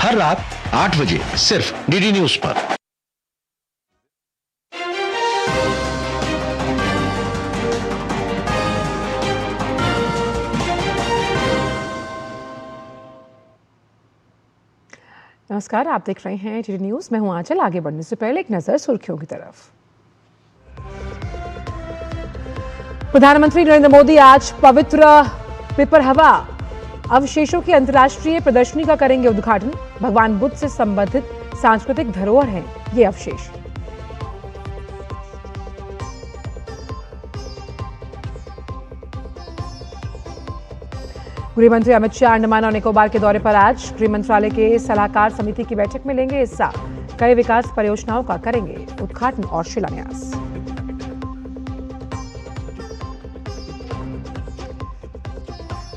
हर रात 8 बजे सिर्फ डीडी न्यूज पर। नमस्कार, आप देख रहे हैं डीडी न्यूज। मैं हूं आंचल। आगे बढ़ने से पहले एक नजर सुर्खियों की तरफ। प्रधानमंत्री नरेंद्र मोदी आज पवित्र पिपरहवा अवशेषों की अंतर्राष्ट्रीय प्रदर्शनी का करेंगे उद्घाटन। भगवान बुद्ध से संबंधित सांस्कृतिक धरोहर हैं ये अवशेष। गृह मंत्री अमित शाह अंडमान और निकोबार के दौरे पर आज गृह मंत्रालय के सलाहकार समिति की बैठक में लेंगे हिस्सा। कई विकास परियोजनाओं का करेंगे उद्घाटन और शिलान्यास।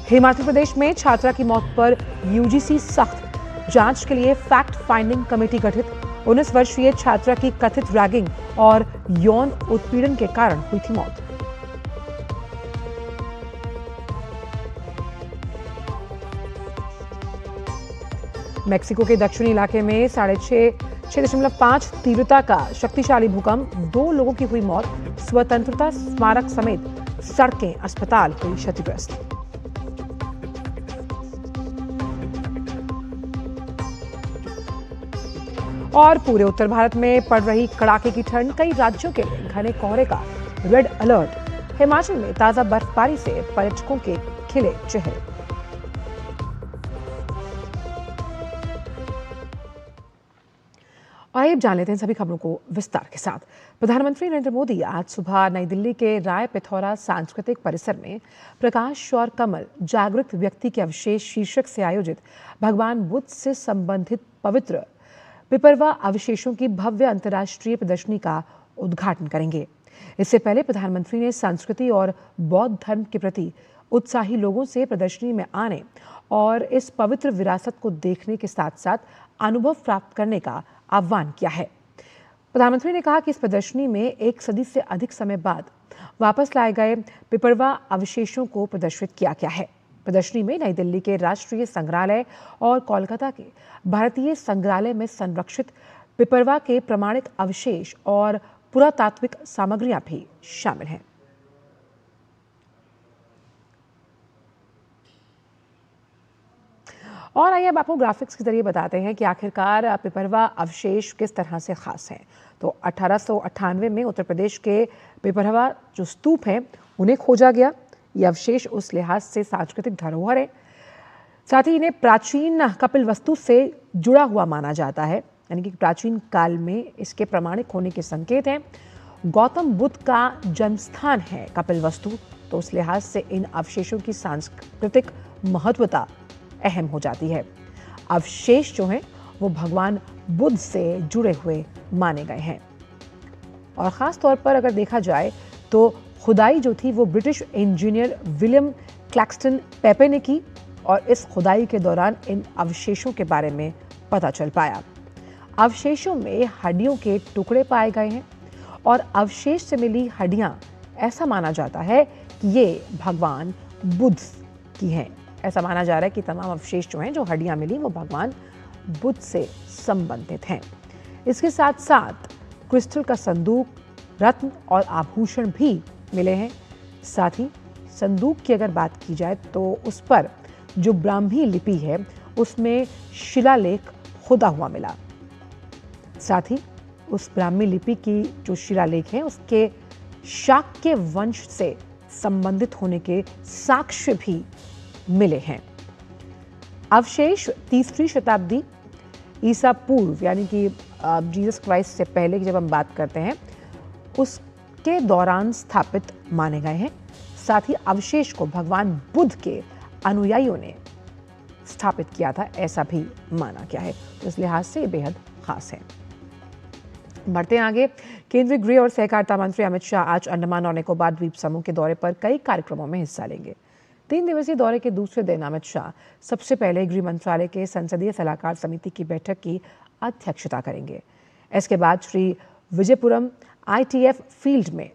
हिमाचल प्रदेश में छात्रा की मौत पर यूजीसी सख्त। जांच के लिए फैक्ट फाइंडिंग कमेटी गठित। 19 वर्षीय छात्रा की कथित रैगिंग और यौन उत्पीड़न के कारण हुई थी मौत। मेक्सिको के दक्षिणी इलाके में 6.5 तीव्रता का शक्तिशाली भूकंप, 2 लोगों की हुई मौत। स्वतंत्रता स्मारक समेत सड़कें, अस्पताल हुई क्षतिग्रस्त। और पूरे उत्तर भारत में पड़ रही कड़ाके की ठंड, कई राज्यों के लिए घने कोहरे का रेड अलर्ट। हिमाचल में ताजा बर्फबारी से पर्यटकों के खिले चेहरे। आइए अब जान लेते हैं सभी खबरों को विस्तार के साथ। प्रधानमंत्री नरेंद्र मोदी आज सुबह नई दिल्ली के राय पिथौरा सांस्कृतिक परिसर में प्रकाश और कमल जागृत व्यक्ति के अवशेष शीर्षक से आयोजित भगवान बुद्ध से संबंधित पवित्र पिपरवा अवशेषों की भव्य अंतर्राष्ट्रीय प्रदर्शनी का उद्घाटन करेंगे। इससे पहले प्रधानमंत्री ने संस्कृति और बौद्ध धर्म के प्रति उत्साही लोगों से प्रदर्शनी में आने और इस पवित्र विरासत को देखने के साथ साथ अनुभव प्राप्त करने का आह्वान किया है। प्रधानमंत्री ने कहा कि इस प्रदर्शनी में 1 सदी से अधिक समय बाद वापस लाए गए पिपरवा अवशेषों को प्रदर्शित किया गया है। प्रदर्शनी में नई दिल्ली के राष्ट्रीय संग्रहालय और कोलकाता के भारतीय संग्रहालय में संरक्षित पिपरवा के प्रमाणित अवशेष और पुरातात्विक सामग्रियां भी शामिल हैं। और आइए अब आपको ग्राफिक्स के जरिए बताते हैं कि आखिरकार पिपरवा अवशेष किस तरह से खास हैं। तो 1898 में उत्तर प्रदेश के पिपरवा जो स्तूप हैं उन्हें खोजा गया। ये अवशेष उस लिहाज से सांस्कृतिक धरोहर है, साथ ही इन्हें प्राचीन कपिल वस्तु से जुड़ा हुआ माना जाता है, यानी कि प्राचीन काल में इसके प्रमाणिक होने के संकेत हैं। गौतम बुद्ध का जन्मस्थान है कपिल वस्तु, तो उस लिहाज से इन अवशेषों की सांस्कृतिक महत्वता अहम हो जाती है। अवशेष जो हैं वो भगवान बुद्ध से जुड़े हुए माने गए हैं। और ख़ास तौर पर अगर देखा जाए तो खुदाई जो थी वो ब्रिटिश इंजीनियर विलियम क्लैक्सटन पेपे ने की और इस खुदाई के दौरान इन अवशेषों के बारे में पता चल पाया। अवशेषों में हड्डियों के टुकड़े पाए गए हैं और अवशेष से मिली हड्डियां ऐसा माना जाता है कि ये भगवान बुद्ध की हैं। ऐसा माना जा रहा है कि तमाम अवशेष जो हैं, जो हड्डियां मिली, वो भगवान बुद्ध से संबंधित हैं। इसके साथ साथ क्रिस्टल का संदूक, रत्न और आभूषण भी मिले हैं। साथ ही संदूक की अगर बात की जाए तो उस पर जो ब्राह्मी लिपि है उसमें शिलालेख खुदा हुआ मिला। साथ ही उस ब्राह्मी लिपि की जो शिलालेख है उसके शाक्य वंश से संबंधित होने के साक्ष्य भी मिले हैं। अवशेष 3री शताब्दी ईसा पूर्व, यानी कि जीसस क्राइस्ट से पहले की जब हम बात करते हैं उसके दौरान स्थापित माने गए हैं। साथ ही अवशेष को भगवान बुद्ध के अनुयायियों ने स्थापित किया था, ऐसा भी माना गया है। तो इस लिहाज से ये बेहद खास है। बढ़ते हैं आगे। केंद्रीय गृह और सहकारिता मंत्री अमित शाह आज अंडमान और निकोबार द्वीप समूह के दौरे पर कई कार्यक्रमों में हिस्सा लेंगे। 3 दिवसीय दौरे के दूसरे दिन अमित शाह सबसे पहले गृह मंत्रालय के संसदीय सलाहकार समिति की बैठक की अध्यक्षता करेंगे। इसके बाद श्री विजयपुरम ITF फील्ड में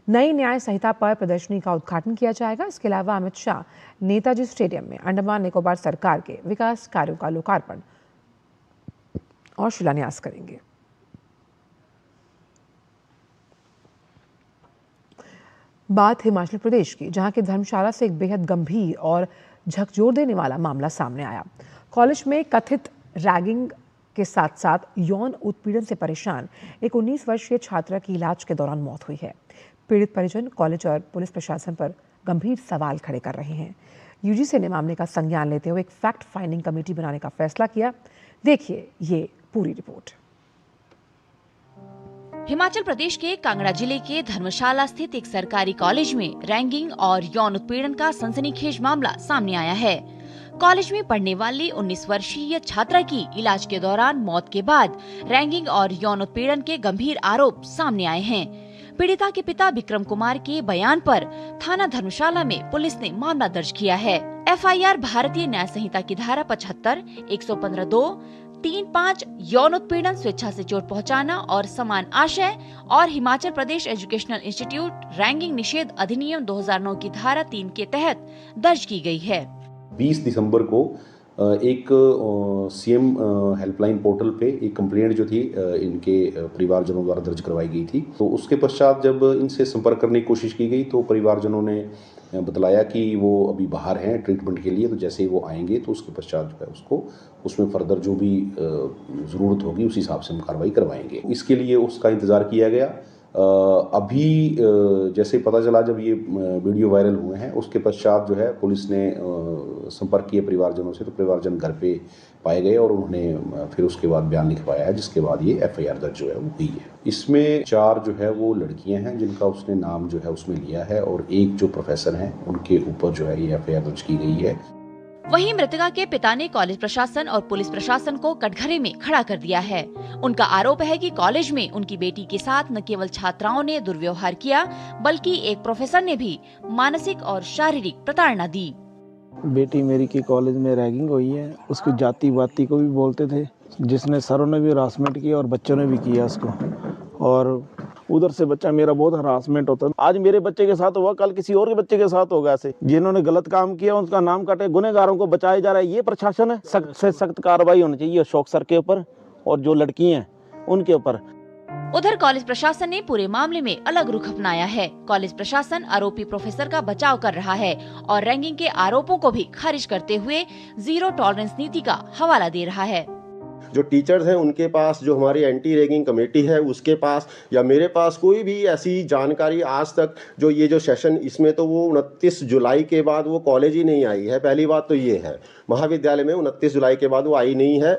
नई न्याय संहिता पर प्रदर्शनी का उद्घाटन किया जाएगा। इसके अलावा अमित शाह नेताजी स्टेडियम में अंडमान निकोबार सरकार के विकास कार्यों का लोकार्पण और शिलान्यास करेंगे। बात हिमाचल प्रदेश की, जहां की धर्मशाला से एक बेहद गंभीर और झकझोर देने वाला मामला सामने आया। कॉलेज में कथित रैगिंग के साथ साथ यौन उत्पीड़न से परेशान एक 19 वर्षीय छात्रा की इलाज के दौरान मौत हुई है। पीड़ित परिजन कॉलेज और पुलिस प्रशासन पर गंभीर सवाल खड़े कर रहे हैं। यूजीसी ने मामले का संज्ञान लेते हुए एक फैक्ट फाइंडिंग कमेटी बनाने का फैसला किया। देखिए ये पूरी रिपोर्ट। हिमाचल प्रदेश के कांगड़ा जिले के धर्मशाला स्थित एक सरकारी कॉलेज में रैगिंग और यौन उत्पीड़न का सनसनीखेज मामला सामने आया है। कॉलेज में पढ़ने वाली 19 वर्षीय छात्रा की इलाज के दौरान मौत के बाद रैगिंग और यौन उत्पीड़न के गंभीर आरोप सामने आए हैं। पीड़िता के पिता विक्रम कुमार के बयान पर थाना धर्मशाला में पुलिस ने मामला दर्ज किया है। एफआईआर भारतीय न्याय संहिता की धारा 75, 115(2), 3(5) यौन उत्पीड़न, स्वेच्छा से चोट पहुंचाना और समान आशय और Himachal Pradesh educational institute ragging निषेध अधिनियम 2009 की धारा 3 के तहत दर्ज की गई है। 20 दिसंबर को एक सीएम हेल्पलाइन पोर्टल पे एक कंप्लेंट जो थी इनके परिवारजनों द्वारा दर्ज करवाई गई थी। तो उसके पश्चात जब इनसे संपर्क करने की कोशिश की गई तो परिवारजनों ने बतलाया कि वो अभी बाहर हैं ट्रीटमेंट के लिए, तो जैसे ही वो आएंगे तो उसके पश्चात जो है उसको उसमें फर्दर जो भी ज़रूरत होगी उस हिसाब से हम कार्रवाई करवाएंगे। इसके लिए उसका इंतज़ार किया गया। अभी जैसे पता चला जब ये वीडियो वायरल हुए हैं उसके पश्चात जो है पुलिस ने संपर्क किए परिवारजनों से, तो परिवारजन घर पे पाए गए और उन्होंने फिर उसके बाद बयान लिखवाया है, जिसके बाद ये एफआईआर दर्ज जो है वो हुई है। इसमें 4 जो है वो लड़कियां हैं जिनका उसने नाम जो है उसमें लिया है और एक जो प्रोफेसर हैं उनके ऊपर जो है ये एफआईआर दर्ज की गई है। वहीं मृतका के पिता ने कॉलेज प्रशासन और पुलिस प्रशासन को कटघरे में खड़ा कर दिया है। उनका आरोप है कि कॉलेज में उनकी बेटी के साथ न केवल छात्राओं ने दुर्व्यवहार किया बल्कि एक प्रोफेसर ने भी मानसिक और शारीरिक प्रताड़ना दी। बेटी मेरी की कॉलेज में रैगिंग हुई है, उसकी जाति वाती को भी बोलते थे, जिसने सरों ने भी हरासमेंट किया और बच्चों ने भी किया उसको, और उधर से बच्चा मेरा बहुत हरासमेंट होता है। आज मेरे बच्चे के साथ हुआ, कल किसी और के बच्चे के साथ होगा। ऐसे जिन्होंने गलत काम किया उनका नाम काटे, गुनहगारों को बचाया जा रहा है। ये प्रशासन है, सख्त से सख्त कार्रवाई होनी चाहिए अशोक सर के ऊपर और जो लड़की हैं उनके ऊपर। उधर कॉलेज प्रशासन ने पूरे मामले में अलग रुख अपनाया है। कॉलेज प्रशासन आरोपी प्रोफेसर का बचाव कर रहा है और रैगिंग के आरोपों को भी खारिज करते हुए जीरो टॉलरेंस नीति का हवाला दे रहा है। जो टीचर्स हैं उनके पास, जो हमारी एंटी रैगिंग कमेटी है उसके पास या मेरे पास कोई भी ऐसी जानकारी आज तक जो ये जो सेशन इसमें तो वो 29 जुलाई के बाद वो कॉलेज ही नहीं आई है। पहली बात तो ये है, महाविद्यालय में 29 जुलाई के बाद वो आई नहीं है।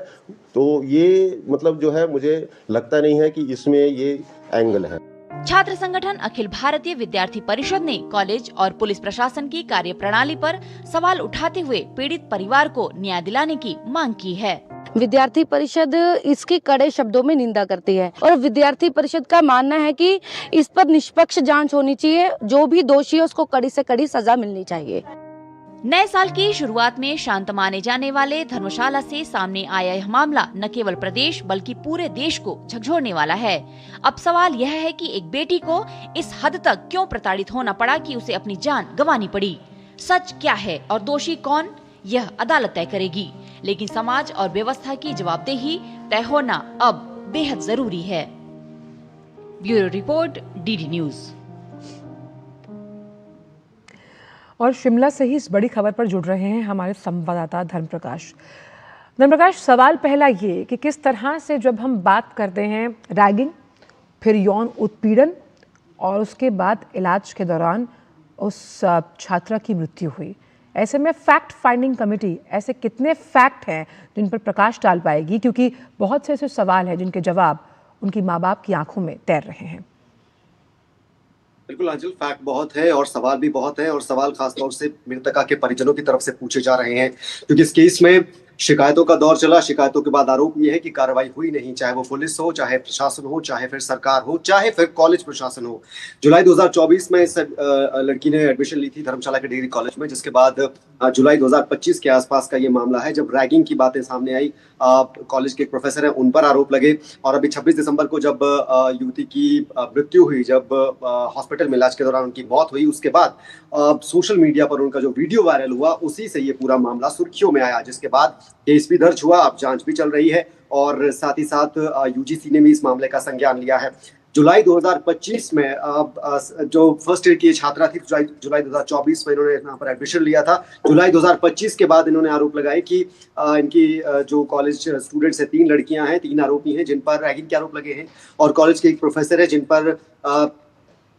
तो ये मतलब जो है मुझे लगता नहीं है कि इसमें ये एंगल है। छात्र संगठन अखिल भारतीय विद्यार्थी परिषद ने कॉलेज और पुलिस प्रशासन की कार्यप्रणाली पर सवाल उठाते हुए पीड़ित परिवार को न्याय दिलाने की मांग की है। विद्यार्थी परिषद इसकी कड़े शब्दों में निंदा करती है और विद्यार्थी परिषद का मानना है कि इस पर निष्पक्ष जांच होनी चाहिए, जो भी दोषी है उसको कड़ी से कड़ी सजा मिलनी चाहिए। नए साल की शुरुआत में शांत माने जाने वाले धर्मशाला से सामने आया यह मामला न केवल प्रदेश बल्कि पूरे देश को झकझोरने वाला है। अब सवाल यह है कि एक बेटी को इस हद तक क्यों प्रताड़ित होना पड़ा कि उसे अपनी जान गंवानी पड़ी। सच क्या है और दोषी कौन, यह अदालत तय करेगी, लेकिन समाज और व्यवस्था की जवाबदेही तय होना अब बेहद जरूरी है। Bureau report, DD news. और शिमला से ही इस बड़ी खबर पर जुड़ रहे हैं हमारे संवाददाता धर्मप्रकाश। धर्मप्रकाश, सवाल पहला ये कि किस तरह से जब हम बात करते हैं रैगिंग, फिर यौन उत्पीड़न और उसके बाद इलाज के दौरान उस छात्रा की मृत्यु हुई, ऐसे में फैक्ट फाइंडिंग कमेटी ऐसे कितने फैक्ट हैं जिन पर प्रकाश डाल पाएगी, क्योंकि बहुत से ऐसे सवाल हैं जिनके जवाब उनकी माँ बाप की आंखों में तैर रहे हैं। बिल्कुल आंचल, फैक्ट बहुत है और सवाल भी बहुत है, और सवाल खासतौर से मृतका के परिजनों की तरफ से पूछे जा रहे हैं, क्योंकि इस केस में शिकायतों का दौर चला। शिकायतों के बाद आरोप ये है कि कार्रवाई हुई नहीं, चाहे वो पुलिस हो, चाहे प्रशासन हो, चाहे फिर सरकार हो, चाहे फिर कॉलेज प्रशासन हो। जुलाई 2024 में इस लड़की ने एडमिशन ली थी धर्मशाला के डिग्री कॉलेज में, जिसके बाद जुलाई 2025 के आसपास का ये मामला है जब रैगिंग की बातें सामने आई। कॉलेज के एक प्रोफेसर हैं, उन पर आरोप लगे, और अभी 26 दिसंबर को जब युवती की मृत्यु हुई, जब हॉस्पिटल में इलाज के दौरान उनकी मौत हुई, उसके बाद सोशल मीडिया पर उनका जो वीडियो वायरल हुआ, उसी से ये पूरा मामला सुर्खियों में आया, जिसके बाद केस भी दर्ज हुआ, अब जांच भी चल रही है और साथ ही साथ यूजीसी ने भी इस मामले का संज्ञान लिया है। जुलाई 2025 में जो फर्स्ट ईयर की छात्रा थी, जुलाई 2024 में इन्होंने यहाँ पर एडमिशन लिया था। जुलाई 2025 के बाद इन्होंने आरोप लगाए कि इनकी जो कॉलेज स्टूडेंट्स है, 3 लड़कियां हैं, 3 आरोपी हैं जिन पर रैगिंग के आरोप लगे हैं और कॉलेज के एक प्रोफेसर है जिन पर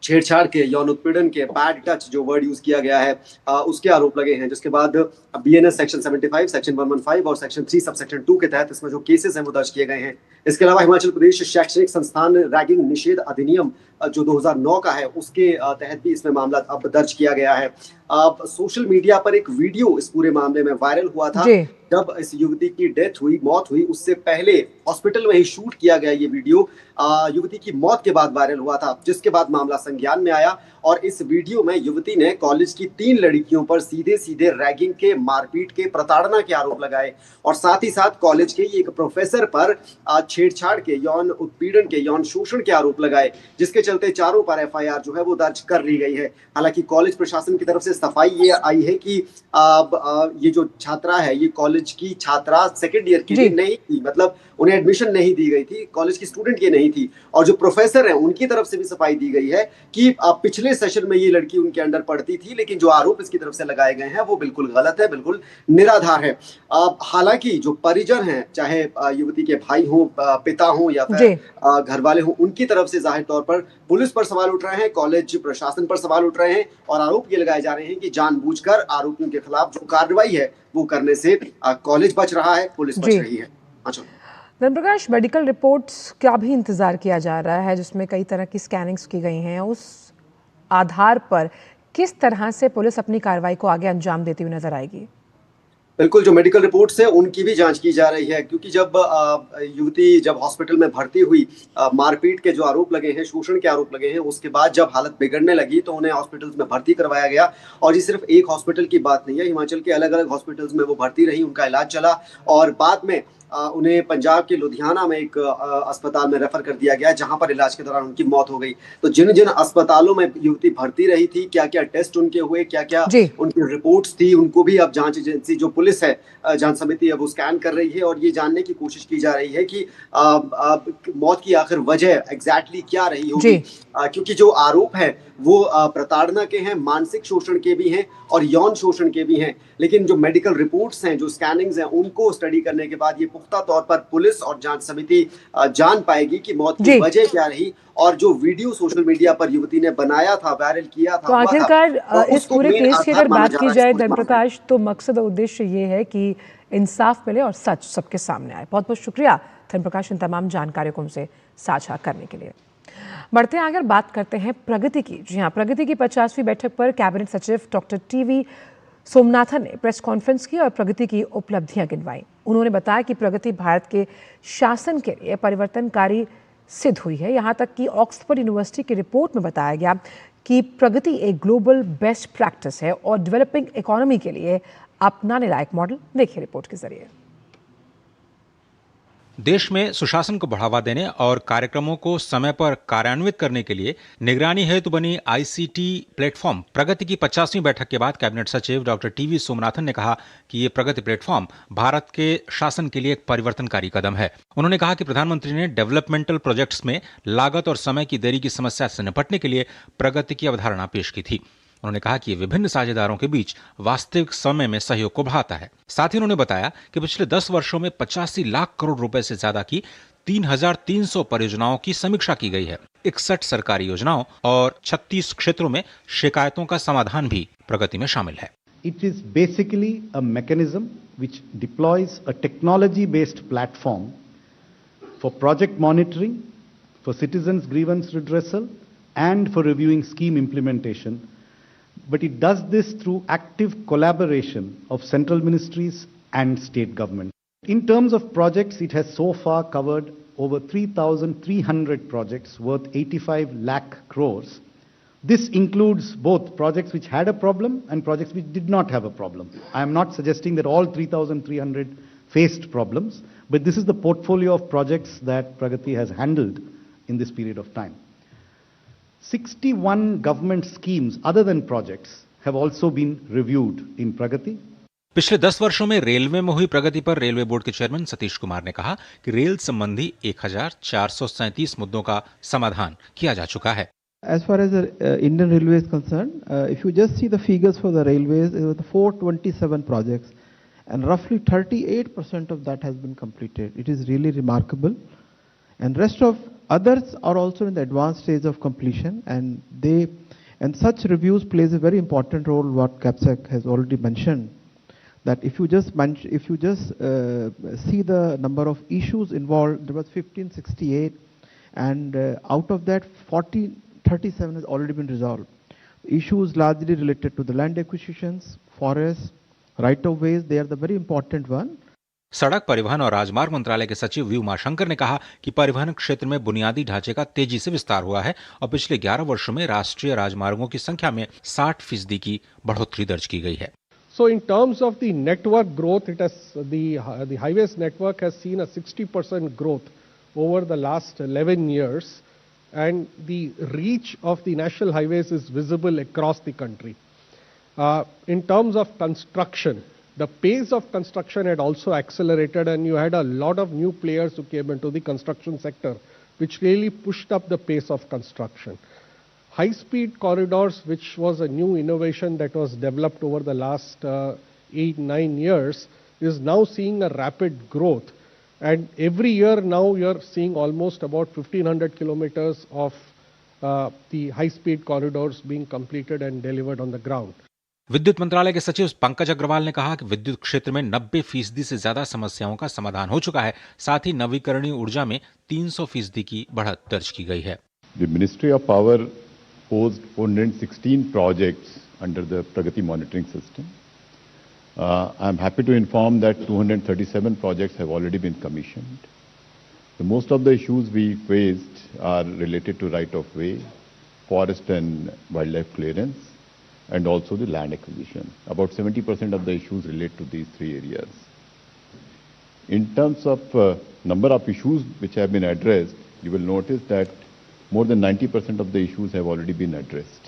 छेड़छाड़ के, यौन उत्पीड़न के, बैड टच जो वर्ड यूज किया गया है उसके आरोप लगे हैं। जिसके बाद बीएनएस सेक्शन 75, सेक्शन 115 और सेक्शन 3 सब सेक्शन 2 के तहत इसमें जो केसेस हैं वो दर्ज किए गए हैं। इसके अलावा हिमाचल प्रदेश शैक्षणिक संस्थान रैगिंग निषेध अधिनियम जो 2009 का है उसके तहत भी इसमें मामला अब दर्ज किया गया है। अब सोशल मीडिया पर एक वीडियो इस पूरे मामले में वायरल हुआ था जब इस युवती की मौत हुई उससे पहले हॉस्पिटल में ही शूट किया गया ये वीडियो युवती की मौत के बाद वायरल हुआ था, जिसके बाद मामला संज्ञान में आया और इस वीडियो में युवती ने कॉलेज की 3 लड़कियों पर सीधे सीधे रैगिंग के, मारपीट के, प्रताड़ना के आरोप लगाए और साथ ही साथ कॉलेज के एक प्रोफेसर पर छेड़छाड़ के, यौन उत्पीड़न के, यौन शोषण के आरोप लगाए, जिसके चलते चारों पर एफआईआर जो है वो दर्ज कर ली गई है। हालांकि कॉलेज प्रशासन की तरफ से सफाई ये आई है कि ये जो छात्रा है ये कॉलेज की छात्रा सेकेंड ईयर की नहीं थी, मतलब उन्हें एडमिशन नहीं दी गई थी, कॉलेज की स्टूडेंट ये नहीं थी। और जो प्रोफेसर है उनकी तरफ से भी सफाई दी गई है कि पिछले सेशन में ये लड़की उनके अंडर पढ़ती थी, लेकिन जो आरोप इसकी तरफ से लगाए गए हैं वो बिल्कुल गलत है, बिल्कुल निराधार है। हालांकि जो परिजन हैं, चाहे युवती के भाई हो, पिता हो या फिर घर वाले हो, उनकी तरफ से जाहिर तौर पर पुलिस पर सवाल उठ रहे हैं, कॉलेज प्रशासन पर सवाल उठ रहे हैं और आरोप ये लगाए जा रहे हैं कि जानबूझकर आरोपियों के खिलाफ जो कार्रवाई है वो करने से कॉलेज बच रहा है, पुलिस बच रही है। अच्छा धर्मप्रकाश, मेडिकल रिपोर्ट्स का भी इंतजार किया जा रहा है जिसमें कई तरह की स्कैनिंग्स की गई हैं, उस आधार पर किस तरह से पुलिस अपनी कार्रवाई को आगे अंजाम देती हुई नजर आएगी? बिल्कुल, जो मेडिकल रिपोर्ट्स है उनकी भी जांच की जा रही है, क्योंकि जब युवती जब हॉस्पिटल में भर्ती हुई, मारपीट के जो आरोप लगे हैं, शोषण के आरोप लगे हैं, उसके बाद जब हालत बिगड़ने लगी तो उन्हें हॉस्पिटल्स में भर्ती करवाया गया। और ये सिर्फ एक हॉस्पिटल की बात नहीं है, हिमाचल के अलग अलग हॉस्पिटल्स में वो भर्ती रही, उनका इलाज चला और बाद में उन्हें पंजाब के लुधियाना में एक अस्पताल में रेफर कर दिया गया, जहां पर इलाज के दौरान उनकी मौत हो गई। तो जिन जिन अस्पतालों में युवती भर्ती रही थी, क्या क्या टेस्ट उनके हुए, क्या क्या उनकी रिपोर्ट्स थी, उनको भी अब जांच एजेंसी जो पुलिस है, जांच समिति है, वो स्कैन कर रही है और ये जानने की कोशिश की जा रही है कि मौत की आखिर वजह एग्जैक्टली क्या रही होगी, क्योंकि जो आरोप है वो प्रताड़ना के हैं, मानसिक शोषण के भी हैं और यौन शोषण के भी हैं। लेकिन जो मेडिकल रिपोर्ट्स हैं, जो स्कैनिंग्स हैं, उनको स्टडी करने के बाद ये पुख्ता तौर पर पुलिस और जांच समिति जान पाएगी कि मौत की वजह क्या रही और जो वीडियो सोशल मीडिया पर युवती ने बनाया था, वायरल किया था, तो आखिरकार इस पूरे केस की अगर बात की जाए धर्मप्रकाश, तो मकसद और उद्देश्य ये है कि इंसाफ मिले और सच सबके सामने आए। बहुत बहुत शुक्रिया धर्मप्रकाश इन तमाम जानकारियों को हमसे साझा करने के लिए। बढ़ते आगे बात करते हैं प्रगति की। जी हाँ, प्रगति की 50वीं बैठक पर कैबिनेट सचिव डॉक्टर टीवी सोमनाथन ने प्रेस कॉन्फ्रेंस की और प्रगति की उपलब्धियां गिनवाई। उन्होंने बताया कि प्रगति भारत के शासन के लिए परिवर्तनकारी सिद्ध हुई है। यहाँ तक कि ऑक्सफोर्ड यूनिवर्सिटी की रिपोर्ट में बताया गया कि प्रगति एक ग्लोबल बेस्ट प्रैक्टिस है और डेवलपिंग इकोनॉमी के लिए अपनाने लायक मॉडल। देखिए रिपोर्ट के जरिए। देश में सुशासन को बढ़ावा देने और कार्यक्रमों को समय पर कार्यान्वित करने के लिए निगरानी हेतु बनी आईसीटी प्लेटफॉर्म प्रगति की 50वीं बैठक के बाद कैबिनेट सचिव डॉक्टर टीवी सोमनाथन ने कहा कि ये प्रगति प्लेटफॉर्म भारत के शासन के लिए एक परिवर्तनकारी कदम है। उन्होंने कहा कि प्रधानमंत्री ने डेवलपमेंटल प्रोजेक्ट्स में लागत और समय की देरी की समस्या से निपटने के लिए प्रगति की अवधारणा पेश की थी। उन्होंने कहा कि ये विभिन्न साझेदारों के बीच वास्तविक समय में सहयोग को बढ़ाता है। साथ ही उन्होंने बताया कि पिछले 10 वर्षों में 85 लाख करोड़ रुपए से ज्यादा की 3,300 परियोजनाओं की समीक्षा की गई है। 61 सरकारी योजनाओं और 36 क्षेत्रों में शिकायतों का समाधान भी प्रगति में शामिल है। It is basically a mechanism which deploys a technology-based platform for project monitoring, for citizens' grievance redressal, and for reviewing scheme implementation. But it does this through active collaboration of central ministries and state government. In terms of projects, it has so far covered over 3,300 projects worth 85 lakh crores. This includes both projects which had a problem and projects which did not have a problem. I am not suggesting that all 3,300 faced problems, but this is the portfolio of projects that Pragati has handled in this period of time. 61 government schemes other than projects have also been reviewed in Pragati. पिछले 10 वर्षों में railway में हुई प्रगति पर railway board के chairman Satish Kumar ने कहा कि रेल संबंधी 1437 मुद्दों का समाधान किया जा चुका है। As far as the Indian Railway is concerned, if you just see the figures for the railways, it was 427 projects, and roughly 38% of that has been completed. It is really remarkable, and rest of others are also in the advanced stage of completion, and such reviews plays a very important role. What CAPSEC has already mentioned, that if you just see the number of issues involved, there was 1568, and out of that 37 has already been resolved. Issues largely related to the land acquisitions, forests, right of ways, they are the very important one. सड़क परिवहन और राजमार्ग मंत्रालय के सचिव we Umashankar ने कहा कि परिवहन क्षेत्र में बुनियादी ढांचे का तेजी से विस्तार हुआ है और पिछले 11 वर्षों में राष्ट्रीय राजमार्गों की संख्या में 60% की बढ़ोतरी दर्ज की गई है। So in terms of the network growth, the highways network has seen a 60% growth over the last 11 years, and the reach of the national highways is visible across the country. In terms of construction, the pace of construction had also accelerated, and you had a lot of new players who came into the construction sector, which really pushed up the pace of construction. High-speed corridors, which was a new innovation that was developed over the last 8-9 years, is now seeing a rapid growth. And every year now you're seeing almost about 1,500 kilometers of the high-speed corridors being completed and delivered on the ground. विद्युत मंत्रालय के सचिव पंकज अग्रवाल ने कहा कि विद्युत क्षेत्र में 90% से ज्यादा समस्याओं का समाधान हो चुका है। साथ ही नवीकरणीय ऊर्जा में 300% की बढ़त दर्ज की गई है। The Ministry of Power posed 416 projects under the Pragati monitoring system. I am happy to inform that 237 projects have already been commissioned. Most of the issues we faced are related to right of way, forest and wildlife clearance, and also the land acquisition. About 70% of the issues relate to these three areas. In terms of number of issues which have been addressed, you will notice that more than 90% of the issues have already been addressed.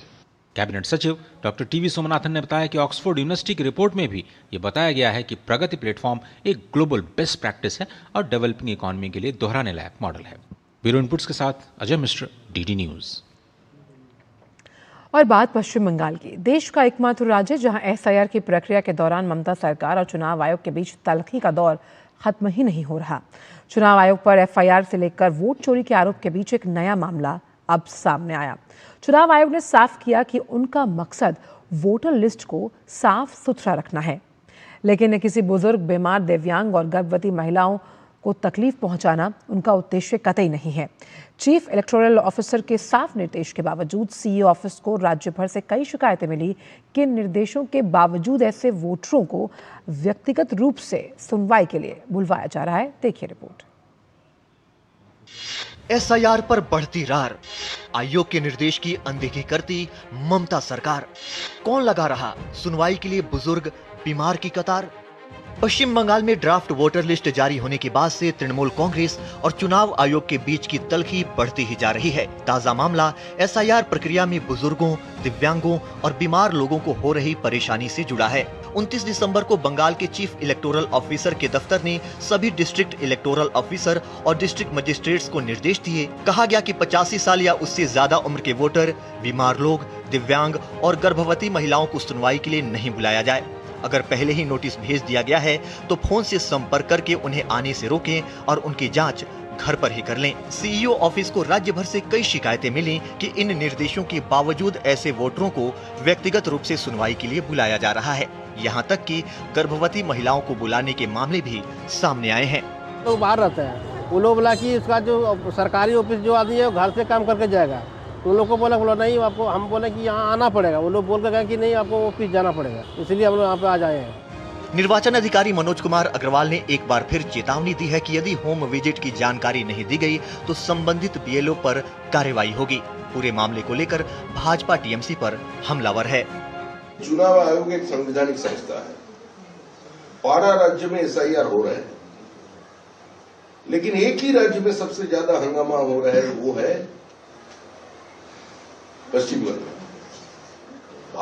Cabinet सचिव doctor TV Somanathan ने बताया कि Oxford university की report में भी ये बताया गया है कि प्रगति प्लेटफॉर्म एक ग्लोबल बेस्ट प्रैक्टिस है और डेवलपिंग इकोनॉमी के लिए दोहराने लायक मॉडल है। ब्यूरो इनपुट्स के साथ अजय मिश्र, डीडी न्यूज। और बात पश्चिम बंगाल की। देश का एकमात्र राज्य जहां एसआईआर की प्रक्रिया के दौरान ममता सरकार और चुनाव आयोग के बीच तल्खी का दौर खत्म ही नहीं हो रहा। चुनाव आयोग पर एफआईआर से लेकर वोट चोरी के आरोप के बीच एक नया मामला अब सामने आया। चुनाव आयोग ने साफ किया कि उनका मकसद वोटर लिस्ट को साफ सुथरा रखना है, लेकिन किसी बुजुर्ग, बीमार, दिव्यांग और गर्भवती महिलाओं को तकलीफ पहुंचाना उनका उद्देश्य कतई नहीं है। चीफ इलेक्टोरल ऑफिसर के साफ निर्देश के बावजूद सीईओ ऑफिस को राज्य भर से कई शिकायतें मिली कि निर्देशों के बावजूद ऐसे वोटरों को व्यक्तिगत रूप से सुनवाई के लिए बुलवाया जा रहा है। देखिए रिपोर्ट। एसआईआर पर बढ़ती रार, आयोग के निर्देश की अनदेखी करती ममता सरकार। कौन लगा रहा सुनवाई के लिए बुजुर्ग, बीमार की कतार? पश्चिम बंगाल में ड्राफ्ट वोटर लिस्ट जारी होने के बाद से तृणमूल कांग्रेस और चुनाव आयोग के बीच की तल्खी बढ़ती ही जा रही है। ताजा मामला एसआईआर प्रक्रिया में बुजुर्गों, दिव्यांगों और बीमार लोगों को हो रही परेशानी से जुड़ा है। 29 दिसंबर को बंगाल के चीफ इलेक्टोरल ऑफिसर के दफ्तर ने सभी डिस्ट्रिक्ट इलेक्टोरल ऑफिसर और डिस्ट्रिक्ट मजिस्ट्रेट्स को निर्देश दिए। कहा गया कि 85 साल या उससे ज्यादा उम्र के वोटर, बीमार लोग, दिव्यांग और गर्भवती महिलाओं को सुनवाई के लिए नहीं बुलाया जाए। अगर पहले ही नोटिस भेज दिया गया है तो फोन से संपर्क करके उन्हें आने से रोकें और उनकी जांच घर पर ही कर लें। सीईओ ऑफिस को राज्य भर से कई शिकायतें मिली कि इन निर्देशों के बावजूद ऐसे वोटरों को व्यक्तिगत रूप से सुनवाई के लिए बुलाया जा रहा है। यहां तक कि गर्भवती महिलाओं को बुलाने के मामले भी सामने आए हैं। तो बाहर रहते हैं, वो लोग बोला कि इसका जो सरकारी ऑफिस जो आदमी है वो घर से काम करके जाएगा। तो उन लोग को बोला नहीं, आपको हम बोले कि यहाँ आना पड़ेगा। वो लोग बोल कर गए कि नहीं, आपको ऑफिस जाना पड़ेगा, इसलिए हम लोग यहाँ पे आ जाए हैं। निर्वाचन अधिकारी मनोज कुमार अग्रवाल ने एक बार फिर चेतावनी दी है कि यदि होम विजिट की जानकारी नहीं दी गई तो संबंधित बीएलओ पर कार्रवाई होगी। पूरे मामले को लेकर भाजपा टीएमसी पर हमलावर है। चुनाव आयोग एक संवैधानिक संस्था है। 12 राज्य में एसआईआर हो रहे हैं, लेकिन एक ही राज्य में सबसे ज्यादा हंगामा हो रहा है, वो है पश्चिम बंगाल।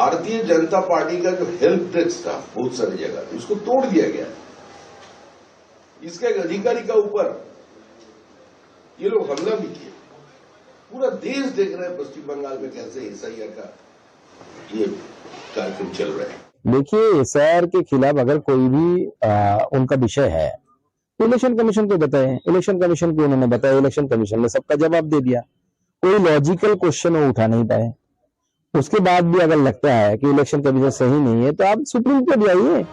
भारतीय जनता पार्टी का जो हेल्प डेस्क था बहुत सारी जगह उसको तोड़ दिया गया। इसका एक अधिकारी का ऊपर ये लोग हमला भी किया। पूरा देश देख रहा है पश्चिम बंगाल में कैसे एसआईआर का ये कार्यक्रम चल रहा है। देखिए, एसआईआर के खिलाफ अगर कोई भी उनका विषय है तो इलेक्शन कमीशन को बताएं। इलेक्शन कमीशन को उन्होंने बताया, इलेक्शन कमीशन ने सबका जवाब दे दिया। कोई लॉजिकल क्वेश्चन वो उठा नहीं पाए। उसके बाद भी अगर लगता है कि इलेक्शन कमीशन सही नहीं है तो आप सुप्रीम कोर्ट जाइए।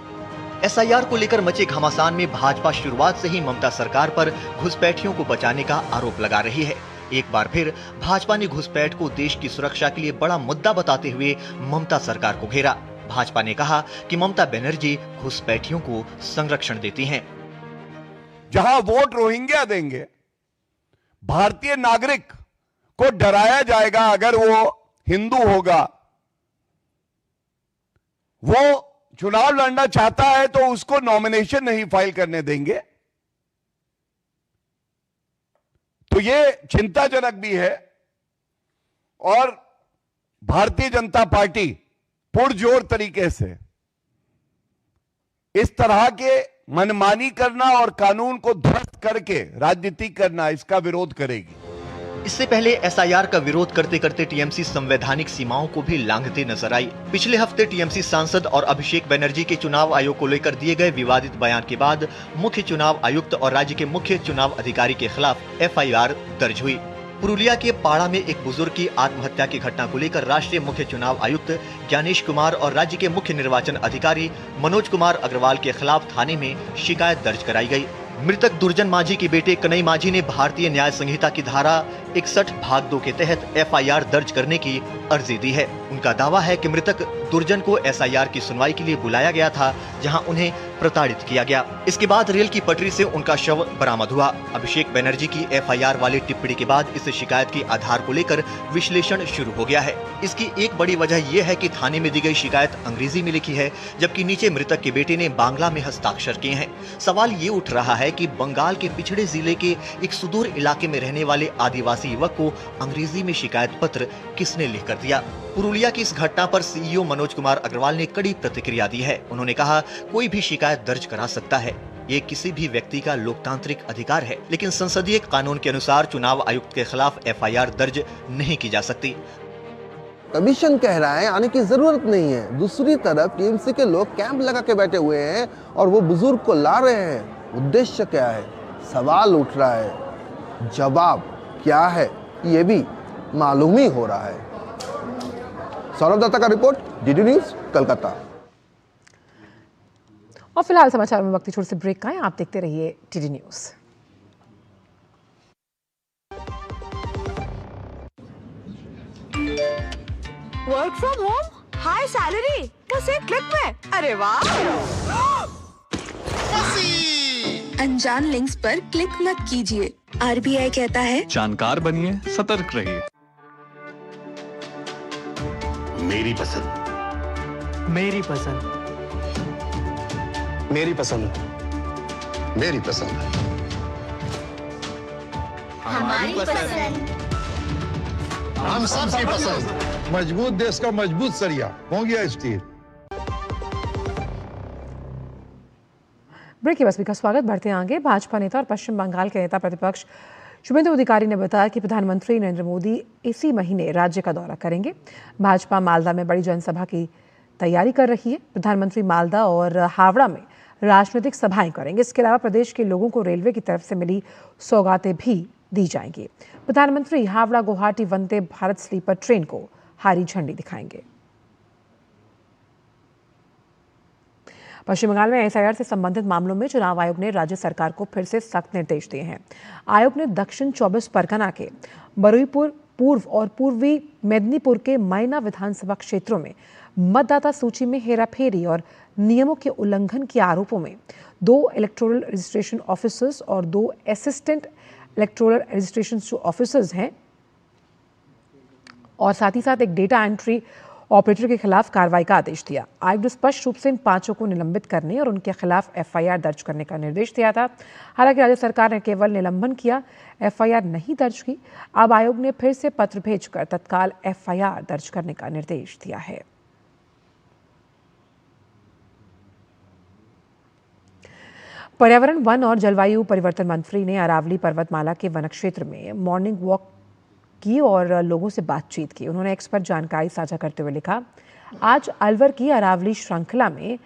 एसआईआर को लेकर मचे घमासान में भाजपा शुरुआत से ही ममता सरकार पर घुसपैठियों को बचाने का आरोप लगा रही है। एक बार फिर भाजपा ने घुसपैठ को देश की सुरक्षा के लिए बड़ा मुद्दा बताते हुए ममता सरकार को घेरा। भाजपा ने कहा कि ममता बनर्जी घुसपैठियों को संरक्षण देती हैं। जहां वोट रोहिंग्या देंगे, भारतीय नागरिक को डराया जाएगा अगर वो हिंदू होगा, वो चुनाव लड़ना चाहता है तो उसको नॉमिनेशन नहीं फाइल करने देंगे। तो ये चिंताजनक भी है और भारतीय जनता पार्टी पुरजोर तरीके से इस तरह के मनमानी करना और कानून को ध्वस्त करके राजनीति करना, इसका विरोध करेगी। इससे पहले एसआईआर का विरोध करते करते टीएमसी संवैधानिक सीमाओं को भी लांघते नजर आई। पिछले हफ्ते टीएमसी सांसद और अभिषेक बनर्जी के चुनाव आयोग को लेकर दिए गए विवादित बयान के बाद मुख्य चुनाव आयुक्त और राज्य के मुख्य चुनाव अधिकारी के खिलाफ एफआईआर दर्ज हुई। पुरुलिया के पाड़ा में एक बुजुर्ग की आत्महत्या की घटना को लेकर राष्ट्रीय मुख्य चुनाव आयुक्त ज्ञानेश कुमार और राज्य के मुख्य निर्वाचन अधिकारी मनोज कुमार अग्रवाल के खिलाफ थाने में शिकायत दर्ज कराई गई। मृतक दुर्जन मांझी के बेटे कन्हई मांझी ने भारतीय न्याय संहिता की धारा 61 भाग 2 के तहत एफआईआर दर्ज करने की अर्जी दी है। उनका दावा है कि मृतक दुर्जन को एसआईआर की सुनवाई के लिए बुलाया गया था, जहां उन्हें प्रताड़ित किया गया। इसके बाद रेल की पटरी से उनका शव बरामद हुआ। अभिषेक बनर्जी की एफआईआर वाली टिप्पणी के बाद इस शिकायत के आधार को लेकर विश्लेषण शुरू हो गया है। इसकी एक बड़ी वजह यह है कि थाने में दी गई शिकायत अंग्रेजी में लिखी है, जबकि नीचे मृतक के बेटे ने बांग्ला में हस्ताक्षर किए हैं। सवाल ये उठ रहा है कि बंगाल के पिछड़े जिले के एक सुदूर इलाके में रहने वाले आदिवासी युवक को अंग्रेजी में शिकायत पत्र किसने लिखकर दिया। पुरुलिया की इस घटना पर सीईओ मनोज कुमार अग्रवाल ने कड़ी प्रतिक्रिया दी है। उन्होंने कहा, कोई भी शिकायत दर्ज करा सकता है, ये किसी भी व्यक्ति का लोकतांत्रिक अधिकार है, लेकिन संसदीय कानून के अनुसार चुनाव आयुक्त के खिलाफ एफआईआर दर्ज नहीं की जा सकती। कमीशन कह रहा है आने की जरूरत नहीं है, दूसरी तरफ टीएमसी के लोग कैंप लगा के बैठे हुए हैं और वो बुजुर्ग को ला रहे हैं। उद्देश्य क्या है? सवाल उठ रहा है, जवाब क्या है ये भी मालूम ही हो रहा है। सौरभ दत्ता का रिपोर्ट, डीडी न्यूज, कलकत्ता। और फिलहाल समाचार में वक्त छोटे से ब्रेक का है, आप देखते रहिए DD news. Work from home, high salary, बस एक क्लिक में। अरे वाह! अनजान लिंक्स पर क्लिक मत कीजिए, आरबीआई कहता है जानकार बनिए, सतर्क रहिए। मेरी पसंद, मेरी पसंद, मेरी पसंद, मेरी पसंद, हमारी पसंद, हम सबकी पसंद। मजबूत देश का मजबूत सरिया हो गया स्टील। ब्रेक के बाद का स्वागत। बढ़ते हैं आगे। भाजपा नेता और पश्चिम बंगाल के नेता प्रतिपक्ष शुभेंदु अधिकारी ने बताया कि प्रधानमंत्री नरेंद्र मोदी इसी महीने राज्य का दौरा करेंगे। भाजपा मालदा में बड़ी जनसभा की तैयारी कर रही है। प्रधानमंत्री मालदा और हावड़ा में राजनीतिक सभाएं करेंगे। इसके अलावा प्रदेश के लोगों को रेलवे की तरफ से मिली सौगातें भी दी जाएंगी। प्रधानमंत्री हावड़ा गुवाहाटी वंदे भारत स्लीपर ट्रेन को हरी झंडी दिखाएंगे। पश्चिम बंगाल में एसआईआर से संबंधित मामलों में चुनाव आयोग ने राज्य सरकार को फिर से सख्त निर्देश दिए हैं। आयोग ने दक्षिण 24 परगना के बरुईपुर पूर्व और पूर्वी मेदिनीपुर के मैना विधानसभा क्षेत्रों में मतदाता सूची में हेराफेरी और नियमों के उल्लंघन के आरोपों में 2 इलेक्टोरल रजिस्ट्रेशन ऑफिसर्स और 2 असिस्टेंट इलेक्टोरल रजिस्ट्रेशन ऑफिसर्स हैं और साथ ही साथ एक डेटा एंट्री ऑपरेटर के खिलाफ कार्रवाई का आदेश दिया। आयोग ने स्पष्ट रूप से इन 5 को निलंबित करने और उनके खिलाफ एफआईआर दर्ज करने का निर्देश दिया था। हालांकि राज्य सरकार ने केवल निलंबन किया, एफआईआर नहीं दर्ज की। अब आयोग ने फिर से पत्र भेजकर तत्काल एफआईआर दर्ज करने का निर्देश दिया है। पर्यावरण, वन और जलवायु परिवर्तन मंत्री ने अरावली पर्वतमाला के वन क्षेत्र में मॉर्निंग वॉक की और लोगों से बातचीत की। उन्होंने एक्स पर जानकारी साझा करते हुए लिखा, आज अलवर की अरावली श्रृंखला में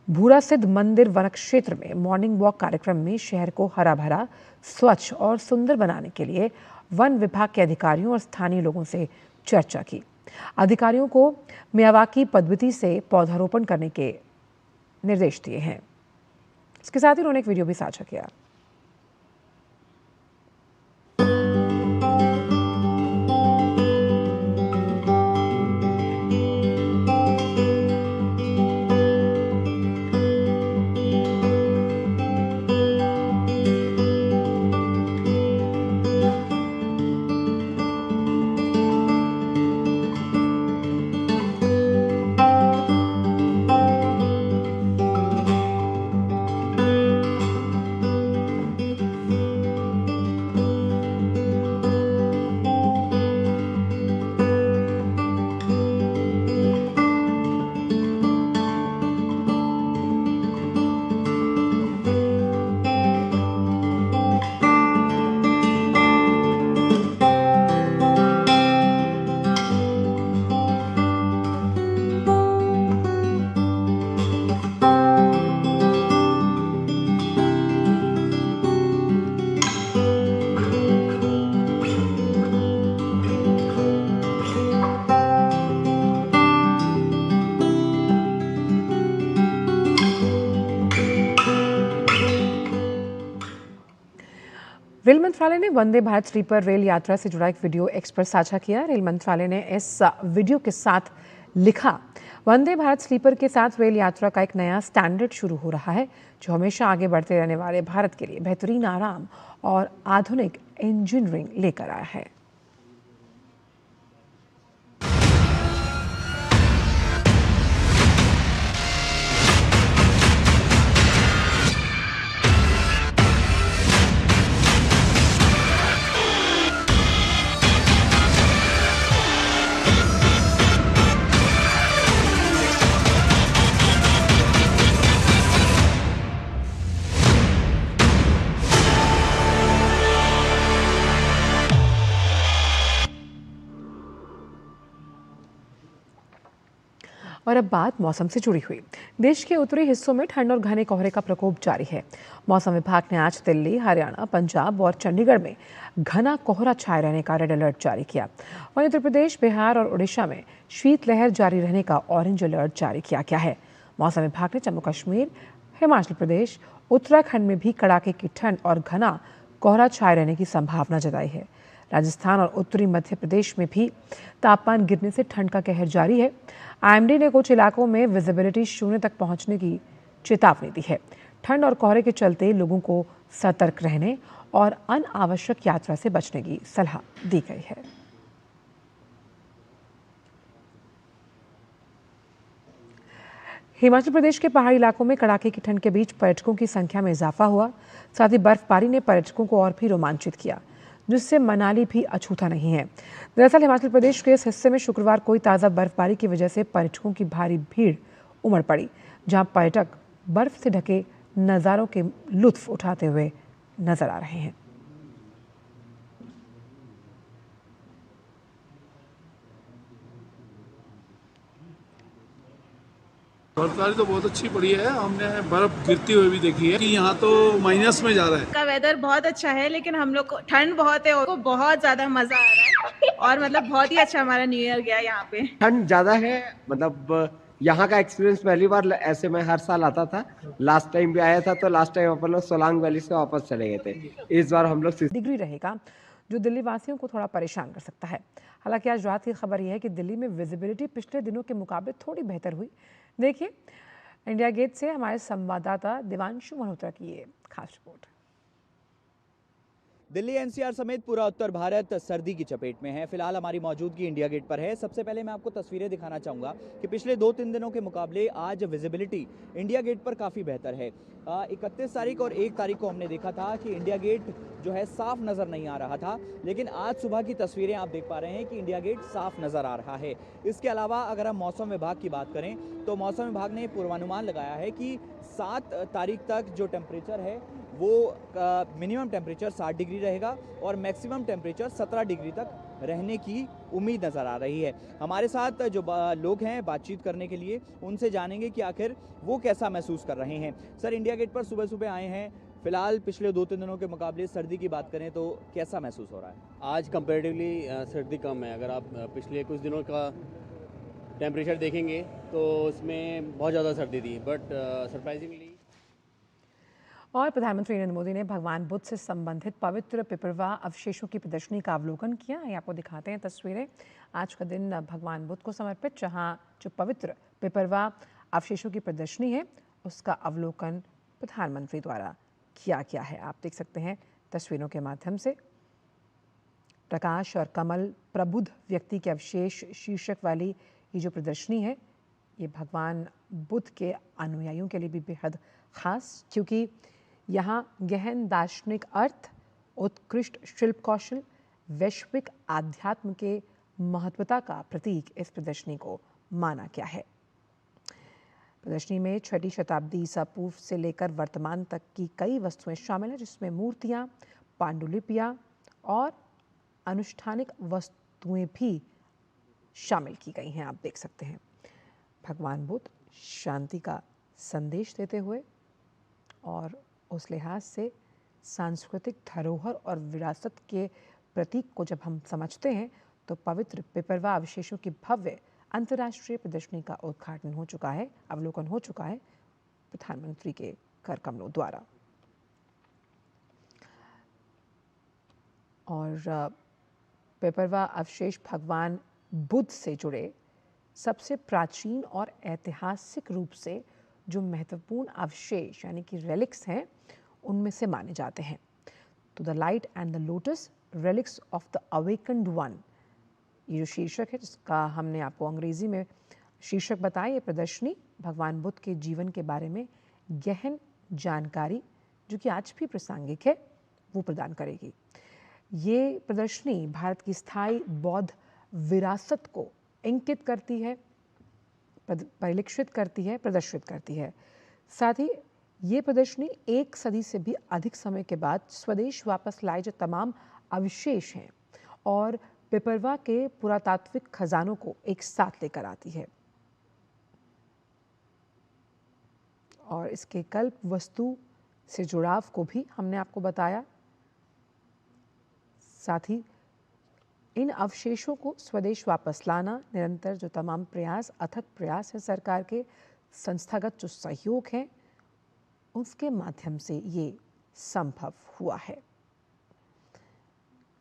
भूरा सिद्ध मंदिर वन क्षेत्र में मॉर्निंग वॉक कार्यक्रम में शहर को हरा भरा, स्वच्छ और सुंदर बनाने के लिए वन विभाग के अधिकारियों और स्थानीय लोगों से चर्चा की। अधिकारियों को मियावाकी पद्धति से पौधारोपण करने के निर्देश दिए हैं। इसके साथ ही उन्होंने एक वीडियो भी साझा किया। रेल मंत्रालय ने वंदे भारत स्लीपर रेल यात्रा से जुड़ा एक वीडियो एक्स पर साझा किया। रेल मंत्रालय ने इस वीडियो के साथ लिखा, वंदे भारत स्लीपर के साथ रेल यात्रा का एक नया स्टैंडर्ड शुरू हो रहा है, जो हमेशा आगे बढ़ते रहने वाले भारत के लिए बेहतरीन आराम और आधुनिक इंजीनियरिंग लेकर आया है। और अब बात मौसम से जुड़ी हुई। देश के उत्तरी हिस्सों में ठंड और घने कोहरे का प्रकोप जारी है। मौसम विभाग ने आज दिल्ली, हरियाणा, पंजाब और चंडीगढ़ में घना कोहरा छाए रहने का रेड अलर्ट जारी किया। वहीं उत्तर प्रदेश, बिहार और उड़ीसा में शीतलहर जारी रहने का ऑरेंज अलर्ट जारी किया गया है। मौसम विभाग ने जम्मू कश्मीर, हिमाचल प्रदेश, उत्तराखंड में भी कड़ाके की ठंड और घना कोहरा छाए रहने की संभावना जताई है। राजस्थान और उत्तरी मध्य प्रदेश में भी तापमान गिरने से ठंड का कहर जारी है। आईएमडी ने कुछ इलाकों में विजिबिलिटी 0 तक पहुंचने की चेतावनी दी है। ठंड और कोहरे के चलते लोगों को सतर्क रहने और अनावश्यक यात्रा से बचने की सलाह दी गई है। हिमाचल प्रदेश के पहाड़ी इलाकों में कड़ाके की ठंड के बीच पर्यटकों की संख्या में इजाफा हुआ। साथ ही बर्फबारी ने पर्यटकों को और भी रोमांचित किया, जिससे मनाली भी अछूता नहीं है। दरअसल हिमाचल प्रदेश के इस हिस्से में शुक्रवार को ताज़ा बर्फबारी की वजह से पर्यटकों की भारी भीड़ उमड़ पड़ी, जहां पर्यटक बर्फ से ढके नज़ारों के लुत्फ उठाते हुए नजर आ रहे हैं। बर्फबारी तो बहुत अच्छी पड़ी है, हमने बर्फ गिरती हुई भी देखी है कि यहाँ तो माइनस में जा रहा है। का वेदर बहुत अच्छा है, लेकिन हम लोग को ठंड बहुत है और बहुत ज्यादा मजा आ रहा है और मतलब बहुत ही अच्छा हमारा न्यू ईयर गया यहाँ पे। ठंड ज्यादा है, मतलब यहाँ का एक्सपीरियंस पहली बार ऐसे मैं हर साल आता था। लास्ट टाइम भी आया था तो लास्ट टाइम अपन लोग सोलांग वैली से वापस चले गए थे। इस बार हम लोग डिग्री रहेगा, जो दिल्ली वासियों को थोड़ा परेशान कर सकता है। हालांकि आज रात की खबर यह है कि दिल्ली में विजिबिलिटी पिछले दिनों के मुकाबले थोड़ी बेहतर हुई। देखिए इंडिया गेट से हमारे संवाददाता दिवांशु मल्होत्रा की ये खास रिपोर्ट। दिल्ली एनसीआर समेत पूरा उत्तर भारत सर्दी की चपेट में है। फिलहाल हमारी मौजूदगी इंडिया गेट पर है। सबसे पहले मैं आपको तस्वीरें दिखाना चाहूँगा कि पिछले 2-3 दिनों के मुकाबले आज विजिबिलिटी इंडिया गेट पर काफ़ी बेहतर है। 31 तारीख और 1 तारीख को हमने देखा था कि इंडिया गेट जो है साफ नज़र नहीं आ रहा था, लेकिन आज सुबह की तस्वीरें आप देख पा रहे हैं कि इंडिया गेट साफ नज़र आ रहा है। इसके अलावा अगर हम मौसम विभाग की बात करें तो मौसम विभाग ने पूर्वानुमान लगाया है कि 7 तारीख तक जो टेम्परेचर है वो मिनिमम टेम्परेचर 60 डिग्री रहेगा और मैक्सिमम टेम्परेचर 17 डिग्री तक रहने की उम्मीद नज़र आ रही है। हमारे साथ जो लोग हैं बातचीत करने के लिए, उनसे जानेंगे कि आखिर वो कैसा महसूस कर रहे हैं। सर, इंडिया गेट पर सुबह सुबह आए हैं, फिलहाल पिछले 2-3 दिनों के मुकाबले सर्दी की बात करें तो कैसा महसूस हो रहा है? आज कंपैरेटिवली सर्दी कम है। अगर आप पिछले कुछ दिनों का टेम्परेचर देखेंगे तो उसमें बहुत ज़्यादा सर्दी थी, बट सरप्राइजिंगली। और प्रधानमंत्री नरेंद्र मोदी ने भगवान बुद्ध से संबंधित पवित्र पिपरवा अवशेषों की प्रदर्शनी का अवलोकन किया। ये आपको दिखाते हैं तस्वीरें। आज का दिन भगवान बुद्ध को समर्पित, जहां जो पवित्र पिपरवा अवशेषों की प्रदर्शनी है उसका अवलोकन प्रधानमंत्री द्वारा किया गया है। आप देख सकते हैं तस्वीरों के माध्यम से। प्रकाश और कमल प्रबुद्ध व्यक्ति के अवशेष शीर्षक वाली ये जो प्रदर्शनी है, ये भगवान बुद्ध के अनुयायियों के लिए भी बेहद खास, क्योंकि यहाँ गहन दार्शनिक अर्थ, उत्कृष्ट शिल्प कौशल, वैश्विक आध्यात्म के महत्वता का प्रतीक इस प्रदर्शनी को माना गया है। प्रदर्शनी में 6वीं शताब्दी ईसा पूर्व से लेकर वर्तमान तक की कई वस्तुएं शामिल हैं, जिसमें मूर्तियां, पांडुलिपियां और अनुष्ठानिक वस्तुएं भी शामिल की गई हैं। आप देख सकते हैं भगवान बुद्ध शांति का संदेश देते हुए, और उस लिहाज से सांस्कृतिक धरोहर और विरासत के प्रतीक को जब हम समझते हैं तो पवित्र पिपरवा अवशेषों की भव्य अंतर्राष्ट्रीय प्रदर्शनी का उद्घाटन हो चुका है, अवलोकन हो चुका है प्रधानमंत्री के कर कमलों द्वारा। और पिपरवा अवशेष भगवान बुद्ध से जुड़े सबसे प्राचीन और ऐतिहासिक रूप से जो महत्वपूर्ण अवशेष यानी कि रेलिक्स हैं, उनमें से माने जाते हैं। तो the light and the lotus, relics of the awakened one, ये जो शीर्षक है जिसका हमने आपको अंग्रेजी में शीर्षक बताया, ये प्रदर्शनी भगवान बुद्ध के जीवन के बारे में गहन जानकारी, जो कि आज भी प्रासंगिक है, वो प्रदान करेगी। ये प्रदर्शनी भारत की स्थायी बौद्ध विरासत को इंकित करती है, परिलक्षित करती है, प्रदर्शित करती है। साथ ही ये प्रदर्शनी 1 सदी से भी अधिक समय के बाद स्वदेश वापस लाए जो तमाम अवशेष हैं और पिपरवा के पुरातात्विक खजानों को एक साथ लेकर आती है। और इसके कल्प वस्तु से जुड़ाव को भी हमने आपको बताया। साथ ही इन अवशेषों को स्वदेश वापस लाना निरंतर जो तमाम प्रयास, अथक प्रयास है सरकार के, संस्थागत जो सहयोग है, उसके माध्यम से ये संभव हुआ है।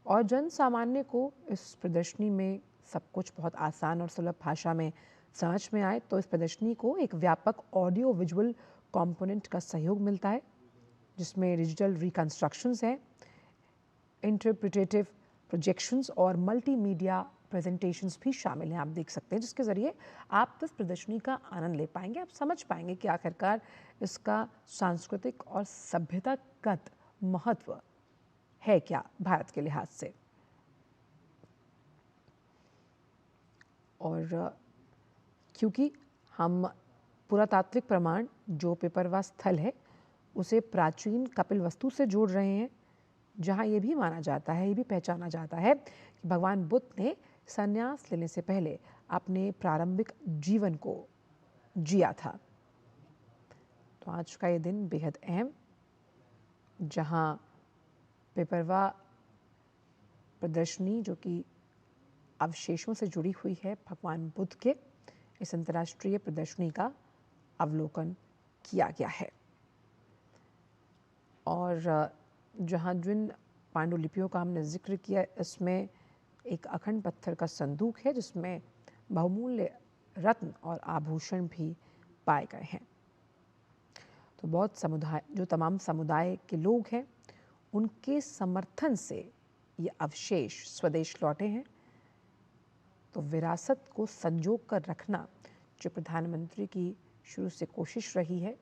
और जन सामान्य को इस प्रदर्शनी में सब कुछ बहुत आसान और सुलभ भाषा में समझ में आए, तो इस प्रदर्शनी को एक व्यापक ऑडियो विजुअल कंपोनेंट का सहयोग मिलता है, जिसमें डिजिटल रिकंस्ट्रक्शंस हैं, इंटरप्रिटेटिव प्रोजेक्शंस और मल्टीमीडिया प्रेजेंटेशंस भी शामिल हैं। आप देख सकते हैं, जिसके ज़रिए आप इस प्रदर्शनी का आनंद ले पाएंगे। आप समझ पाएंगे कि आखिरकार इसका सांस्कृतिक और सभ्यतागत महत्व है क्या भारत के लिहाज से। और क्योंकि हम पुरातात्विक प्रमाण जो पिपरवा स्थल है उसे प्राचीन कपिल वस्तु से जोड़ रहे हैं, जहाँ ये भी माना जाता है, ये भी पहचाना जाता है कि भगवान बुद्ध ने संन्यास लेने से पहले अपने प्रारंभिक जीवन को जिया था। तो आज का ये दिन बेहद अहम, जहाँ पिपरवा प्रदर्शनी जो कि अवशेषों से जुड़ी हुई है भगवान बुद्ध के, इस अंतर्राष्ट्रीय प्रदर्शनी का अवलोकन किया गया है। और जहाँ जिन पांडुलिपियों का हमने जिक्र किया, इसमें एक अखंड पत्थर का संदूक है जिसमें बहुमूल्य रत्न और आभूषण भी पाए गए हैं। तो बहुत समुदाय, जो तमाम समुदाय के लोग हैं, उनके समर्थन से ये अवशेष स्वदेश लौटे हैं। तो विरासत को संजो कर रखना जो प्रधानमंत्री की शुरू से कोशिश रही है,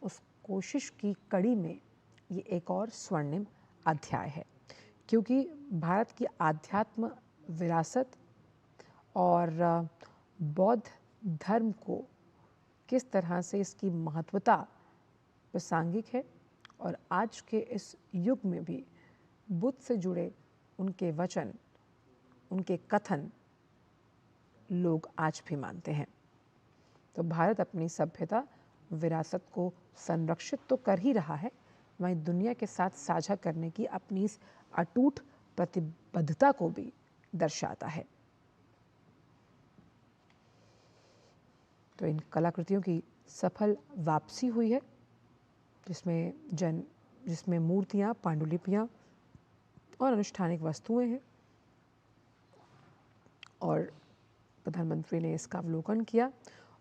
उस कोशिश की कड़ी में ये एक और स्वर्णिम अध्याय है, क्योंकि भारत की आध्यात्म विरासत और बौद्ध धर्म को किस तरह से इसकी महत्वता प्रासंगिक है और आज के इस युग में भी बुद्ध से जुड़े उनके वचन, उनके कथन लोग आज भी मानते हैं। तो भारत अपनी सभ्यता विरासत को संरक्षित तो कर ही रहा है, वहीं दुनिया के साथ साझा करने की अपनी इस अटूट प्रतिबद्धता को भी दर्शाता है। तो इन कलाकृतियों की सफल वापसी हुई है, जिसमें मूर्तियाँ, पांडुलिपियाँ और अनुष्ठानिक वस्तुएं हैं, और प्रधानमंत्री ने इसका अवलोकन किया।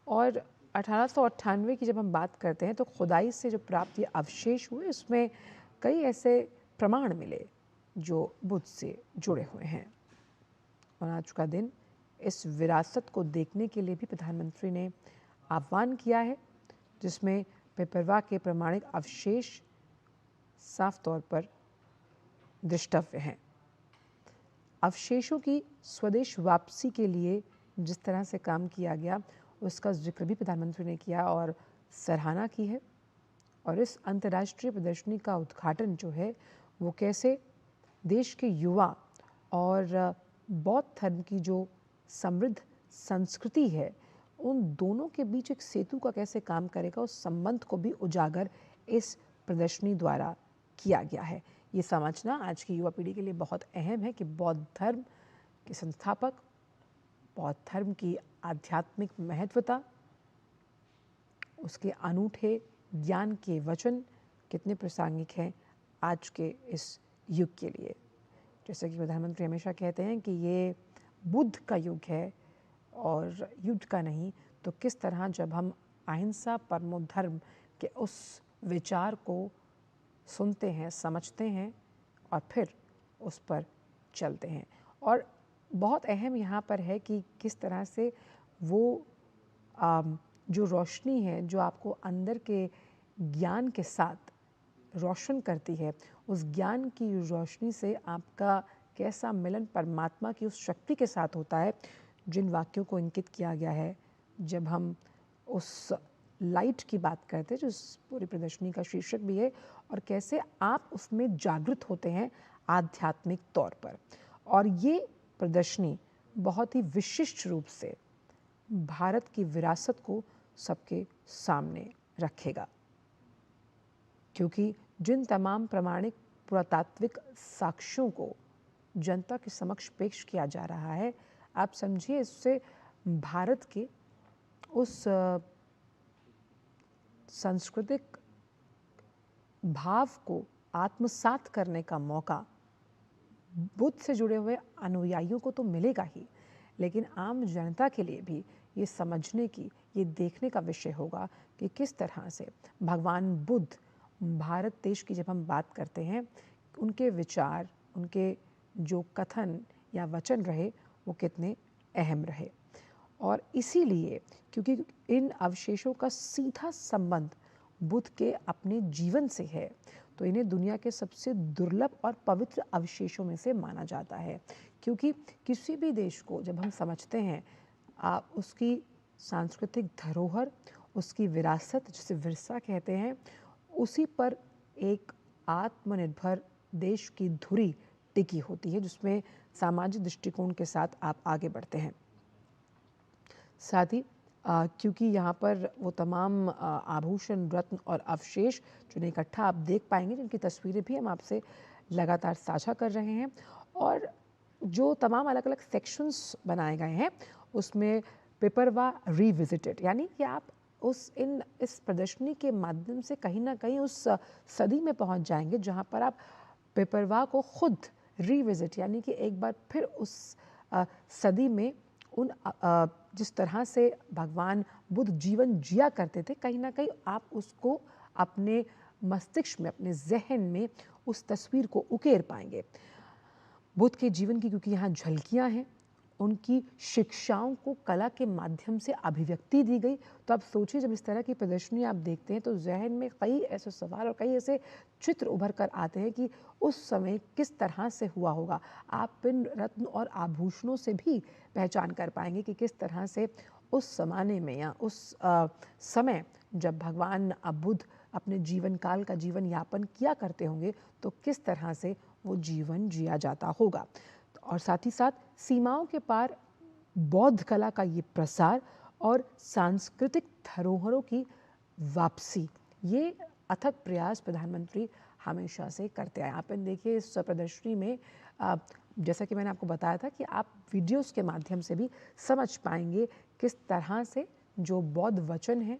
और 1898 की जब हम बात करते हैं तो खुदाई से जो प्राप्त ये अवशेष हुए, उसमें कई ऐसे प्रमाण मिले जो बुद्ध से जुड़े हुए हैं। और आज का दिन इस विरासत को देखने के लिए भी प्रधानमंत्री ने आह्वान किया है, जिसमें पिपरवा के प्रमाणिक अवशेष साफ तौर पर दृष्टव्य हैं। अवशेषों की स्वदेश वापसी के लिए जिस तरह से काम किया गया, उसका जिक्र भी प्रधानमंत्री ने किया और सराहना की है। और इस अंतर्राष्ट्रीय प्रदर्शनी का उद्घाटन जो है वो कैसे देश के युवा और बौद्ध धर्म की जो समृद्ध संस्कृति है, उन दोनों के बीच एक सेतु का कैसे काम करेगा, उस संबंध को भी उजागर इस प्रदर्शनी द्वारा किया गया है। ये समझना आज की युवा पीढ़ी के लिए बहुत अहम है कि बौद्ध धर्म के संस्थापक, बौद्ध धर्म की आध्यात्मिक महत्वता, उसके अनूठे ज्ञान के वचन कितने प्रासंगिक हैं आज के इस युग के लिए। जैसे कि प्रधानमंत्री हमेशा कहते हैं कि ये बुद्ध का युग है और युद्ध का नहीं, तो किस तरह जब हम अहिंसा परमो धर्म के उस विचार को सुनते हैं, समझते हैं और फिर उस पर चलते हैं। और बहुत अहम यहाँ पर है कि किस तरह से वो जो रोशनी है जो आपको अंदर के ज्ञान के साथ रोशन करती है, उस ज्ञान की रोशनी से आपका कैसा मिलन परमात्मा की उस शक्ति के साथ होता है, जिन वाक्यों को इंकित किया गया है जब हम उस लाइट की बात करते हैं, जो इस पूरी प्रदर्शनी का शीर्षक भी है, और कैसे आप उसमें जागृत होते हैं आध्यात्मिक तौर पर। और ये प्रदर्शनी बहुत ही विशिष्ट रूप से भारत की विरासत को सबके सामने रखेगा, क्योंकि जिन तमाम प्रमाणिक पुरातात्विक साक्ष्यों को जनता के समक्ष पेश किया जा रहा है, आप समझिए इससे भारत के उस सांस्कृतिक भाव को आत्मसात करने का मौका बुद्ध से जुड़े हुए अनुयायियों को तो मिलेगा ही, लेकिन आम जनता के लिए भी ये समझने की, ये देखने का विषय होगा कि किस तरह से भगवान बुद्ध भारत देश की जब हम बात करते हैं, उनके विचार, उनके जो कथन या वचन रहे वो कितने अहम रहे। और इसीलिए क्योंकि इन अवशेषों का सीधा संबंध बुद्ध के अपने जीवन से है, तो इन्हें दुनिया के सबसे दुर्लभ और पवित्र अवशेषों में से माना जाता है। क्योंकि किसी भी देश को जब हम समझते हैं, आप उसकी सांस्कृतिक धरोहर, उसकी विरासत जिसे विरसा कहते हैं, उसी पर एक आत्मनिर्भर देश की धुरी टिकी होती है, जिसमें सामाजिक दृष्टिकोण के साथ आप आगे बढ़ते हैं। साथ ही क्योंकि यहाँ पर वो तमाम आभूषण, रत्न और अवशेष जो इकट्ठा आप देख पाएंगे, जिनकी तस्वीरें भी हम आपसे लगातार साझा कर रहे हैं, और जो तमाम अलग अलग सेक्शंस बनाए गए हैं, उसमें पिपरवा रिविजिटेड, यानी कि आप इस प्रदर्शनी के माध्यम से कहीं ना कहीं उस सदी में पहुंच जाएंगे जहां पर आप पिपरवा को खुद रिविजिट, यानी कि एक बार फिर उस सदी में उन जिस तरह से भगवान बुद्ध जीवन जिया करते थे, कहीं ना कहीं आप उसको अपने मस्तिष्क में, अपने जहन में उस तस्वीर को उकेर पाएंगे। बुद्ध के जीवन की क्योंकि यहाँ झलकियाँ हैं, उनकी शिक्षाओं को कला के माध्यम से अभिव्यक्ति दी गई। तो आप सोचिए, जब इस तरह की प्रदर्शनी आप देखते हैं तो जहन में कई ऐसे सवाल और कई ऐसे चित्र उभर कर आते हैं कि उस समय किस तरह से हुआ होगा। आप इन रत्न और आभूषणों से भी पहचान कर पाएंगे कि किस तरह से उस ज़माने में या उस समय जब भगवान बुद्ध अपने जीवन काल का जीवन यापन किया करते होंगे तो किस तरह से वो जीवन जिया जाता होगा। और साथ ही साथ सीमाओं के पार बौद्ध कला का ये प्रसार और सांस्कृतिक धरोहरों की वापसी, ये अथक प्रयास प्रधानमंत्री हमेशा से करते आए। आप देखिए इस प्रदर्शनी में जैसा कि मैंने आपको बताया था कि आप वीडियोस के माध्यम से भी समझ पाएंगे किस तरह से जो बौद्ध वचन है,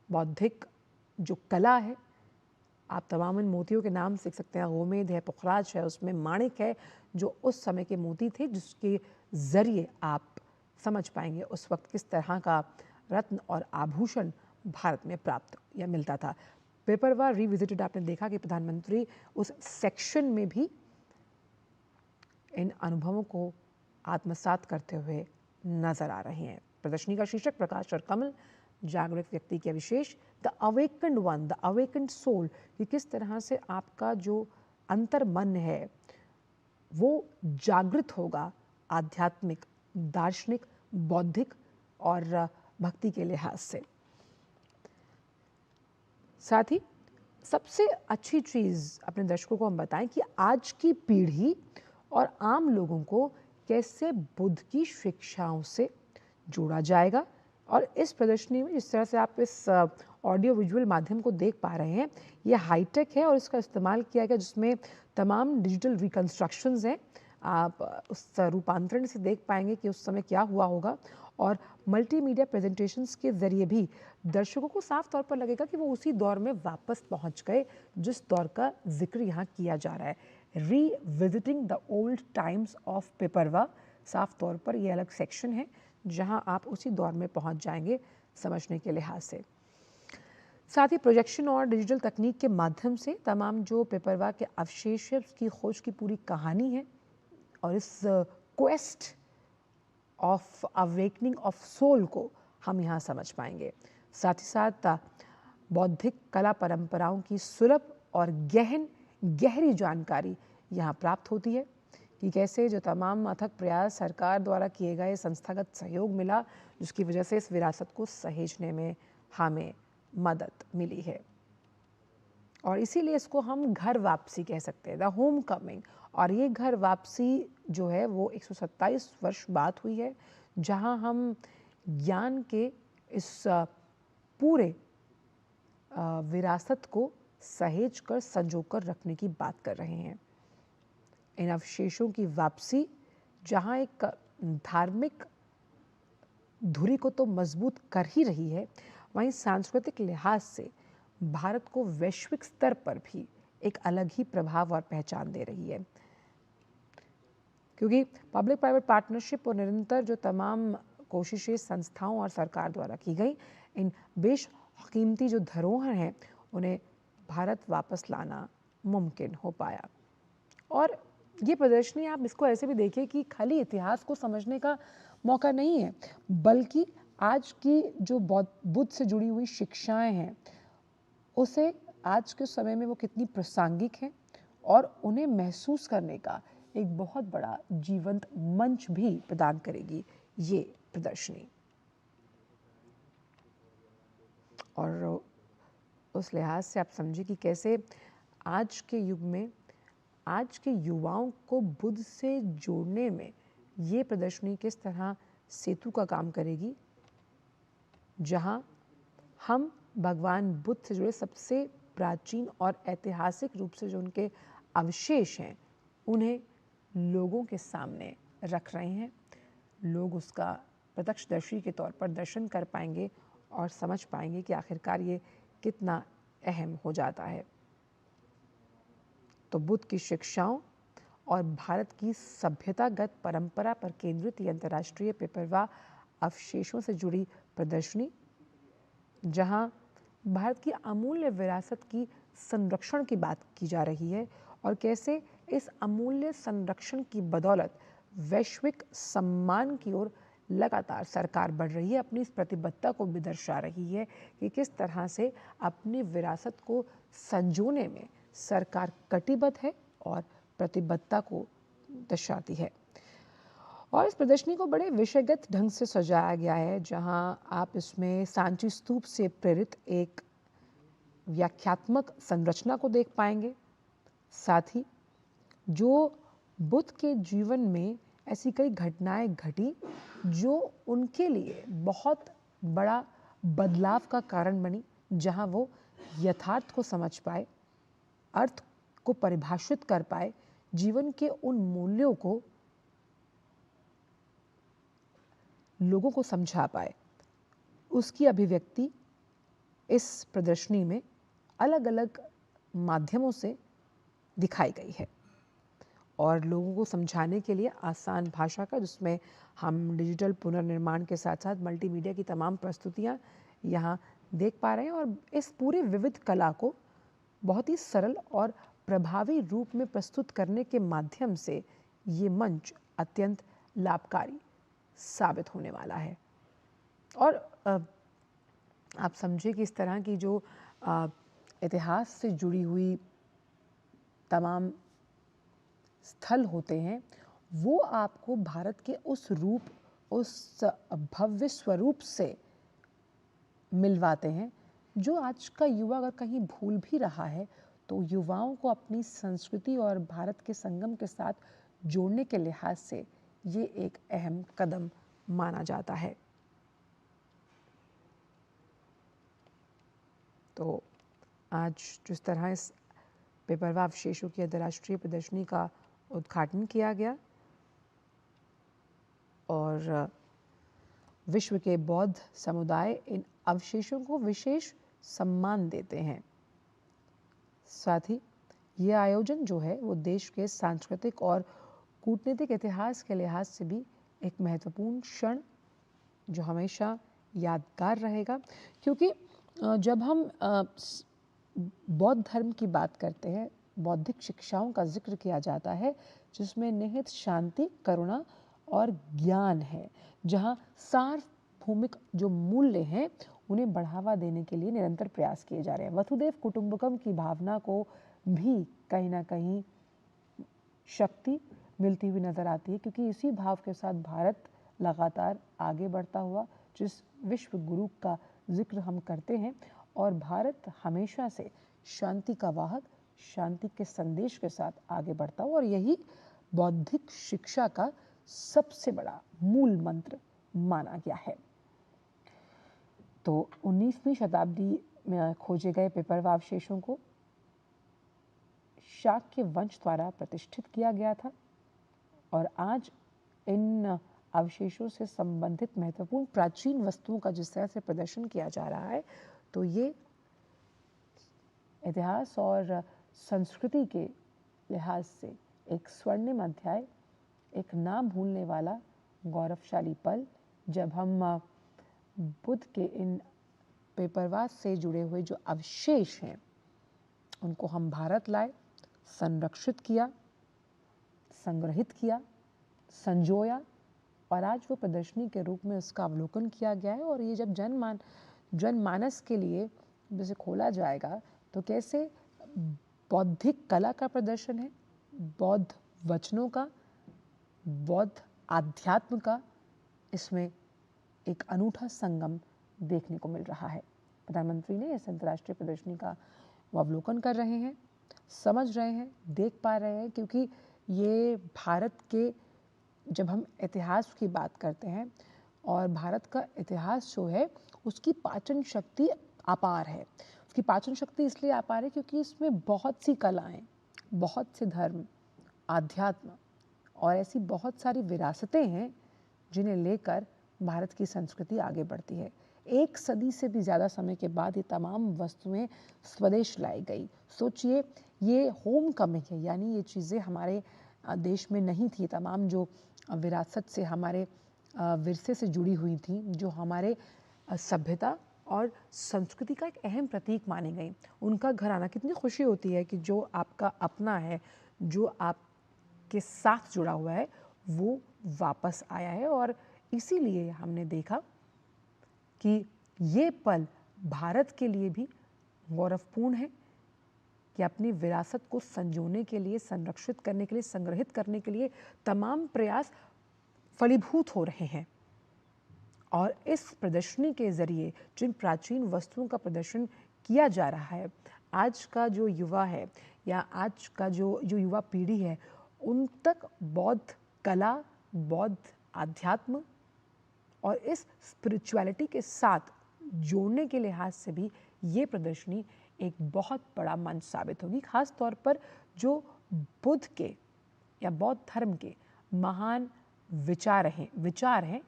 बौद्धिक जो कला है, आप तमाम मोतियों के नाम सीख सकते हैं। गोमेद है, पुखराज है, उसमें माणिक है, जो उस समय के मोती थे जिसके ज़रिए आप समझ पाएंगे उस वक्त किस तरह का रत्न और आभूषण भारत में प्राप्त या मिलता था। पेपरवा रिविजिटेड आपने देखा कि प्रधानमंत्री उस सेक्शन में भी इन अनुभवों को आत्मसात करते हुए नजर आ रहे हैं। प्रदर्शनी का शीर्षक प्रकाश और कमल, जागरूक व्यक्ति के विशेष, the awakened one, the awakened soul, कि किस तरह से आपका जो अंतर मन है वो जागृत होगा आध्यात्मिक, दार्शनिक, बौद्धिक और भक्ति के लिहाज से। साथ ही सबसे अच्छी चीज़ अपने दर्शकों को हम बताएं कि आज की पीढ़ी और आम लोगों को कैसे बुद्ध की शिक्षाओं से जोड़ा जाएगा। और इस प्रदर्शनी में जिस तरह से आप इस ऑडियो विजुअल माध्यम को देख पा रहे हैं, ये हाईटेक है और इसका इस्तेमाल किया गया जिसमें तमाम डिजिटल रिकंस्ट्रक्शंस हैं। आप उस रूपांतरण से देख पाएंगे कि उस समय क्या हुआ होगा और मल्टीमीडिया प्रेजेंटेशंस के ज़रिए भी दर्शकों को साफ तौर पर लगेगा कि वो उसी दौर में वापस पहुंच गए जिस दौर का जिक्र यहाँ किया जा रहा है। Revisiting the old times of पेपरवा, साफ तौर पर ये अलग सेक्शन है जहां आप उसी दौर में पहुंच जाएंगे समझने के लिहाज से। साथ ही प्रोजेक्शन और डिजिटल तकनीक के माध्यम से तमाम जो पेपरवा के अवशेष है उसकी खोज की पूरी कहानी है और इस quest of awakening of soul को हम यहाँ समझ पाएंगे। साथ ही साथ बौद्धिक कला परंपराओं की सुलभ और गहरी जानकारी यहाँ प्राप्त होती है कि कैसे जो तमाम अथक प्रयास सरकार द्वारा किए गए, संस्थागत सहयोग मिला जिसकी वजह से इस विरासत को सहेजने में हमें मदद मिली है। और इसीलिए इसको हम घर वापसी कह सकते हैं, द होम कमिंग। और ये घर वापसी जो है वो 127 वर्ष बाद हुई है जहां हम ज्ञान के इस पूरे विरासत को सहेज कर संजो कर रखने की बात कर रहे हैं। इन अवशेषों की वापसी जहां एक धार्मिक धुरी को तो मजबूत कर ही रही है, वहीं सांस्कृतिक लिहाज से भारत को वैश्विक स्तर पर भी एक अलग ही प्रभाव और पहचान दे रही है। क्योंकि पब्लिक प्राइवेट पार्टनरशिप और निरंतर जो तमाम कोशिशें संस्थाओं और सरकार द्वारा की गई, इन बेशकीमती जो धरोहर हैं उन्हें भारत वापस लाना मुमकिन हो पाया। और ये प्रदर्शनी आप इसको ऐसे भी देखिए कि खाली इतिहास को समझने का मौका नहीं है, बल्कि आज की जो बुद्ध से जुड़ी हुई शिक्षाएं हैं उसे आज के समय में वो कितनी प्रासंगिक हैं और उन्हें महसूस करने का एक बहुत बड़ा जीवंत मंच भी प्रदान करेगी ये प्रदर्शनी। और उस लिहाज से आप समझिए कि कैसे आज के युग में आज के युवाओं को बुद्ध से जोड़ने में ये प्रदर्शनी किस तरह सेतु का काम करेगी, जहां हम भगवान बुद्ध से जुड़े सबसे प्राचीन और ऐतिहासिक रूप से जो उनके अवशेष हैं उन्हें लोगों के सामने रख रहे हैं। लोग उसका प्रत्यक्षदर्शी के तौर पर दर्शन कर पाएंगे और समझ पाएंगे कि आखिरकार ये कितना अहम हो जाता है। तो बुद्ध की शिक्षाओं और भारत की सभ्यतागत परंपरा पर केंद्रित ये अंतर्राष्ट्रीय पेपरवा अवशेषों से जुड़ी प्रदर्शनी, जहां भारत की अमूल्य विरासत की संरक्षण की बात की जा रही है और कैसे इस अमूल्य संरक्षण की बदौलत वैश्विक सम्मान की ओर लगातार सरकार बढ़ रही है। अपनी इस प्रतिबद्धता को भी दर्शा रही है कि किस तरह से अपनी विरासत को संजोने में सरकार कटिबद्ध है और प्रतिबद्धता को दर्शाती है। और इस प्रदर्शनी को बड़े विषयगत ढंग से सजाया गया है, जहां आप इसमें सांची स्तूप से प्रेरित एक व्याख्यात्मक संरचना को देख पाएंगे। साथ ही जो बुद्ध के जीवन में ऐसी कई घटनाएं घटी जो उनके लिए बहुत बड़ा बदलाव का कारण बनी, जहां वो यथार्थ को समझ पाए, अर्थ को परिभाषित कर पाए, जीवन के उन मूल्यों को लोगों को समझा पाए। उसकी अभिव्यक्ति इस प्रदर्शनी में अलग अलग माध्यमों से दिखाई गई है और लोगों को समझाने के लिए आसान भाषा का, जिसमें हम डिजिटल पुनर्निर्माण के साथ साथ मल्टीमीडिया की तमाम प्रस्तुतियां यहाँ देख पा रहे हैं। और इस पूरे विविध कला को बहुत ही सरल और प्रभावी रूप में प्रस्तुत करने के माध्यम से ये मंच अत्यंत लाभकारी साबित होने वाला है। और आप समझिए कि इस तरह की जो इतिहास से जुड़ी हुई तमाम स्थल होते हैं, वो आपको भारत के उस रूप, उस भव्य स्वरूप से मिलवाते हैं जो आज का युवा अगर कहीं भूल भी रहा है तो युवाओं को अपनी संस्कृति और भारत के संगम के साथ जोड़ने के लिहाज से ये एक अहम कदम माना जाता है। तो आज जिस तरह इस बेपरवाह अवशेषों की अंतर्राष्ट्रीय प्रदर्शनी का उद्घाटन किया गया और विश्व के बौद्ध समुदाय इन अवशेषों को विशेष सम्मान देते हैं। साथ ही ये आयोजन जो है वो देश के सांस्कृतिक और कूटनीतिक इतिहास के लिहाज से भी एक महत्वपूर्ण क्षण जो हमेशा यादगार रहेगा, क्योंकि जब हम बौद्ध धर्म की बात करते हैं, बौद्धिक शिक्षाओं का जिक्र किया जाता है जिसमें निहित शांति, करुणा और ज्ञान है, जहां सार्वभौमिक जो मूल्य हैं उन्हें बढ़ावा देने के लिए निरंतर प्रयास किए जा रहे हैं। वसुधैव कुटुंबकम की भावना को भी कहीं ना कहीं शक्ति मिलती हुई नजर आती है, क्योंकि इसी भाव के साथ भारत लगातार आगे बढ़ता हुआ, जिस विश्व गुरु का जिक्र हम करते हैं, और भारत हमेशा से शांति का वाहक, शांति के संदेश के साथ आगे बढ़ता हुआ, और यही बौद्धिक शिक्षा का सबसे बड़ा मूल मंत्र माना गया है। तो 19वीं शताब्दी में खोजे गए पेपरवाह अवशेषों को शाक्य वंश द्वारा प्रतिष्ठित किया गया था और आज इन अवशेषों से संबंधित महत्वपूर्ण प्राचीन वस्तुओं का जिस तरह से प्रदर्शन किया जा रहा है, तो ये इतिहास और संस्कृति के लिहाज से एक स्वर्णिम अध्याय, एक ना भूलने वाला गौरवशाली पल, जब हम बुद्ध के इन पेपरवाह से जुड़े हुए जो अवशेष हैं उनको हम भारत लाए, संरक्षित किया, संग्रहित किया, संजोया, और आज वो प्रदर्शनी के रूप में उसका अवलोकन किया गया है। और ये जब जनमानस के लिए जैसे खोला जाएगा तो कैसे बौद्धिक कला का प्रदर्शन है, बौद्ध वचनों का, बौद्ध आध्यात्म का, इसमें एक अनूठा संगम देखने को मिल रहा है। प्रधानमंत्री ने इस अंतर्राष्ट्रीय प्रदर्शनी का वो अवलोकन कर रहे हैं, समझ रहे हैं, देख पा रहे हैं, क्योंकि ये भारत के, जब हम इतिहास की बात करते हैं, और भारत का इतिहास जो है उसकी पाचन शक्ति अपार है। उसकी पाचन शक्ति इसलिए अपार है क्योंकि इसमें बहुत सी कलाएं, बहुत से धर्म, आध्यात्म और ऐसी बहुत सारी विरासतें हैं जिन्हें लेकर भारत की संस्कृति आगे बढ़ती है। 1 सदी से भी ज़्यादा समय के बाद ये तमाम वस्तुएं स्वदेश लाई गई। सोचिए, ये होम कमिंग है, यानी ये चीज़ें हमारे देश में नहीं थी। तमाम जो विरासत से, हमारे विरसे से जुड़ी हुई थी, जो हमारे सभ्यता और संस्कृति का एक अहम प्रतीक मानी गई। उनका घर आना, कितनी खुशी होती है कि जो आपका अपना है, जो आपके साथ जुड़ा हुआ है, वो वापस आया है। और इसीलिए हमने देखा कि ये पल भारत के लिए भी गौरवपूर्ण है कि अपनी विरासत को संजोने के लिए, संरक्षित करने के लिए, संग्रहित करने के लिए तमाम प्रयास फलीभूत हो रहे हैं। और इस प्रदर्शनी के ज़रिए जिन प्राचीन वस्तुओं का प्रदर्शन किया जा रहा है, आज का जो युवा है या आज का जो युवा पीढ़ी है, उन तक बौद्ध कला, बौद्ध आध्यात्म और इस स्पिरिचुअलिटी के साथ जोड़ने के लिहाज से भी ये प्रदर्शनी एक बहुत बड़ा मंच साबित होगी। खास तौर पर जो बुद्ध के या बौद्ध धर्म के महान विचार हैं,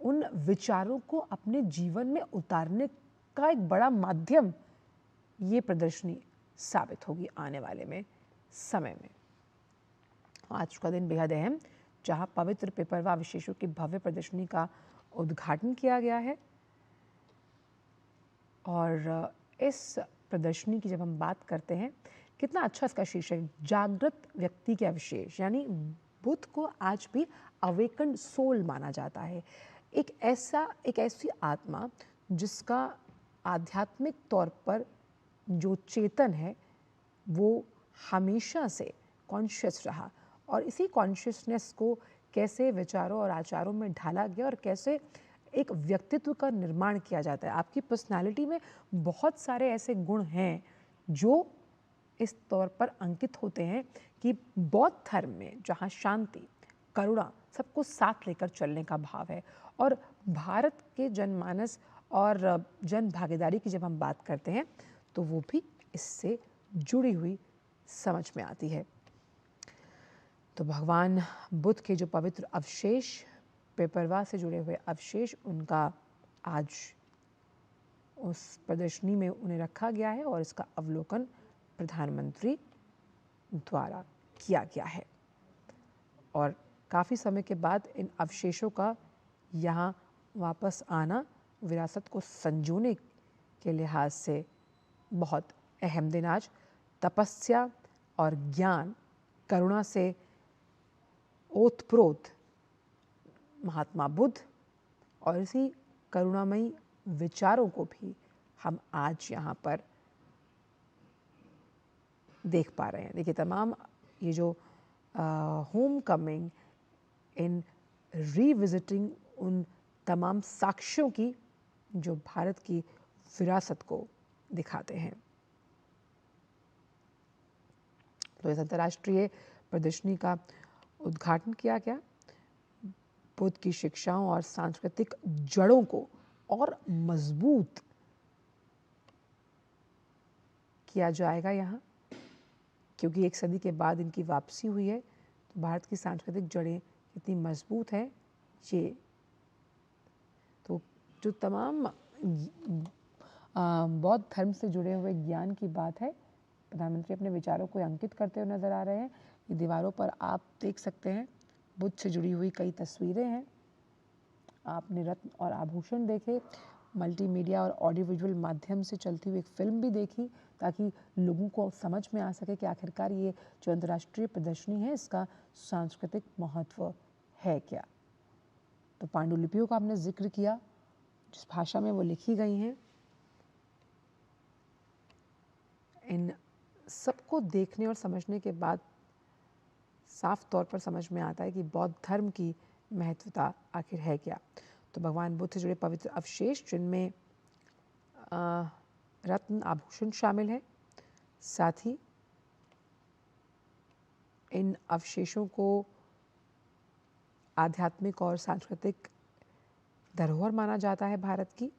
उन विचारों को अपने जीवन में उतारने का एक बड़ा माध्यम ये प्रदर्शनी साबित होगी आने वाले में समय में। आज का दिन बेहद अहम, जहां पवित्र पिपरवा अवशेषों की भव्य प्रदर्शनी का उद्घाटन किया गया है। और इस प्रदर्शनी की जब हम बात करते हैं, कितना अच्छा इसका शीर्षक, जागृत व्यक्ति के अवशेष, यानी बुद्ध को आज भी अवेकन्ड सोल माना जाता है। एक ऐसी आत्मा जिसका आध्यात्मिक तौर पर जो चेतन है वो हमेशा से कॉन्शियस रहा, और इसी कॉन्शियसनेस को कैसे विचारों और आचारों में ढाला गया और कैसे एक व्यक्तित्व का निर्माण किया जाता है। आपकी पर्सनालिटी में बहुत सारे ऐसे गुण हैं जो इस तौर पर अंकित होते हैं कि बौद्ध धर्म में जहाँ शांति, करुणा, सबको साथ लेकर चलने का भाव है, और भारत के जनमानस और जन भागीदारी की जब हम बात करते हैं तो वो भी इससे जुड़ी हुई समझ में आती है। तो भगवान बुद्ध के जो पवित्र अवशेष, पेपरवा से जुड़े हुए अवशेष, उनका आज उस प्रदर्शनी में उन्हें रखा गया है और इसका अवलोकन प्रधानमंत्री द्वारा किया गया है। और काफ़ी समय के बाद इन अवशेषों का यहाँ वापस आना विरासत को संजोने के लिहाज से बहुत अहम दिन। आज तपस्या और ज्ञान, करुणा से ओतप्रोत महात्मा बुद्ध और इसी करुणामयी विचारों को भी हम आज यहाँ पर देख पा रहे हैं। देखिए, तमाम ये जो होम कमिंग, इन रीविजिटिंग उन तमाम साक्ष्यों की जो भारत की विरासत को दिखाते हैं। तो इस अंतर्राष्ट्रीय प्रदर्शनी का उद्घाटन किया गया। बुद्ध की शिक्षाओं और सांस्कृतिक जड़ों को और मजबूत किया जाएगा यहाँ, क्योंकि एक सदी के बाद इनकी वापसी हुई है। तो भारत की सांस्कृतिक जड़ें कितनी मजबूत हैं, ये तो जो तमाम बौद्ध धर्म से जुड़े हुए ज्ञान की बात है, प्रधानमंत्री अपने विचारों को अंकित करते हुए नजर आ रहे हैं। ये दीवारों पर आप देख सकते हैं बुद्ध से जुड़ी हुई कई तस्वीरें हैं। आपने रत्न और आभूषण देखे, मल्टीमीडिया और ऑडियो विजुअल माध्यम से चलती हुई एक फिल्म भी देखी, ताकि लोगों को समझ में आ सके कि आखिरकार ये जो अंतर्राष्ट्रीय प्रदर्शनी है इसका सांस्कृतिक महत्व है क्या। तो पांडुलिपियों का आपने जिक्र किया, जिस भाषा में वो लिखी गई हैं, इन सबको देखने और समझने के बाद साफ तौर पर समझ में आता है कि बौद्ध धर्म की महत्वता आखिर है क्या। तो भगवान बुद्ध से जुड़े पवित्र अवशेष, जिनमें रत्न आभूषण शामिल है, साथ ही इन अवशेषों को आध्यात्मिक और सांस्कृतिक धरोहर माना जाता है भारत की।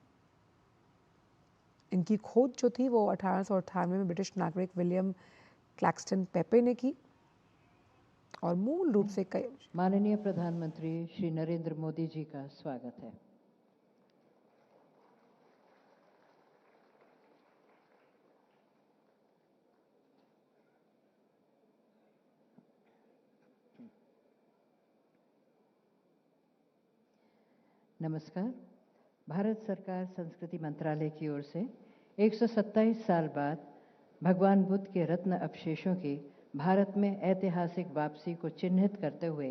इनकी खोज जो थी वो 1898 में ब्रिटिश नागरिक विलियम क्लैक्सटन पेपे ने की, और मूल रूप से कई माननीय प्रधानमंत्री श्री नरेंद्र मोदी जी का स्वागत है। नमस्कार। भारत सरकार संस्कृति मंत्रालय की ओर से 127 साल बाद भगवान बुद्ध के रत्न अवशेषों की भारत में ऐतिहासिक वापसी को चिन्हित करते हुए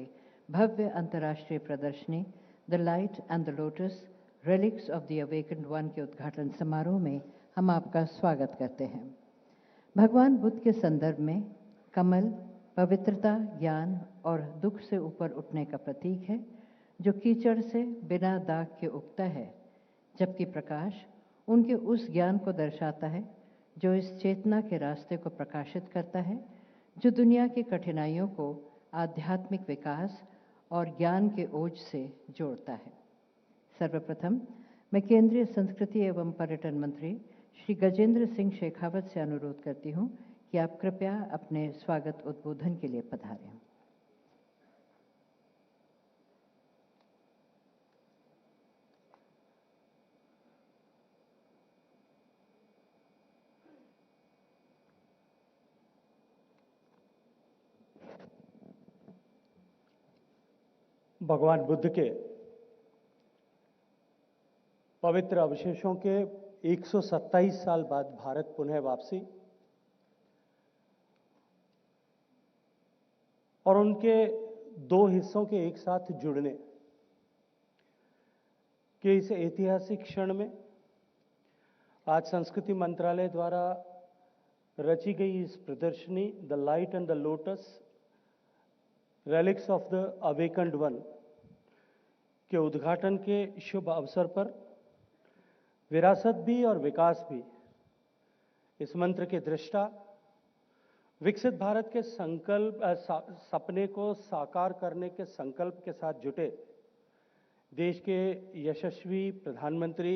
भव्य अंतर्राष्ट्रीय प्रदर्शनी the light and the lotus relics of the awakened one के उद्घाटन समारोह में हम आपका स्वागत करते हैं। भगवान बुद्ध के संदर्भ में कमल पवित्रता, ज्ञान और दुख से ऊपर उठने का प्रतीक है, जो कीचड़ से बिना दाग के उगता है, जबकि प्रकाश उनके उस ज्ञान को दर्शाता है जो इस चेतना के रास्ते को प्रकाशित करता है, जो दुनिया की कठिनाइयों को आध्यात्मिक विकास और ज्ञान के ओज से जोड़ता है। सर्वप्रथम मैं केंद्रीय संस्कृति एवं पर्यटन मंत्री श्री गजेंद्र सिंह शेखावत से अनुरोध करती हूं कि आप कृपया अपने स्वागत उद्बोधन के लिए पधारें। भगवान बुद्ध के पवित्र अवशेषों के 127 साल बाद भारत पुनः वापसी और उनके दो हिस्सों के एक साथ जुड़ने के इस ऐतिहासिक क्षण में आज संस्कृति मंत्रालय द्वारा रची गई इस प्रदर्शनी the light and the lotus relics of the awakened one के उद्घाटन के शुभ अवसर पर विरासत भी और विकास भी इस मंत्र के दृष्टा विकसित भारत के सपने को साकार करने के संकल्प के साथ जुटे देश के यशस्वी प्रधानमंत्री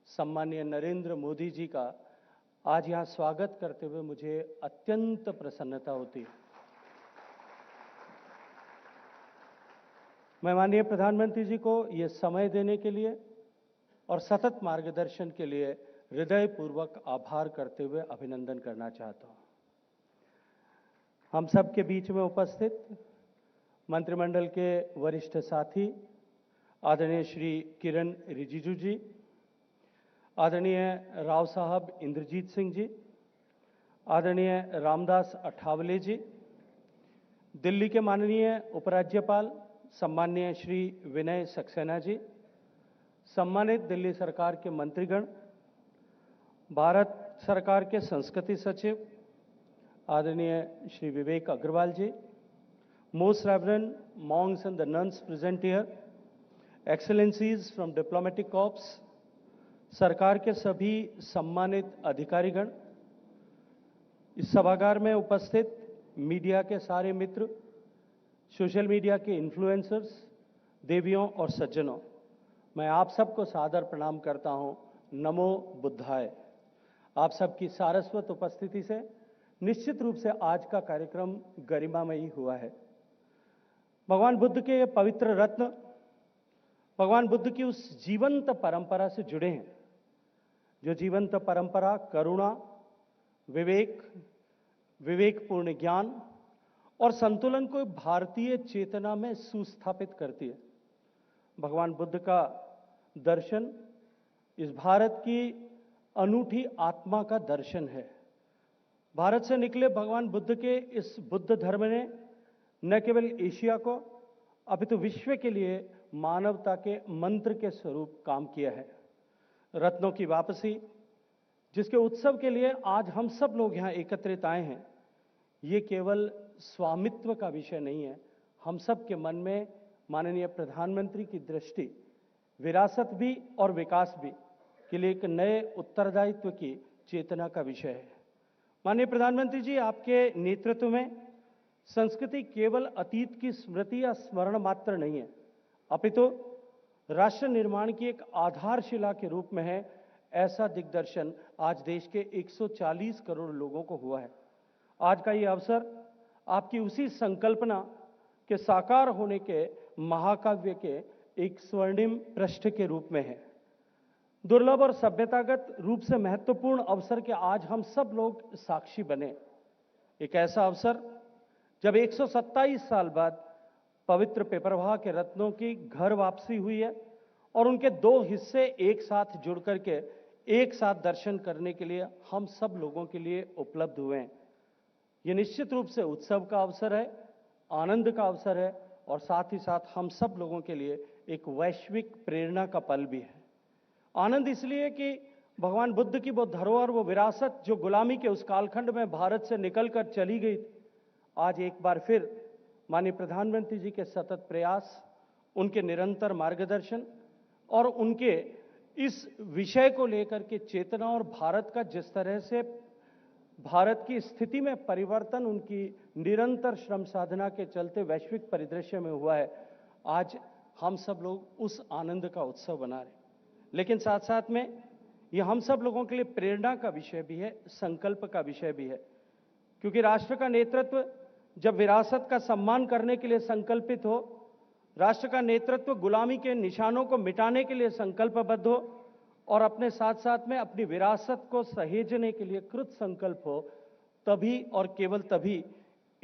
सम्माननीय नरेंद्र मोदी जी का आज यहाँ स्वागत करते हुए मुझे अत्यंत प्रसन्नता होती है। मैं माननीय प्रधानमंत्री जी को ये समय देने के लिए और सतत मार्गदर्शन के लिए हृदयपूर्वक आभार करते हुए अभिनंदन करना चाहता हूं। हम सब के बीच में उपस्थित मंत्रिमंडल के वरिष्ठ साथी आदरणीय श्री किरण रिजिजू जी, आदरणीय राव साहब इंद्रजीत सिंह जी, आदरणीय रामदास अठावले जी, दिल्ली के माननीय उपराज्यपाल सम्माननीय श्री विनय सक्सेना जी, सम्मानित दिल्ली सरकार के मंत्रीगण, भारत सरकार के संस्कृति सचिव आदरणीय Shri Vivek Agrawal ji, most reverend monks and the nuns present here, excellencies from diplomatic corps, सरकार के सभी सम्मानित अधिकारीगण, इस सभागार में उपस्थित मीडिया के सारे मित्र, सोशल मीडिया के इन्फ्लुएंसर्स, देवियों और सज्जनों, मैं आप सबको सादर प्रणाम करता हूं। नमो बुद्धाय। आप सबकी सारस्वत उपस्थिति से निश्चित रूप से आज का कार्यक्रम गरिमामयी हुआ है। भगवान बुद्ध के ये पवित्र रत्न भगवान बुद्ध की उस जीवंत परंपरा से जुड़े हैं, जो जीवंत परंपरा करुणा, विवेक, विवेकपूर्ण ज्ञान और संतुलन को भारतीय चेतना में सुस्थापित करती है। भगवान बुद्ध का दर्शन इस भारत की अनूठी आत्मा का दर्शन है। भारत से निकले भगवान बुद्ध के इस बुद्ध धर्म ने न केवल एशिया को अपितु विश्व के लिए मानवता के मंत्र के स्वरूप काम किया है। रत्नों की वापसी, जिसके उत्सव के लिए आज हम सब लोग यहाँ एकत्रित आए हैं, ये केवल स्वामित्व का विषय नहीं है। हम सब के मन में माननीय प्रधानमंत्री की दृष्टि विरासत भी और विकास भी के लिए एक नए उत्तरदायित्व की चेतना का विषय है। माननीय प्रधानमंत्री जी, आपके नेतृत्व में संस्कृति केवल अतीत की स्मृति या स्मरण मात्र नहीं है, अपितु राष्ट्र निर्माण की एक आधारशिला के रूप में है। ऐसा दिग्दर्शन आज देश के 140 करोड़ लोगों को हुआ है। आज का ये अवसर आपकी उसी संकल्पना के साकार होने के महाकाव्य के एक स्वर्णिम पृष्ठ के रूप में है। दुर्लभ और सभ्यतागत रूप से महत्वपूर्ण अवसर के आज हम सब लोग साक्षी बने। एक ऐसा अवसर जब 127 साल बाद पवित्र पेपरवाह के रत्नों की घर वापसी हुई है और उनके दो हिस्से एक साथ जुड़ करके एक साथ दर्शन करने के लिए हम सब लोगों के लिए उपलब्ध हुए हैं। ये निश्चित रूप से उत्सव का अवसर है, आनंद का अवसर है और साथ ही साथ हम सब लोगों के लिए एक वैश्विक प्रेरणा का पल भी है। आनंद इसलिए कि भगवान बुद्ध की वो धरोहर, वो विरासत जो गुलामी के उस कालखंड में भारत से निकलकर चली गई, आज एक बार फिर माननीय प्रधानमंत्री जी के सतत प्रयास, उनके निरंतर मार्गदर्शन और उनके इस विषय को लेकर के चेतना और भारत का जिस तरह से भारत की स्थिति में परिवर्तन उनकी निरंतर श्रम साधना के चलते वैश्विक परिदृश्य में हुआ है, आज हम सब लोग उस आनंद का उत्सव बना रहे। लेकिन साथ साथ में ये हम सब लोगों के लिए प्रेरणा का विषय भी है, संकल्प का विषय भी है, क्योंकि राष्ट्र का नेतृत्व जब विरासत का सम्मान करने के लिए संकल्पित हो, राष्ट्र का नेतृत्व गुलामी के निशानों को मिटाने के लिए संकल्पबद्ध हो और अपने साथ साथ में अपनी विरासत को सहेजने के लिए कृत संकल्प हो, तभी और केवल तभी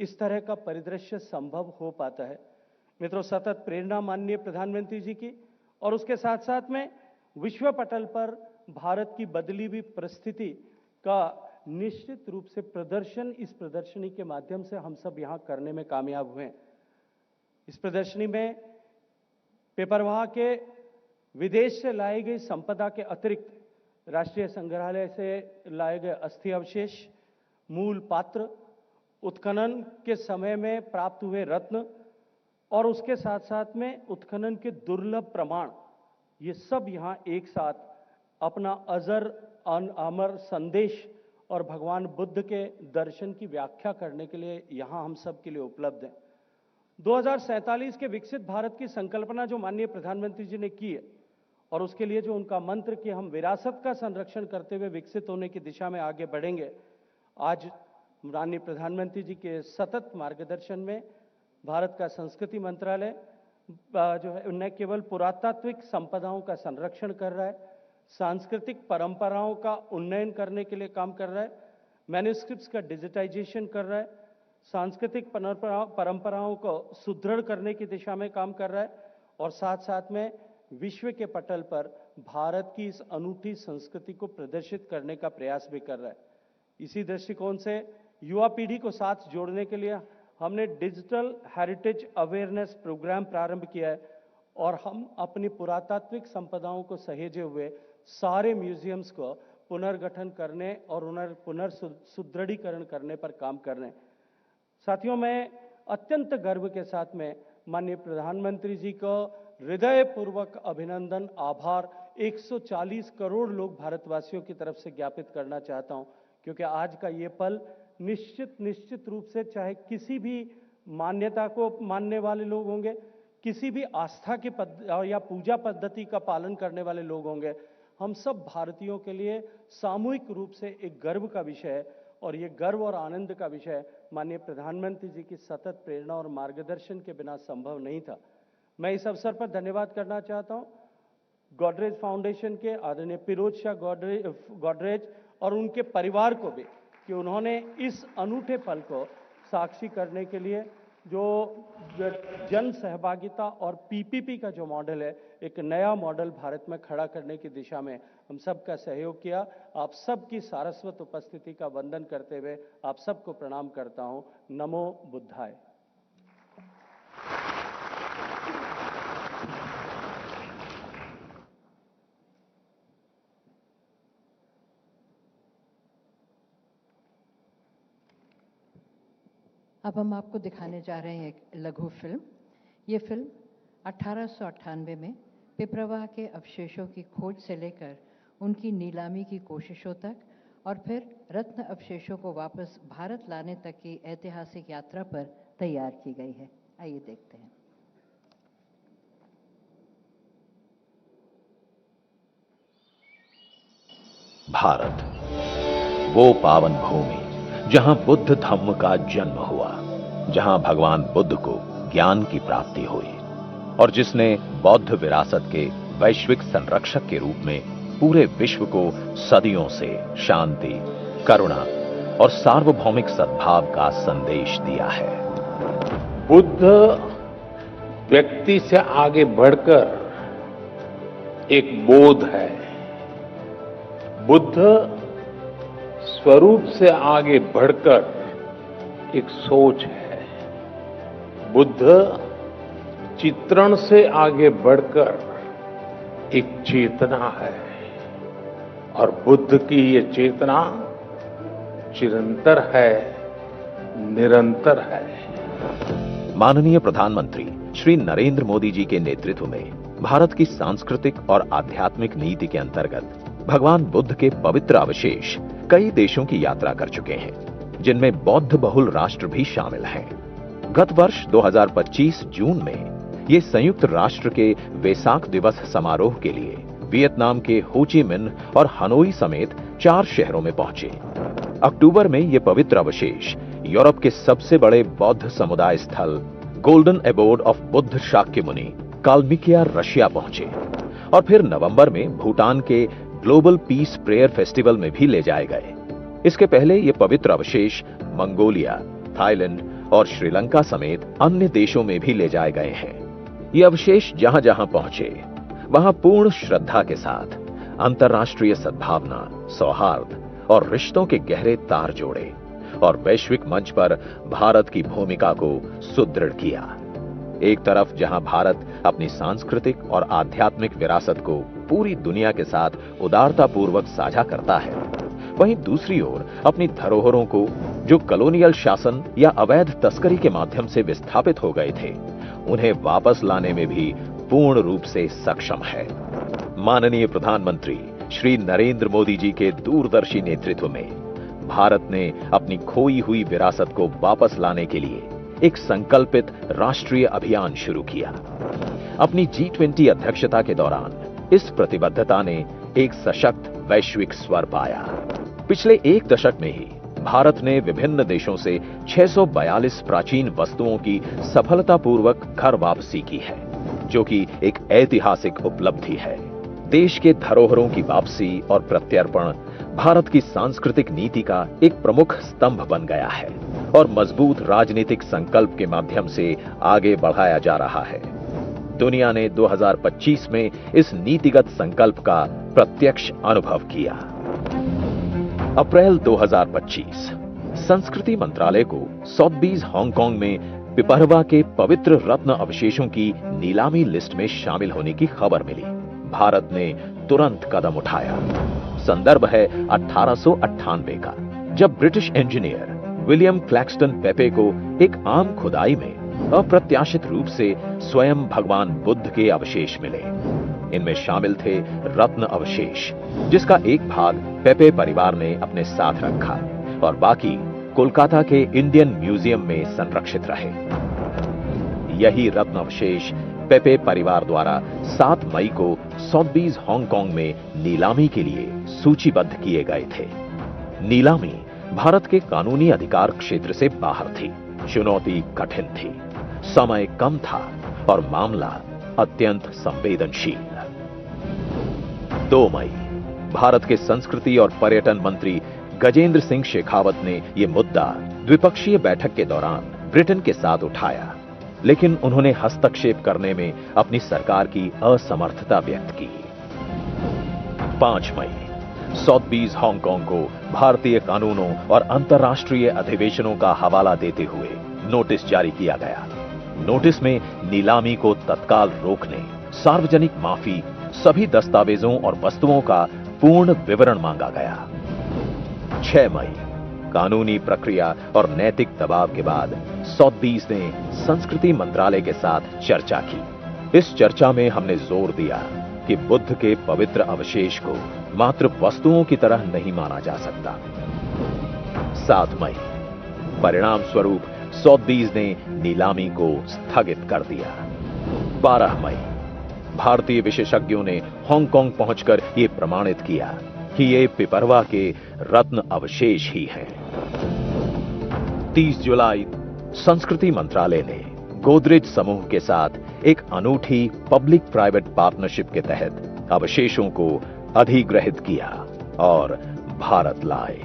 इस तरह का परिदृश्य संभव हो पाता है। मित्रों, सतत प्रेरणा माननीय प्रधानमंत्री जी की और उसके साथ साथ में विश्व पटल पर भारत की बदली हुई परिस्थिति का निश्चित रूप से प्रदर्शन इस प्रदर्शनी के माध्यम से हम सब यहाँ करने में कामयाब हुए। इस प्रदर्शनी में पेपरवाह के विदेश से लाई गई संपदा के अतिरिक्त राष्ट्रीय संग्रहालय से लाए गए अस्थि अवशेष, मूल पात्र, उत्खनन के समय में प्राप्त हुए रत्न और उसके साथ साथ में उत्खनन के दुर्लभ प्रमाण, ये सब यहाँ एक साथ अपना अजर अमर संदेश और भगवान बुद्ध के दर्शन की व्याख्या करने के लिए यहाँ हम सब के लिए उपलब्ध है। 2047 के विकसित भारत की संकल्पना जो माननीय प्रधानमंत्री जी ने की है और उसके लिए जो उनका मंत्र कि हम विरासत का संरक्षण करते हुए विकसित होने की दिशा में आगे बढ़ेंगे, आज माननीय प्रधानमंत्री जी के सतत मार्गदर्शन में भारत का संस्कृति मंत्रालय जो है न केवल पुरातात्विक संपदाओं का संरक्षण कर रहा है, सांस्कृतिक परंपराओं का उन्नयन करने के लिए काम कर रहा है, मैन्युस्क्रिप्ट्स का डिजिटाइजेशन कर रहा है, सांस्कृतिक परंपराओं को सुदृढ़ करने की दिशा में काम कर रहा है और साथ साथ में विश्व के पटल पर भारत की इस अनूठी संस्कृति को प्रदर्शित करने का प्रयास भी कर रहा है। इसी दृष्टिकोण से युवा पीढ़ी को साथ जोड़ने के लिए हमने डिजिटल हेरिटेज अवेयरनेस प्रोग्राम प्रारंभ किया है और हम अपनी पुरातात्विक संपदाओं को सहेजे हुए सारे म्यूजियम्स को पुनर्गठन करने और उन्हें पुनर्सुदृढ़ीकरण करने पर काम कर रहे हैं। साथियों, मैं अत्यंत गर्व के साथ में माननीय प्रधानमंत्री जी को हृदयपूर्वक अभिनंदन, आभार 140 करोड़ लोग भारतवासियों की तरफ से ज्ञापित करना चाहता हूं, क्योंकि आज का ये पल निश्चित रूप से चाहे किसी भी मान्यता को मानने वाले लोग होंगे, किसी भी आस्था की या पूजा पद्धति का पालन करने वाले लोग होंगे, हम सब भारतीयों के लिए सामूहिक रूप से एक गर्व का विषय है और ये गर्व और आनंद का विषय माननीय प्रधानमंत्री जी की सतत प्रेरणा और मार्गदर्शन के बिना संभव नहीं था। मैं इस अवसर पर धन्यवाद करना चाहता हूं गोडरेज फाउंडेशन के आदरणीय फिरोज शाह गोडरेज और उनके परिवार को भी कि उन्होंने इस अनूठे पल को साक्षी करने के लिए जो जन सहभागिता और पीपीपी का जो मॉडल है, एक नया मॉडल भारत में खड़ा करने की दिशा में हम सब का सहयोग किया। आप सबकी सारस्वत उपस्थिति का वंदन करते हुए आप सबको प्रणाम करता हूं। नमो बुद्धाय। अब हम आपको दिखाने जा रहे हैं एक लघु फिल्म। ये फिल्म 1898 में पिपरवाह के अवशेषों की खोज से लेकर उनकी नीलामी की कोशिशों तक और फिर रत्न अवशेषों को वापस भारत लाने तक की ऐतिहासिक यात्रा पर तैयार की गई है। आइए देखते हैं। भारत, वो पावन भूमि जहां बुद्ध धम्म का जन्म हुआ, जहां भगवान बुद्ध को ज्ञान की प्राप्ति हुई और जिसने बौद्ध विरासत के वैश्विक संरक्षक के रूप में पूरे विश्व को सदियों से शांति, करुणा और सार्वभौमिक सद्भाव का संदेश दिया है। बुद्ध व्यक्ति से आगे बढ़कर एक बोध है। बुद्ध स्वरूप से आगे बढ़कर एक सोच है। बुद्ध चित्रण से आगे बढ़कर एक चेतना है और बुद्ध की ये चेतना चिरंतर है, निरंतर है। माननीय प्रधानमंत्री श्री नरेंद्र मोदी जी के नेतृत्व में भारत की सांस्कृतिक और आध्यात्मिक नीति के अंतर्गत भगवान बुद्ध के पवित्र अवशेष कई देशों की यात्रा कर चुके हैं, जिनमें बौद्ध बहुल राष्ट्र भी शामिल हैं। गत वर्ष 2025 जून में ये संयुक्त राष्ट्र के वेसाक दिवस समारोह के लिए वियतनाम के हो ची मिन्ह और हनोई समेत 4 शहरों में पहुंचे। अक्टूबर में ये पवित्र अवशेष यूरोप के सबसे बड़े बौद्ध समुदाय स्थल golden abode of Buddha Shakya मुनि कालमिकिया रशिया पहुंचे और फिर नवंबर में भूटान के ग्लोबल पीस प्रेयर फेस्टिवल में भी ले जाए गए। इसके पहले ये पवित्र अवशेष मंगोलिया, थाईलैंड और श्रीलंका समेत अन्य देशों में भी ले जाए गए हैं। ये अवशेष जहां जहां पहुंचे वहां पूर्ण श्रद्धा के साथ अंतर्राष्ट्रीय सद्भावना, सौहार्द और रिश्तों के गहरे तार जोड़े और वैश्विक मंच पर भारत की भूमिका को सुदृढ़ किया। एक तरफ जहां भारत अपनी सांस्कृतिक और आध्यात्मिक विरासत को पूरी दुनिया के साथ उदारतापूर्वक साझा करता है, वहीं दूसरी ओर अपनी धरोहरों को जो कॉलोनियल शासन या अवैध तस्करी के माध्यम से विस्थापित हो गए थे, उन्हें वापस लाने में भी पूर्ण रूप से सक्षम है। माननीय प्रधानमंत्री श्री नरेंद्र मोदी जी के दूरदर्शी नेतृत्व में भारत ने अपनी खोई हुई विरासत को वापस लाने के लिए एक संकल्पित राष्ट्रीय अभियान शुरू किया। अपनी G20 अध्यक्षता के दौरान इस प्रतिबद्धता ने एक सशक्त वैश्विक स्वर पाया। पिछले 1 दशक में ही भारत ने विभिन्न देशों से 642 प्राचीन वस्तुओं की सफलतापूर्वक घर वापसी की है, जो कि एक ऐतिहासिक उपलब्धि है। देश के धरोहरों की वापसी और प्रत्यर्पण भारत की सांस्कृतिक नीति का एक प्रमुख स्तंभ बन गया है और मजबूत राजनीतिक संकल्प के माध्यम से आगे बढ़ाया जा रहा है। दुनिया ने 2025 में इस नीतिगत संकल्प का प्रत्यक्ष अनुभव किया। अप्रैल 2025 संस्कृति मंत्रालय को सॉथबीज हांगकांग में पिपरवा के पवित्र रत्न अवशेषों की नीलामी लिस्ट में शामिल होने की खबर मिली। भारत ने तुरंत कदम उठाया। संदर्भ है 1898 का, जब ब्रिटिश इंजीनियर विलियम क्लैक्सटन पेपे को एक आम खुदाई में अप्रत्याशित रूप से स्वयं भगवान बुद्ध के अवशेष मिले। इनमें शामिल थे रत्न अवशेष, जिसका एक भाग पेपे परिवार ने अपने साथ रखा और बाकी कोलकाता के इंडियन म्यूजियम में संरक्षित रहे। यही रत्न अवशेष पेपे परिवार द्वारा 7 मई को सॉथबीज हांगकांग में नीलामी के लिए सूचीबद्ध किए गए थे। नीलामी भारत के कानूनी अधिकार क्षेत्र से बाहर थी, चुनौती कठिन थी, समय कम था और मामला अत्यंत संवेदनशील। 2 मई भारत के संस्कृति और पर्यटन मंत्री गजेंद्र सिंह शेखावत ने यह मुद्दा द्विपक्षीय बैठक के दौरान ब्रिटेन के साथ उठाया, लेकिन उन्होंने हस्तक्षेप करने में अपनी सरकार की असमर्थता व्यक्त की। 5 मई सॉथबीज हांगकांग को भारतीय कानूनों और अंतर्राष्ट्रीय अधिवेशनों का हवाला देते हुए नोटिस जारी किया गया। नोटिस में नीलामी को तत्काल रोकने, सार्वजनिक माफी, सभी दस्तावेजों और वस्तुओं का पूर्ण विवरण मांगा गया। 6 मई कानूनी प्रक्रिया और नैतिक दबाव के बाद सॉथबीज ने संस्कृति मंत्रालय के साथ चर्चा की। इस चर्चा में हमने जोर दिया कि बुद्ध के पवित्र अवशेष को मात्र वस्तुओं की तरह नहीं माना जा सकता। 7 मई परिणाम स्वरूप सॉथबीज ने नीलामी को स्थगित कर दिया। 12 मई भारतीय विशेषज्ञों ने हांगकांग पहुंचकर यह प्रमाणित किया कि ये पिपरवा के रत्न अवशेष ही हैं। 30 जुलाई संस्कृति मंत्रालय ने गोदरेज समूह के साथ एक अनूठी पब्लिक प्राइवेट पार्टनरशिप के तहत अवशेषों को अधिग्रहित किया और भारत लाए।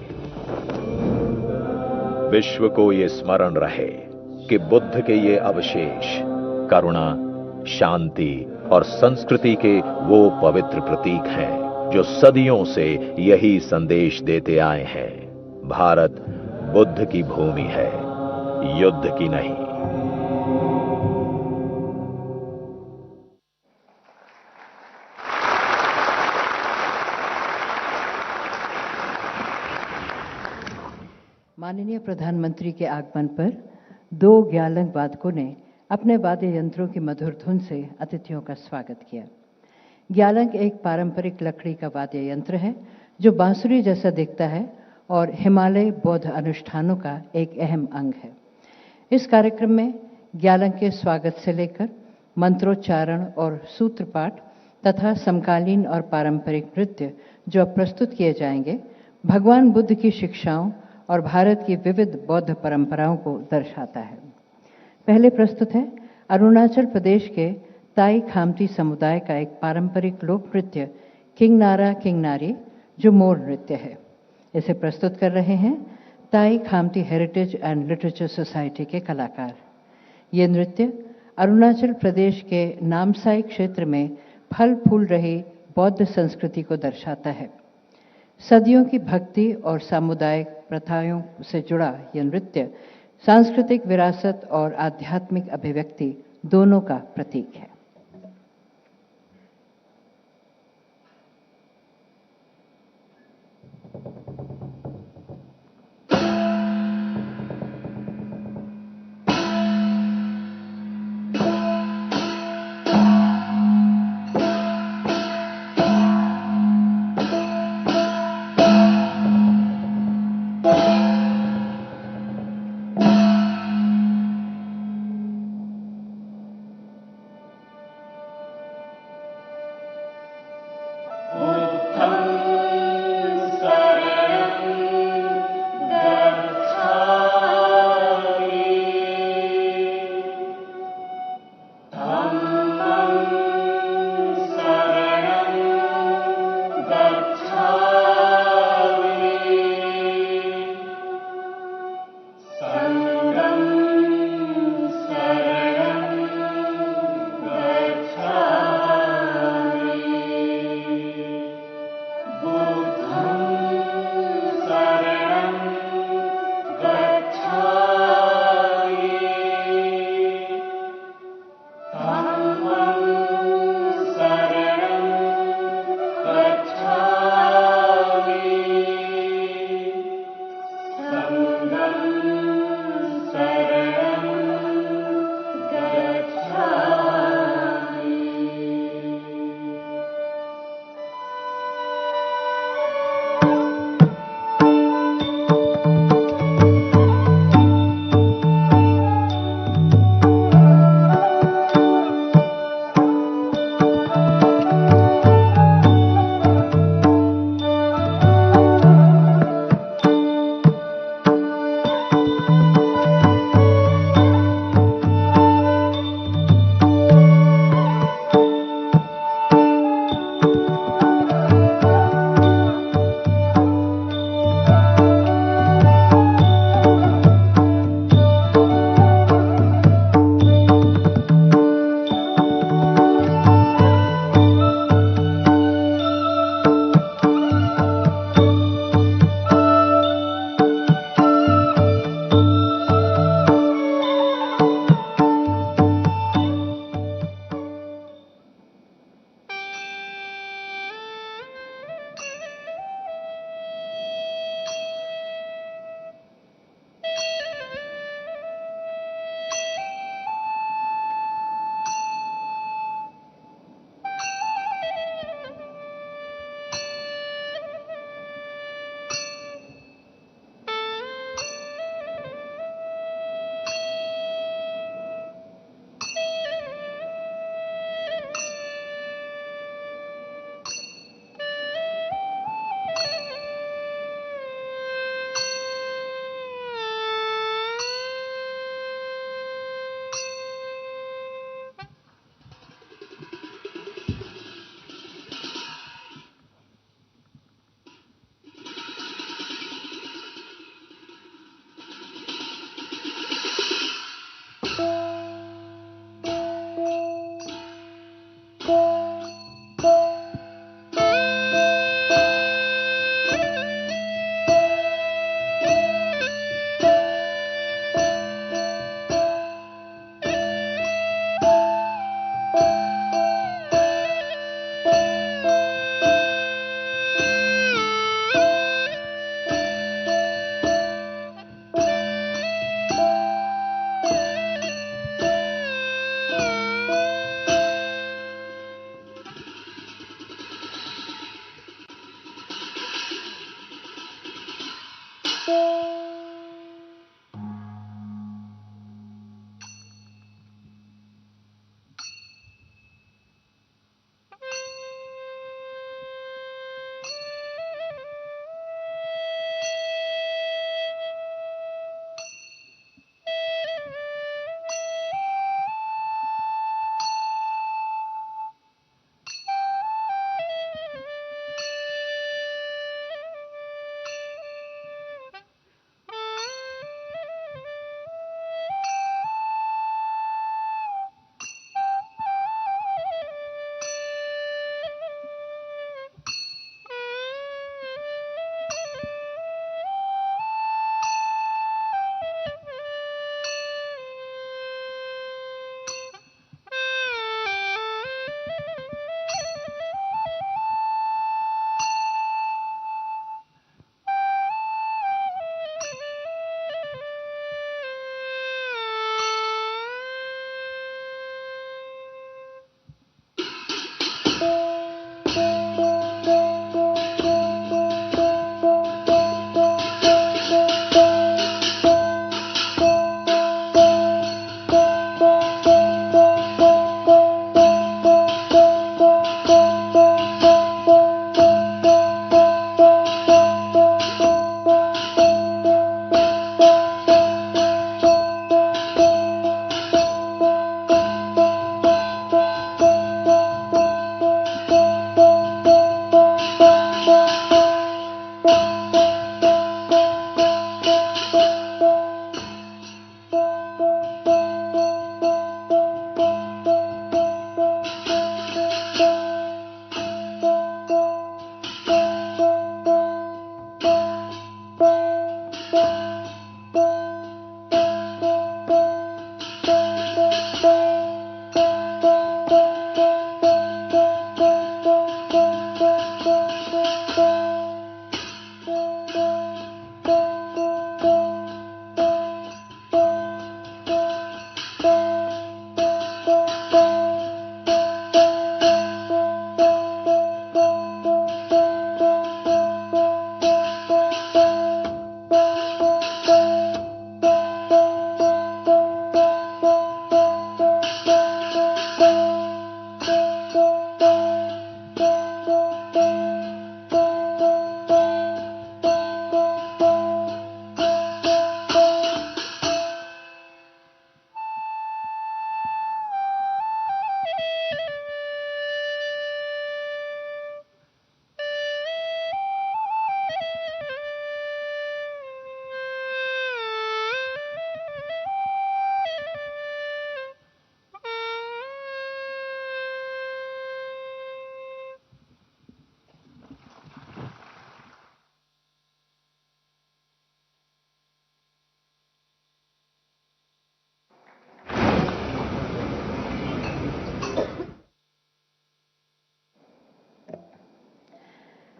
विश्व को ये स्मरण रहे कि बुद्ध के ये अवशेष करुणा, शांति और संस्कृति के वो पवित्र प्रतीक हैं जो सदियों से यही संदेश देते आए हैं। भारत बुद्ध की भूमि है, युद्ध की नहीं। माननीय प्रधानमंत्री के आगमन पर 2 ग्यालंग वादकों ने अपने वाद्य यंत्रों की मधुर धुन से अतिथियों का स्वागत किया। ग्यालंग एक पारंपरिक लकड़ी का वाद्य यंत्र है जो बांसुरी जैसा दिखता है और हिमालय बौद्ध अनुष्ठानों का एक अहम अंग है। इस कार्यक्रम में ग्यालंग के स्वागत से लेकर मंत्रोच्चारण और सूत्रपाठ तथा समकालीन और पारंपरिक नृत्य जो अब प्रस्तुत किए जाएंगे, भगवान बुद्ध की शिक्षाओं और भारत की विविध बौद्ध परंपराओं को दर्शाता है। पहले प्रस्तुत है अरुणाचल प्रदेश के ताई खामती समुदाय का एक पारंपरिक लोक नृत्य किंगनारा किंगनारी जो मोर नृत्य है। इसे प्रस्तुत कर रहे हैं ताई Khamti heritage and literature society के कलाकार। ये नृत्य अरुणाचल प्रदेश के नामसाई क्षेत्र में फल फूल रही बौद्ध संस्कृति को दर्शाता है। सदियों की भक्ति और सामुदायिक प्रथाओं से जुड़ा यह नृत्य सांस्कृतिक विरासत और आध्यात्मिक अभिव्यक्ति दोनों का प्रतीक है।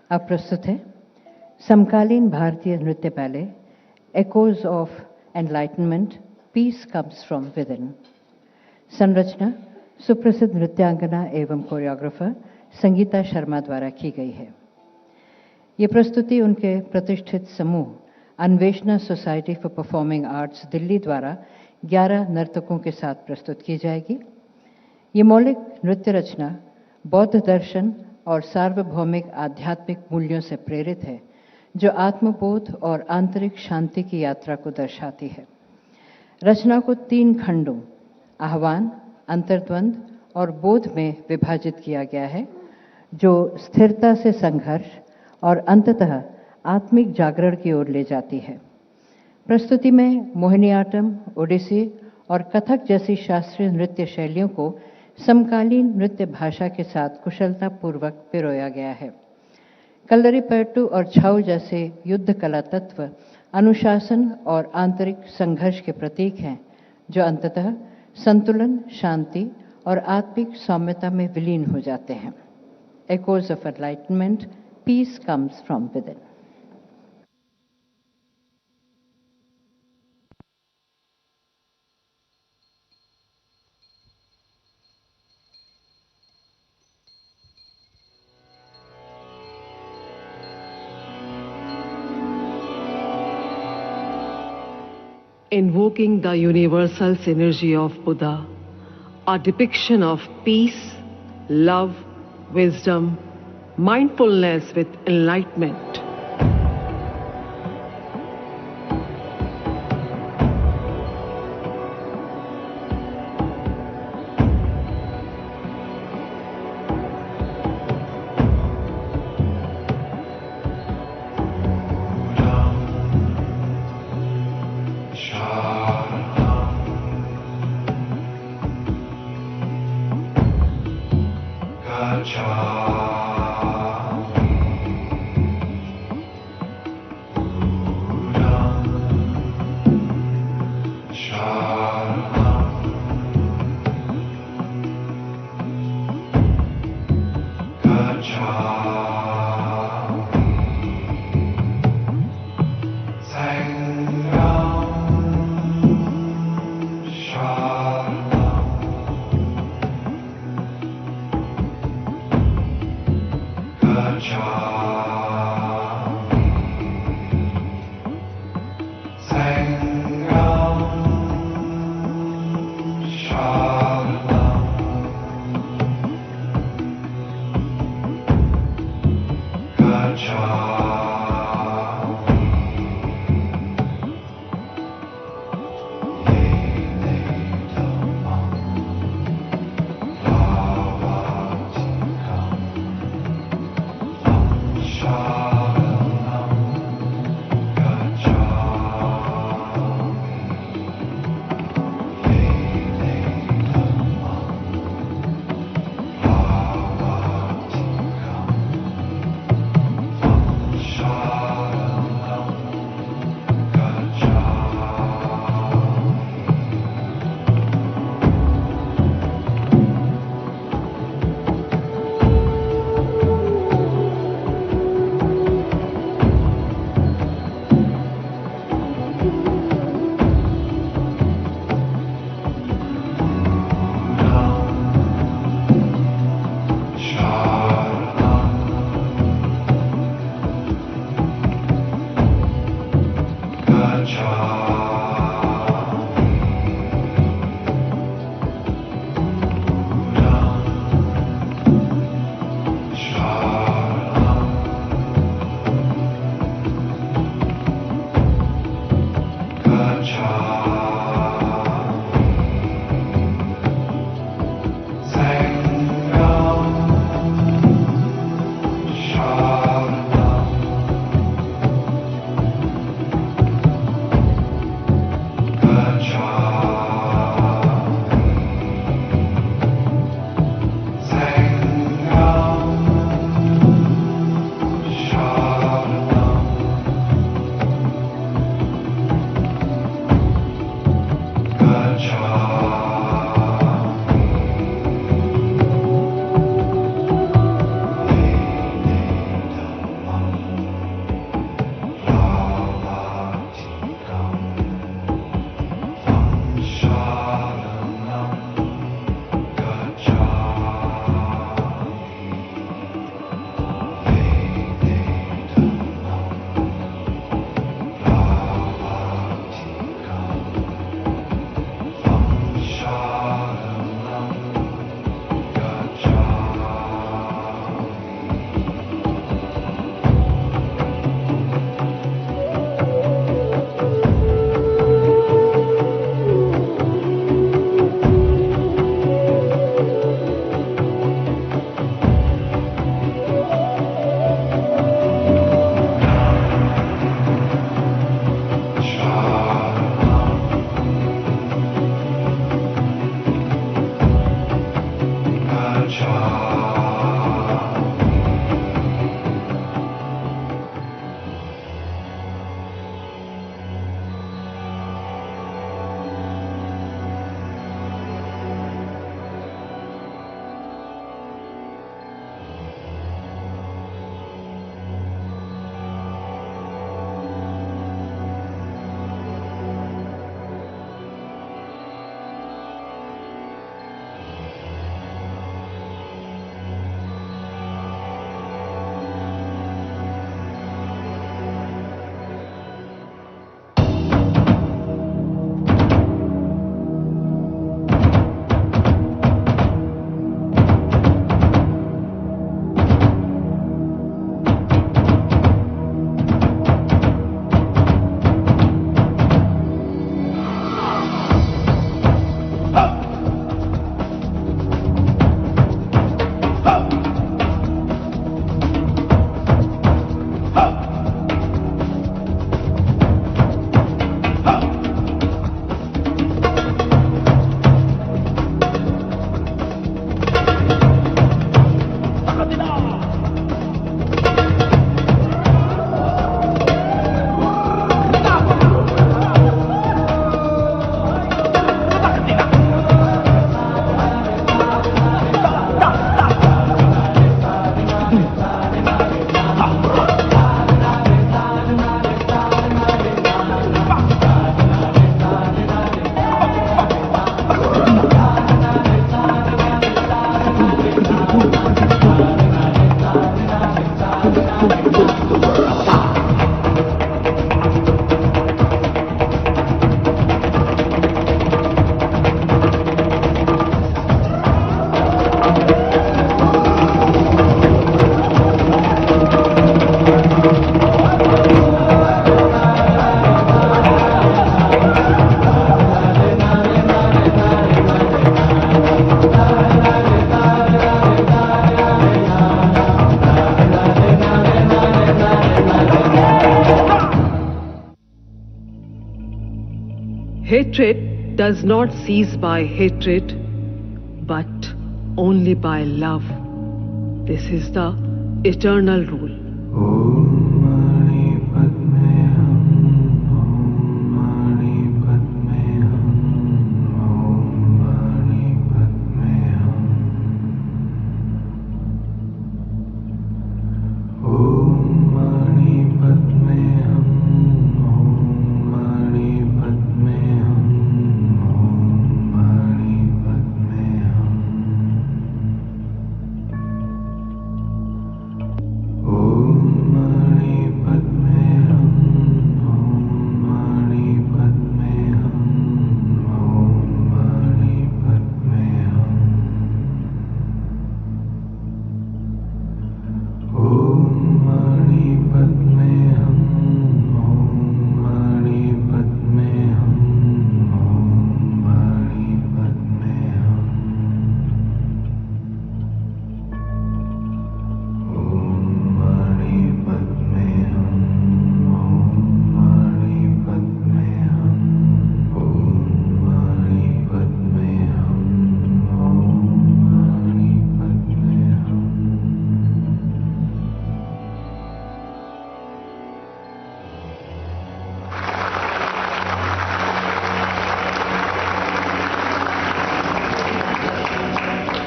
अब प्रस्तुत है समकालीन भारतीय नृत्य ballet echoes of enlightenment peace comes from within. संरचना सुप्रसिद्ध नृत्यांगना एवं कोरियोग्राफर संगीता शर्मा द्वारा की गई है। ये प्रस्तुति उनके प्रतिष्ठित समूह Anveshana society for performing arts Delhi द्वारा 11 नर्तकों के साथ प्रस्तुत की जाएगी। ये मौलिक नृत्य रचना बौद्ध दर्शन और सार्वभौमिक आध्यात्मिक मूल्यों से प्रेरित है, जो आत्मबोध और आंतरिक शांति की यात्रा को दर्शाती है। रचना को 3 खंडों आह्वान, अंतर्द्वंद और बोध में विभाजित किया गया है, जो स्थिरता से संघर्ष और अंततः आत्मिक जागरण की ओर ले जाती है। प्रस्तुति में मोहिनीअट्टम, ओडिसी और कथक जैसी शास्त्रीय नृत्य शैलियों को समकालीन नृत्य भाषा के साथ कुशलतापूर्वक पिरोया गया है। कल्लरीपयट्टू और छाऊ जैसे युद्ध कला तत्व अनुशासन और आंतरिक संघर्ष के प्रतीक हैं, जो अंततः संतुलन, शांति और आत्मिक सौम्यता में विलीन हो जाते हैं। Echoes of enlightenment, peace comes from within. Invoking the universal synergy of Buddha, a depiction of peace, love, wisdom, mindfulness with enlightenment. Hatred does not cease by hatred, but only by love. This is the eternal rule.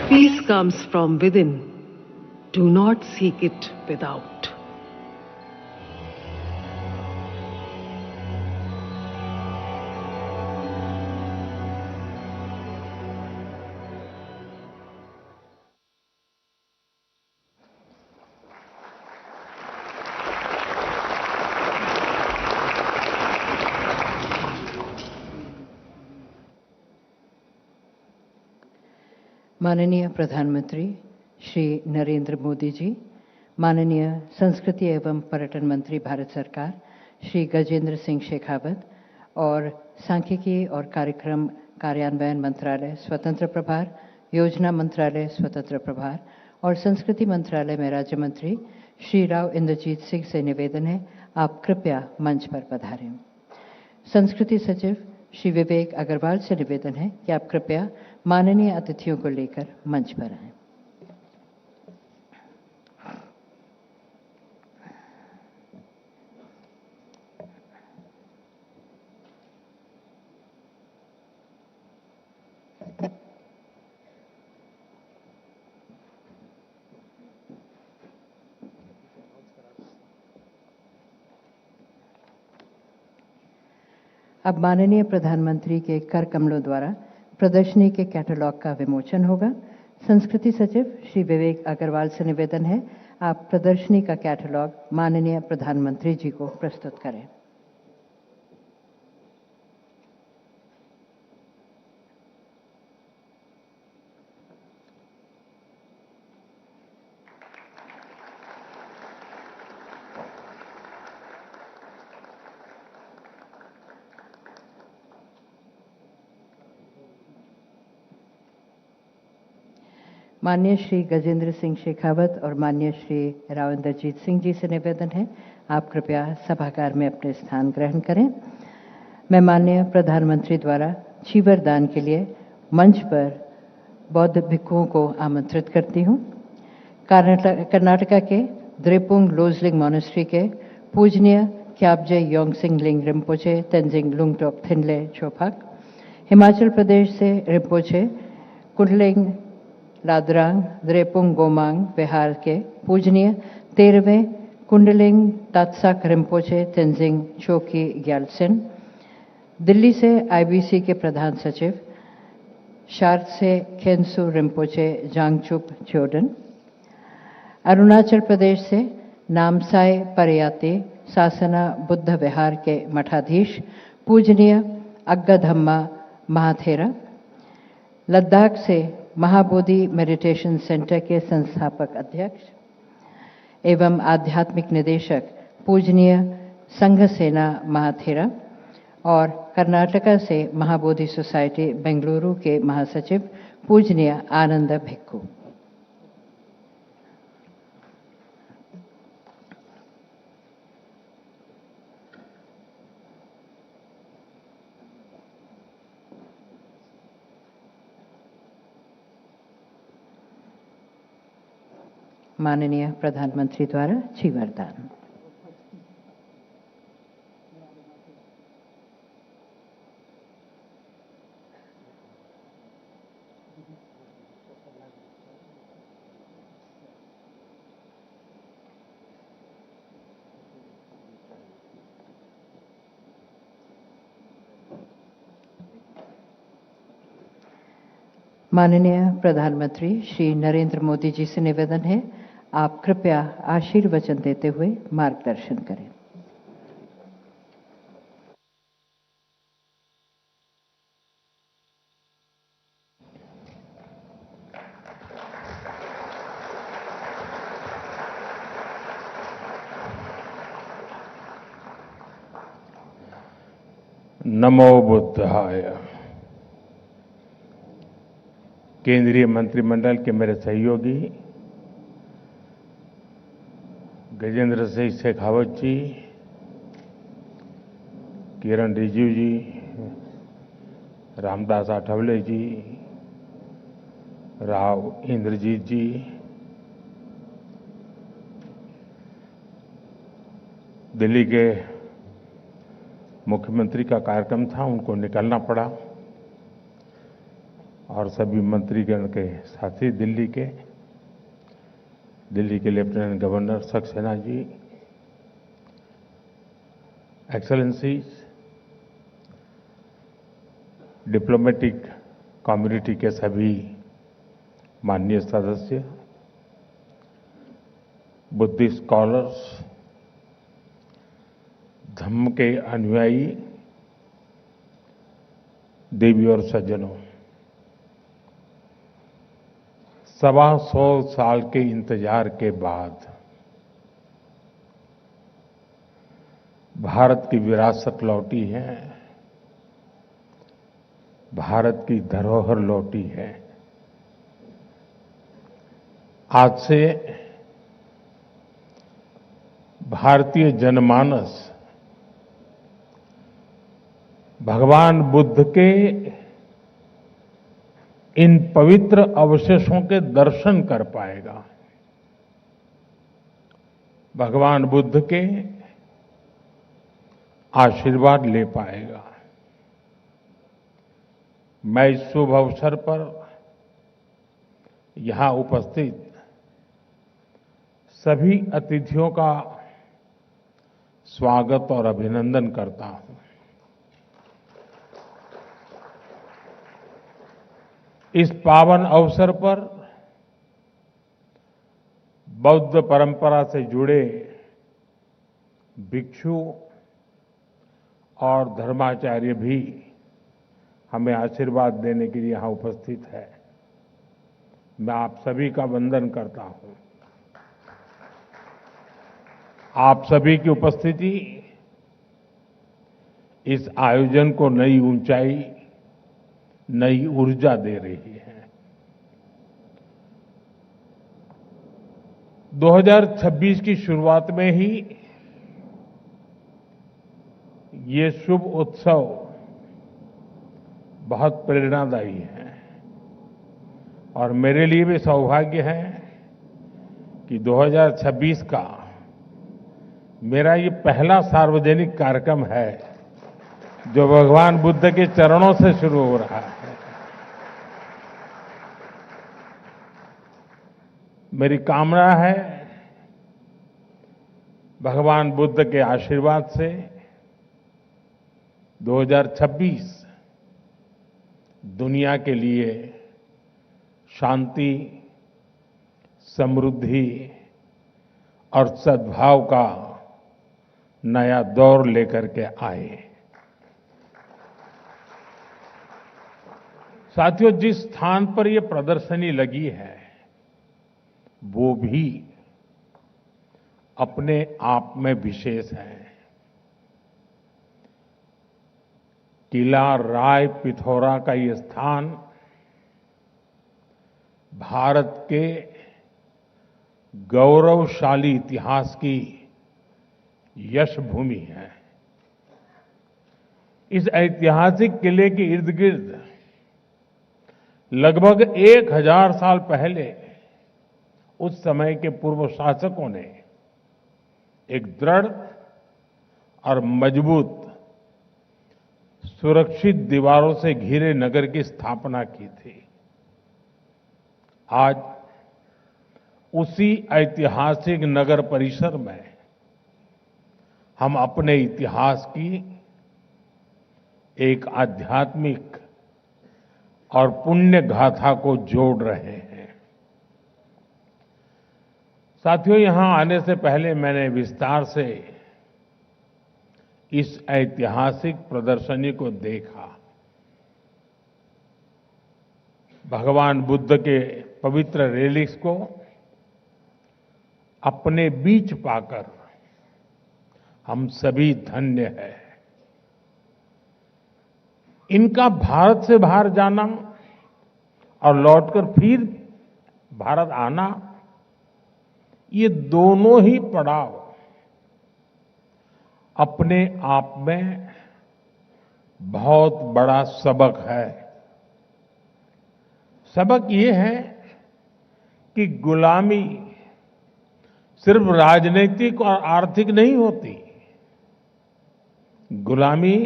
Peace comes from within. Do not seek it without. माननीय प्रधानमंत्री श्री नरेंद्र मोदी जी, माननीय संस्कृति एवं पर्यटन मंत्री भारत सरकार श्री गजेंद्र सिंह शेखावत और सांख्यिकी और कार्यक्रम कार्यान्वयन मंत्रालय स्वतंत्र प्रभार, योजना मंत्रालय स्वतंत्र प्रभार और संस्कृति मंत्रालय में राज्य मंत्री श्री राव इंद्रजीत सिंह से निवेदन है, आप कृपया मंच पर पधारें। संस्कृति सचिव श्री विवेक अग्रवाल से निवेदन है कि आप कृपया माननीय अतिथियों को लेकर मंच पर आएं। अब माननीय प्रधानमंत्री के कर कमलों द्वारा प्रदर्शनी के कैटलॉग का विमोचन होगा। संस्कृति सचिव श्री विवेक अग्रवाल से निवेदन है, आप प्रदर्शनी का कैटलॉग माननीय प्रधानमंत्री जी को प्रस्तुत करें। माननीय श्री गजेंद्र सिंह शेखावत और माननीय श्री राव इंद्रजीत सिंह जी से निवेदन है, आप कृपया सभागार में अपने स्थान ग्रहण करें। मैं माननीय प्रधानमंत्री द्वारा चीवर दान के लिए मंच पर बौद्ध भिक्षुओं को आमंत्रित करती हूँ। कर्नाटका के द्रेपुंग लोजलिंग मॉनेस्ट्री के पूजनीय ख्याबजे योंगसिंग लिंग रिम्पोचे तेंजिंग लुंगटोक थिनले चोपाक, हिमाचल प्रदेश से रिम्पोचे कुंडलिंग लादरांग द्रेपुंग गोमांग बिहार के पूजनीय 13वें कुंडलिंग तात्साक रिम्पोचे तेंजिंग चोकी ग्यालसेन, दिल्ली से आईबीसी के प्रधान सचिव शार्द से खेंसू रिम्पोचे जांगचुप चोडन, अरुणाचल प्रदेश से नामसाई परयाती सासना बुद्ध विहार के मठाधीश पूजनीय अग्गधम्मा महाथेरा, लद्दाख से महाबोधि मेडिटेशन सेंटर के संस्थापक अध्यक्ष एवं आध्यात्मिक निदेशक पूजनीय संघ सेना महाथेरा और कर्नाटका से महाबोधि सोसाइटी बेंगलुरु के महासचिव पूजनीय आनंद भिक्खु। माननीय प्रधानमंत्री द्वारा चीवर दान। माननीय प्रधानमंत्री श्री नरेंद्र मोदी जी से निवेदन है, आप कृपया आशीर्वचन देते हुए मार्गदर्शन करें। नमो बुद्धाय। केंद्रीय मंत्रिमंडल के मेरे सहयोगी गजेंद्र सिंह शेखावत जी, किरण रिजिजू जी, रामदास आठवले जी, राव इंद्रजीत जी, दिल्ली के मुख्यमंत्री का कार्यक्रम था, उनको निकलना पड़ा, और सभी मंत्रीगण के साथी दिल्ली के lieutenant governor Saxena ji, excellencies, diplomatic community के सभी माननीय सदस्य, बुद्धिस्ट स्कॉलर्स, धम्म के अनुयायी, देवी और सज्जनों, 125 साल के इंतजार के बाद भारत की विरासत लौटी है, भारत की धरोहर लौटी है। आज से भारतीय जनमानस भगवान बुद्ध के इन पवित्र अवशेषों के दर्शन कर पाएगा, भगवान बुद्ध के आशीर्वाद ले पाएगा। मैं इस शुभ अवसर पर यहां उपस्थित सभी अतिथियों का स्वागत और अभिनंदन करता हूं। इस पावन अवसर पर बौद्ध परंपरा से जुड़े भिक्षु और धर्माचार्य भी हमें आशीर्वाद देने के लिए यहां उपस्थित है। मैं आप सभी का वंदन करता हूं। आप सभी की उपस्थिति इस आयोजन को नई ऊंचाई, नई ऊर्जा दे रही है। 2026 की शुरुआत में ही ये शुभ उत्सव बहुत प्रेरणादायी है और मेरे लिए भी सौभाग्य है कि 2026 का मेरा ये पहला सार्वजनिक कार्यक्रम है जो भगवान बुद्ध के चरणों से शुरू हो रहा है। मेरी कामना है भगवान बुद्ध के आशीर्वाद से 2026 दुनिया के लिए शांति, समृद्धि और सद्भाव का नया दौर लेकर के आए। साथियों, जिस स्थान पर ये प्रदर्शनी लगी है वो भी अपने आप में विशेष है। किला राय पिथौरा का ये स्थान भारत के गौरवशाली इतिहास की यश भूमि है। इस ऐतिहासिक किले के इर्द गिर्द लगभग 1000 साल पहले उस समय के पूर्व शासकों ने एक दृढ़ और मजबूत सुरक्षित दीवारों से घिरे नगर की स्थापना की थी। आज उसी ऐतिहासिक नगर परिसर में हम अपने इतिहास की एक आध्यात्मिक और पुण्य गाथा को जोड़ रहे हैं। साथियों, यहां आने से पहले मैंने विस्तार से इस ऐतिहासिक प्रदर्शनी को देखा। भगवान बुद्ध के पवित्र रेलिक्स को अपने बीच पाकर हम सभी धन्य हैं। इनका भारत से बाहर जाना और लौटकर फिर भारत आना, ये दोनों ही पड़ाव अपने आप में बहुत बड़ा सबक है। सबक ये है कि गुलामी सिर्फ राजनीतिक और आर्थिक नहीं होती। गुलामी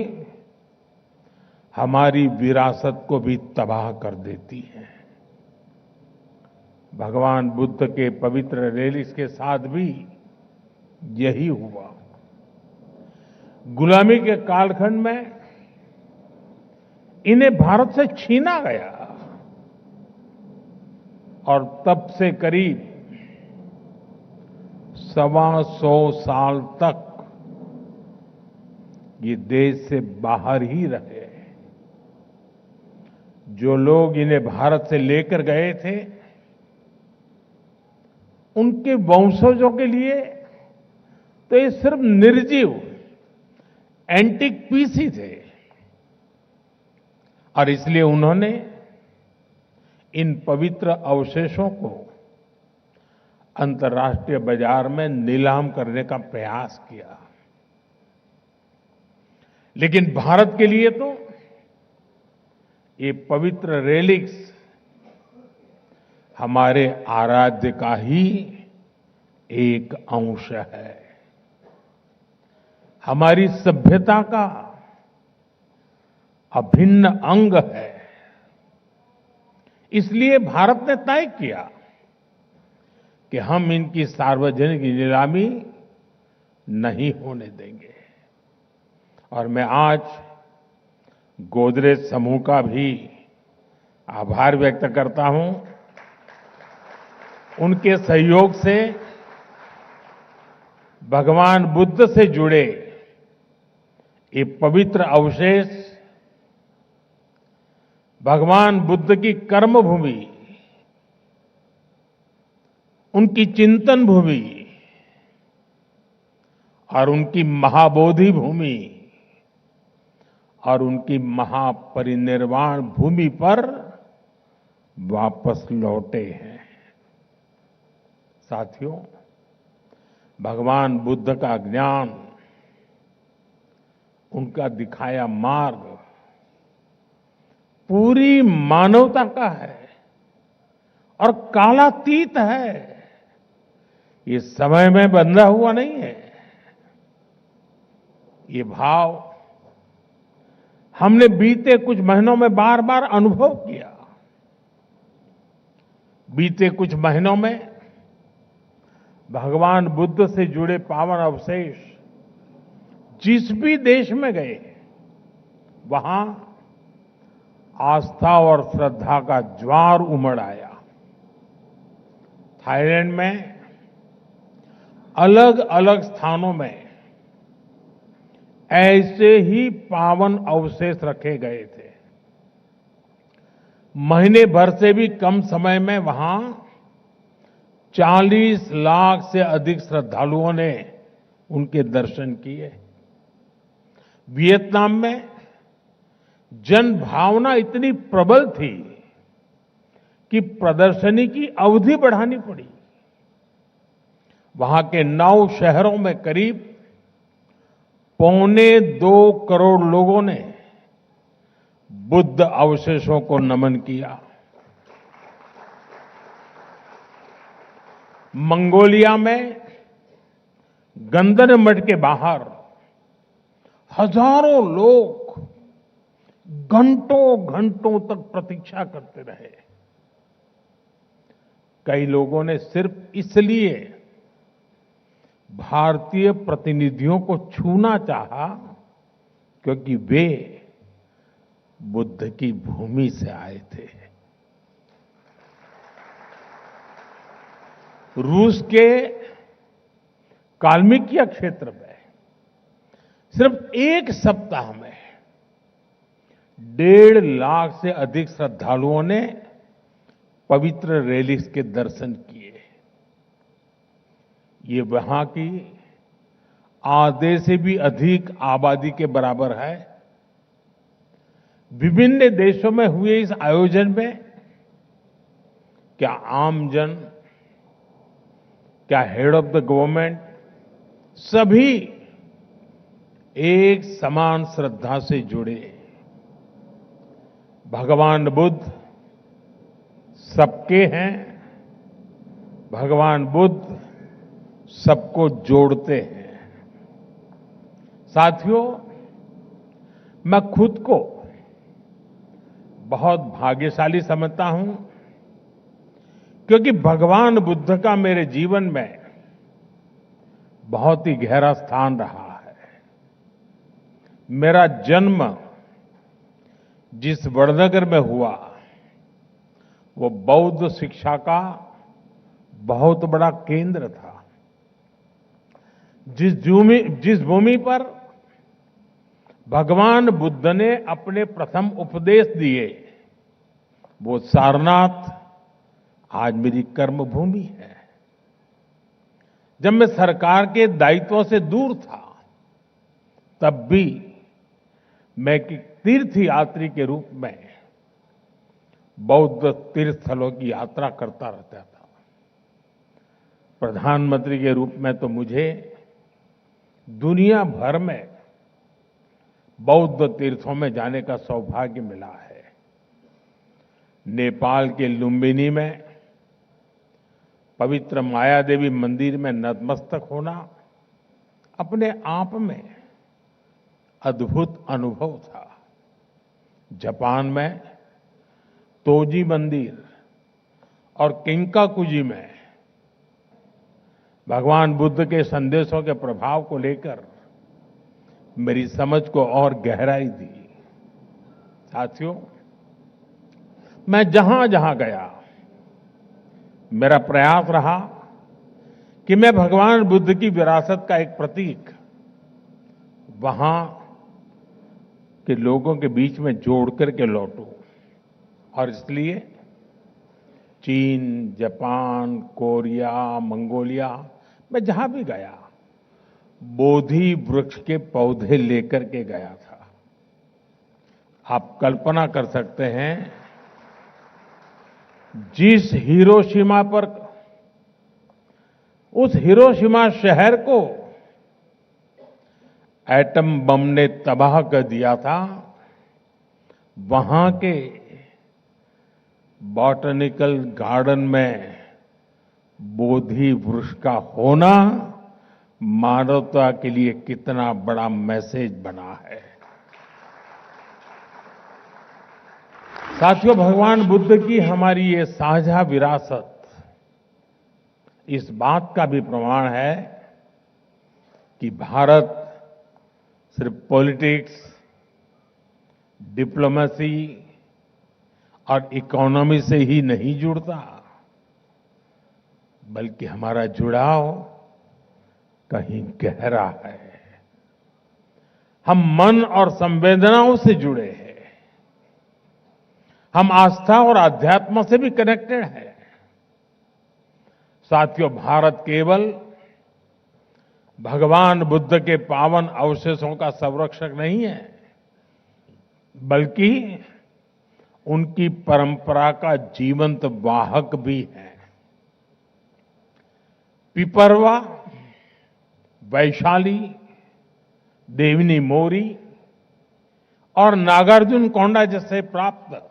हमारी विरासत को भी तबाह कर देती है। भगवान बुद्ध के पवित्र रेलिक्स के साथ भी यही हुआ। गुलामी के कालखंड में इन्हें भारत से छीना गया और तब से करीब 125 साल तक ये देश से बाहर ही रहे। जो लोग इन्हें भारत से लेकर गए थे, उनके वंशजों के लिए तो ये सिर्फ निर्जीव एंटिक पीस ही थे और इसलिए उन्होंने इन पवित्र अवशेषों को अंतर्राष्ट्रीय बाजार में नीलाम करने का प्रयास किया। लेकिन भारत के लिए तो ये पवित्र रेलिक्स हमारे आराध्य का ही एक अंश है, हमारी सभ्यता का अभिन्न अंग है। इसलिए भारत ने तय किया कि हम इनकी सार्वजनिक नीलामी नहीं होने देंगे। और मैं आज गोदरेज समूह का भी आभार व्यक्त करता हूं। उनके सहयोग से भगवान बुद्ध से जुड़े ये पवित्र अवशेष भगवान बुद्ध की कर्म भूमि, उनकी चिंतन भूमि और उनकी महाबोधि भूमि और उनकी महापरिनिर्वाण भूमि पर वापस लौटे हैं। साथियों, भगवान बुद्ध का ज्ञान, उनका दिखाया मार्ग पूरी मानवता का है और कालातीत है। ये समय में बंधा हुआ नहीं है। ये भाव हमने बीते कुछ महीनों में बार बार अनुभव किया। बीते कुछ महीनों में भगवान बुद्ध से जुड़े पावन अवशेष जिस भी देश में गए, वहां आस्था और श्रद्धा का ज्वार उमड़ आया। थाईलैंड में अलग अलग स्थानों में ऐसे ही पावन अवशेष रखे गए थे। महीने भर से भी कम समय में वहां 40 लाख से अधिक श्रद्धालुओं ने उनके दर्शन किए। वियतनाम में जन भावना इतनी प्रबल थी कि प्रदर्शनी की अवधि बढ़ानी पड़ी। वहां के 9 शहरों में करीब 1.25 करोड़ लोगों ने बुद्ध अवशेषों को नमन किया। मंगोलिया में गंदर मठ के बाहर हजारों लोग घंटों घंटों तक प्रतीक्षा करते रहे। कई लोगों ने सिर्फ इसलिए भारतीय प्रतिनिधियों को छूना चाहा क्योंकि वे बुद्ध की भूमि से आए थे। रूस के काल्मिकिया क्षेत्र में सिर्फ एक सप्ताह में 1.5 लाख से अधिक श्रद्धालुओं ने पवित्र रेलिक्स के दर्शन किए। ये वहां की आधे से भी अधिक आबादी के बराबर है। विभिन्न देशों में हुए इस आयोजन में क्या आमजन, क्या हेड ऑफ द गवर्नमेंट, सभी एक समान श्रद्धा से जुड़े। भगवान बुद्ध सबके हैं। भगवान बुद्ध सबको जोड़ते हैं। साथियों, मैं खुद को बहुत भाग्यशाली समझता हूं क्योंकि भगवान बुद्ध का मेरे जीवन में बहुत ही गहरा स्थान रहा है। मेरा जन्म जिस वडनगर में हुआ वो बौद्ध शिक्षा का बहुत बड़ा केंद्र था। जिस भूमि पर भगवान बुद्ध ने अपने प्रथम उपदेश दिए वो सारनाथ आज मेरी कर्म भूमि है। जब मैं सरकार के दायित्वों से दूर था तब भी मैं एक तीर्थ यात्री के रूप में बौद्ध तीर्थ स्थलों की यात्रा करता रहता था। प्रधानमंत्री के रूप में तो मुझे दुनिया भर में बौद्ध तीर्थों में जाने का सौभाग्य मिला है। नेपाल के लुम्बिनी में पवित्र माया देवी मंदिर में नतमस्तक होना अपने आप में अद्भुत अनुभव था। जापान में तोजी मंदिर और किंकाकुजी में भगवान बुद्ध के संदेशों के प्रभाव को लेकर मेरी समझ को और गहराई दी। साथियों, मैं जहां जहां गया, मेरा प्रयास रहा कि मैं भगवान बुद्ध की विरासत का एक प्रतीक वहां के लोगों के बीच में जोड़ करके लौटूं। और इसलिए चीन, जापान, कोरिया, मंगोलिया, मैं जहां भी गया बोधि वृक्ष के पौधे लेकर के गया था। आप कल्पना कर सकते हैं, जिस हिरोशिमा पर, उस हिरोशिमा शहर को एटम बम ने तबाह कर दिया था, वहां के बॉटनिकल गार्डन में बोधि वृक्ष का होना मानवता के लिए कितना बड़ा मैसेज बना है। साथियों, भगवान बुद्ध की हमारी ये साझा विरासत इस बात का भी प्रमाण है कि भारत सिर्फ पॉलिटिक्स, डिप्लोमेसी और इकोनॉमी से ही नहीं जुड़ता, बल्कि हमारा जुड़ाव कहीं गहरा है। हम मन और संवेदनाओं से जुड़े हैं, हम आस्था और अध्यात्म से भी कनेक्टेड हैं। साथियों, भारत केवल भगवान बुद्ध के पावन अवशेषों का संरक्षक नहीं है, बल्कि उनकी परंपरा का जीवंत वाहक भी है। पिपरवा, वैशाली, देवनी मोरी और नागार्जुन कोंडा जैसे प्राप्त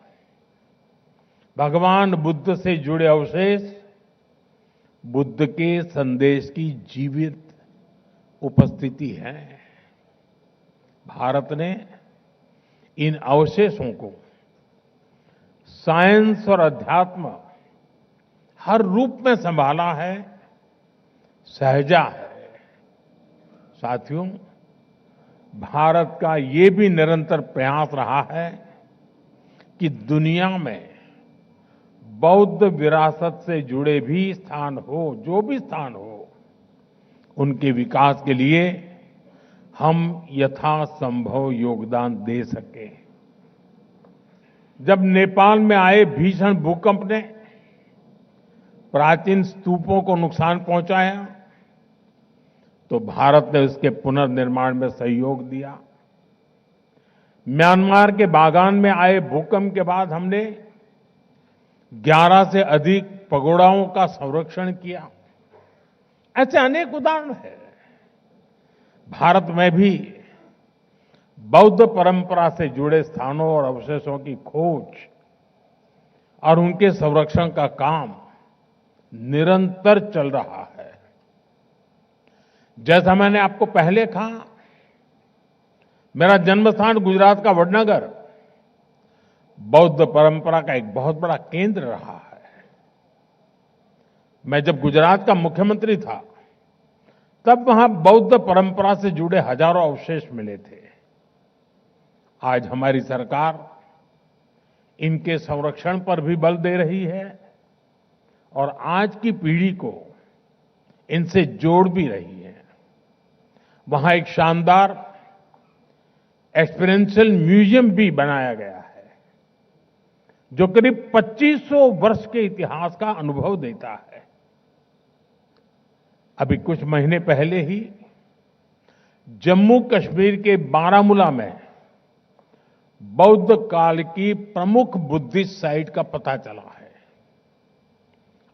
भगवान बुद्ध से जुड़े अवशेष बुद्ध के संदेश की जीवित उपस्थिति है। भारत ने इन अवशेषों को साइंस और अध्यात्म हर रूप में संभाला है, सहेजा है। साथियों, भारत का ये भी निरंतर प्रयास रहा है कि दुनिया में बौद्ध विरासत से जुड़े भी स्थान हो, जो भी स्थान हो, उनके विकास के लिए हम यथासंभव योगदान दे सकें। जब नेपाल में आए भीषण भूकंप ने प्राचीन स्तूपों को नुकसान पहुंचाया, तो भारत ने उसके पुनर्निर्माण में सहयोग दिया। म्यांमार के बागान में आए भूकंप के बाद हमने 11 से अधिक पगोड़ाओं का संरक्षण किया। ऐसे अनेक उदाहरण हैं। भारत में भी बौद्ध परंपरा से जुड़े स्थानों और अवशेषों की खोज और उनके संरक्षण का काम निरंतर चल रहा है। जैसा मैंने आपको पहले कहा, मेरा जन्म स्थान गुजरात का वडनगर बौद्ध परंपरा का एक बहुत बड़ा केंद्र रहा है। मैं जब गुजरात का मुख्यमंत्री था, तब वहां बौद्ध परंपरा से जुड़े हजारों अवशेष मिले थे। आज हमारी सरकार इनके संरक्षण पर भी बल दे रही है और आज की पीढ़ी को इनसे जोड़ भी रही है। वहां एक शानदार एक्सपीरियंशियल म्यूजियम भी बनाया गया है, जो करीब 2500 वर्ष के इतिहास का अनुभव देता है। अभी कुछ महीने पहले ही जम्मू कश्मीर के बारामूला में बौद्ध काल की प्रमुख बुद्धिस्ट साइट का पता चला है।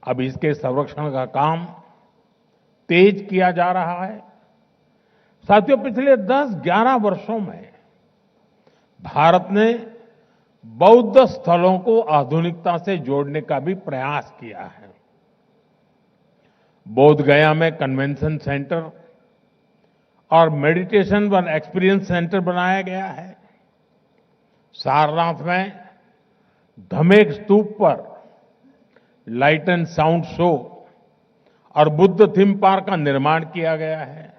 अब इसके संरक्षण का काम तेज किया जा रहा है। साथियों, पिछले 10-11 वर्षों में भारत ने बौद्ध स्थलों को आधुनिकता से जोड़ने का भी प्रयास किया है। बोध गया में कन्वेंशन सेंटर और मेडिटेशन व एक्सपीरियंस सेंटर बनाया गया है। सारनाथ में धमेक स्तूप पर लाइट एंड साउंड शो और बुद्ध थीम पार्क का निर्माण किया गया है।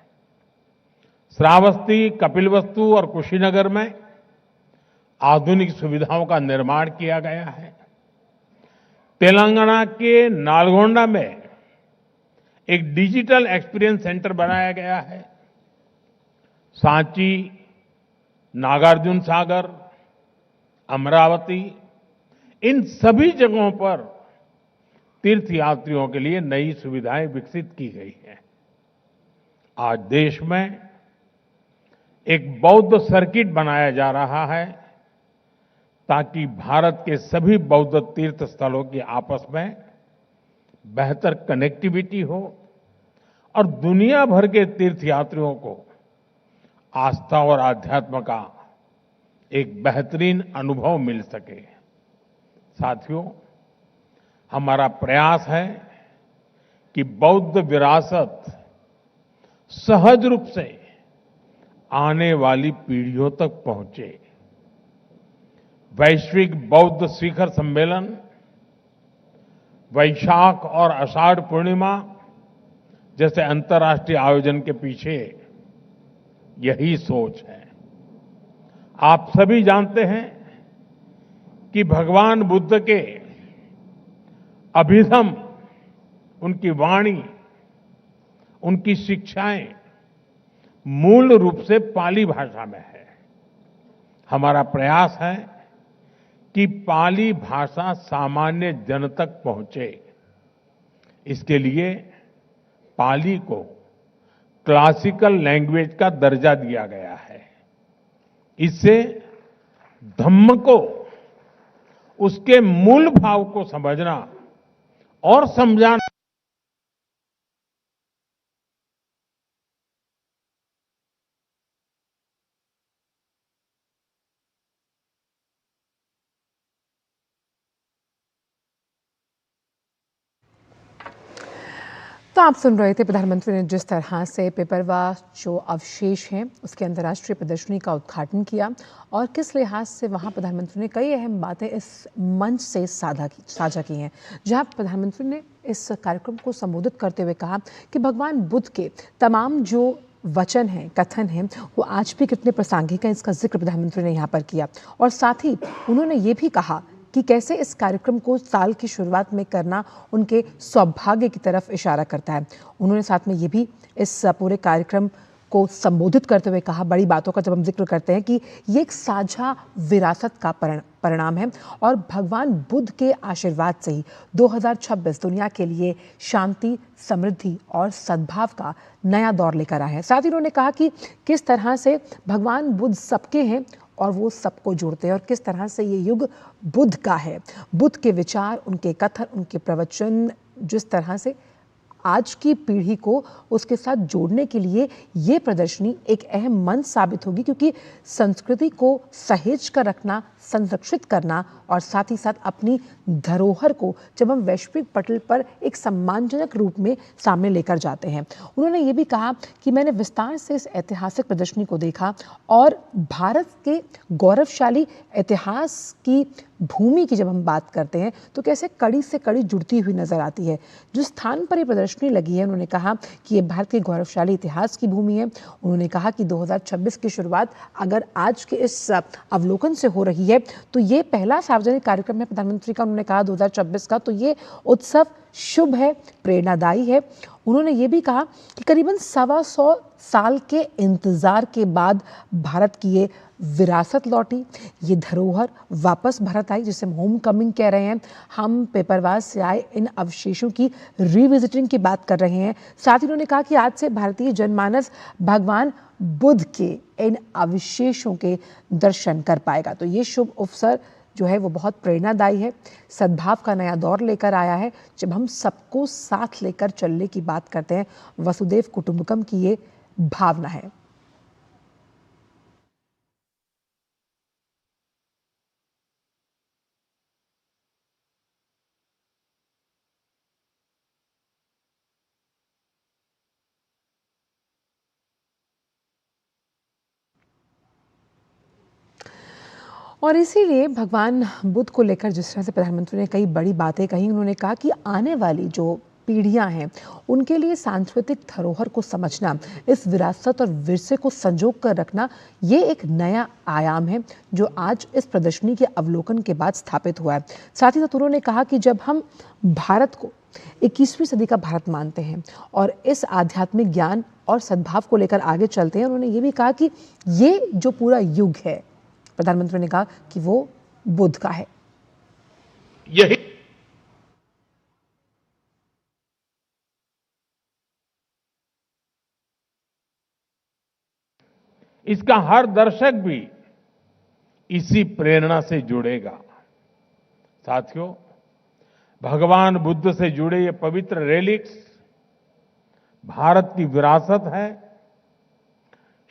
श्रावस्ती, कपिलवस्तु और कुशीनगर में आधुनिक सुविधाओं का निर्माण किया गया है। तेलंगाना के नालगोंडा में एक डिजिटल एक्सपीरियंस सेंटर बनाया गया है। सांची, नागार्जुन सागर, अमरावती, इन सभी जगहों पर तीर्थयात्रियों के लिए नई सुविधाएं विकसित की गई हैं। आज देश में एक बौद्ध सर्किट बनाया जा रहा है ताकि भारत के सभी बौद्ध तीर्थ स्थलों की आपस में बेहतर कनेक्टिविटी हो और दुनिया भर के तीर्थयात्रियों को आस्था और आध्यात्म का एक बेहतरीन अनुभव मिल सके। साथियों, हमारा प्रयास है कि बौद्ध विरासत सहज रूप से आने वाली पीढ़ियों तक पहुंचे। वैश्विक बौद्ध शिखर सम्मेलन, वैशाख और आषाढ़ पूर्णिमा जैसे अंतर्राष्ट्रीय आयोजन के पीछे यही सोच है। आप सभी जानते हैं कि भगवान बुद्ध के अभिधम, उनकी वाणी, उनकी शिक्षाएं मूल रूप से पाली भाषा में है। हमारा प्रयास है कि पाली भाषा सामान्य जन तक पहुंचे। इसके लिए पाली को क्लासिकल लैंग्वेज का दर्जा दिया गया है। इससे धम्म को, उसके मूल भाव को समझना और समझाना तो आप सुन रहे थे प्रधानमंत्री ने जिस तरह से पेपरवा जो अवशेष हैं उसके अंतर्राष्ट्रीय प्रदर्शनी का उद्घाटन किया और किस लिहाज से वहां प्रधानमंत्री ने कई अहम बातें इस मंच से साझा की हैं, जहां प्रधानमंत्री ने इस कार्यक्रम को संबोधित करते हुए कहा कि भगवान बुद्ध के तमाम जो वचन हैं, कथन हैं, वो आज भी कितने प्रासंगिक हैं, इसका जिक्र प्रधानमंत्री ने यहाँ पर किया। और साथ ही उन्होंने ये भी कहा कि कैसे इस कार्यक्रम को साल की शुरुआत में करना उनके सौभाग्य की तरफ इशारा करता है। उन्होंने साथ में ये भी इस पूरे कार्यक्रम को संबोधित करते हुए कहा, बड़ी बातों का जब हम जिक्र करते हैं कि ये एक साझा विरासत का परिणाम है और भगवान बुद्ध के आशीर्वाद से ही 2026 दुनिया के लिए शांति, समृद्धि और सद्भाव का नया दौर लेकर आए हैं। साथ ही उन्होंने कहा कि किस तरह से भगवान बुद्ध सबके हैं और वो सबको जोड़ते हैं और किस तरह से ये युग बुद्ध का है। बुद्ध के विचार, उनके कथन, उनके प्रवचन जिस तरह से आज की पीढ़ी को उसके साथ जोड़ने के लिए ये प्रदर्शनी एक अहम मंच साबित होगी, क्योंकि संस्कृति को सहेज कर रखना, संरक्षित करना और साथ ही साथ अपनी धरोहर को जब हम वैश्विक पटल पर एक सम्मानजनक रूप में सामने लेकर जाते हैं। उन्होंने ये भी कहा कि मैंने विस्तार से इस ऐतिहासिक प्रदर्शनी को देखा और भारत के गौरवशाली इतिहास की भूमि की जब हम बात करते हैं तो कैसे कड़ी से कड़ी जुड़ती हुई नजर आती है। जिस स्थान पर ये प्रदर्शनी लगी है, उन्होंने कहा कि ये भारत के गौरवशाली इतिहास की भूमि है। उन्होंने कहा कि 2026 की शुरुआत अगर आज के इस अवलोकन से हो रही है तो ये पहला सार्वजनिक कार्यक्रम है प्रधानमंत्री का, उन्होंने कहा 2026 का, तो ये उत्सव शुभ है, प्रेरणादायी है। उन्होंने ये भी कहा कि करीबन 125 साल के इंतजार के बाद भारत की ये विरासत लौटी, ये धरोहर वापस भारत आई, जिसे हम होम कमिंग कह रहे हैं। हम पेपरवास से आए इन अवशेषों की रिविजिटिंग की बात कर रहे हैं। साथ ही उन्होंने कहा कि आज से भारतीय जनमानस भगवान बुद्ध के इन अवशेषों के दर्शन कर पाएगा। तो ये शुभ अवसर जो है वो बहुत प्रेरणादायी है, सद्भाव का नया दौर लेकर आया है। जब हम सबको साथ लेकर चलने की बात करते हैं, वसुदेव कुटुंबकम की ये भावना है। और इसीलिए भगवान बुद्ध को लेकर जिस तरह से प्रधानमंत्री ने कई बड़ी बातें कही, उन्होंने कहा कि आने वाली जो पीढ़ियां हैं, उनके लिए सांस्कृतिक धरोहर को समझना, इस विरासत और विरसे को संजो कर रखना, ये एक नया आयाम है जो आज इस प्रदर्शनी के अवलोकन के बाद स्थापित हुआ है। साथ ही साथ उन्होंने कहा कि जब हम भारत को 21वीं सदी का भारत मानते हैं और इस आध्यात्मिक ज्ञान और सद्भाव को लेकर आगे चलते हैं, उन्होंने ये भी कहा कि ये जो पूरा युग है, प्रधानमंत्री ने कहा कि वो बुद्ध का है। यही इसका हर दर्शक भी इसी प्रेरणा से जुड़ेगा। साथियों, भगवान बुद्ध से जुड़े ये पवित्र रेलिक्स भारत की विरासत है।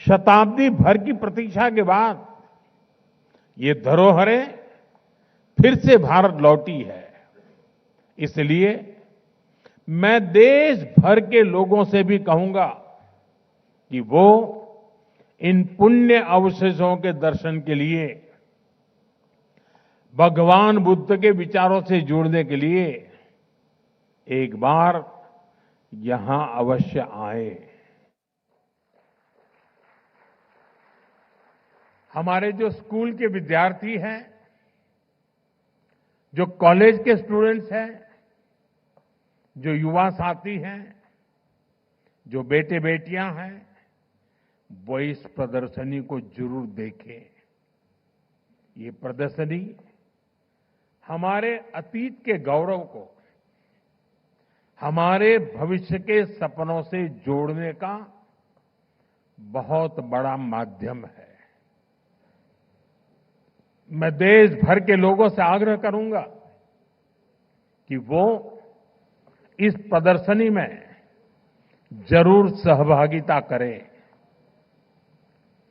शताब्दी भर की प्रतीक्षा के बाद ये धरोहरें फिर से भारत लौटी है। इसलिए मैं देश भर के लोगों से भी कहूंगा कि वो इन पुण्य अवशेषों के दर्शन के लिए, भगवान बुद्ध के विचारों से जुड़ने के लिए एक बार यहां अवश्य आए। हमारे जो स्कूल के विद्यार्थी हैं, जो कॉलेज के स्टूडेंट्स हैं, जो युवा साथी हैं, जो बेटे बेटियां हैं, वो इस प्रदर्शनी को जरूर देखें। ये प्रदर्शनी हमारे अतीत के गौरव को हमारे भविष्य के सपनों से जोड़ने का बहुत बड़ा माध्यम है। मैं देश भर के लोगों से आग्रह करूंगा कि वो इस प्रदर्शनी में जरूर सहभागिता करें।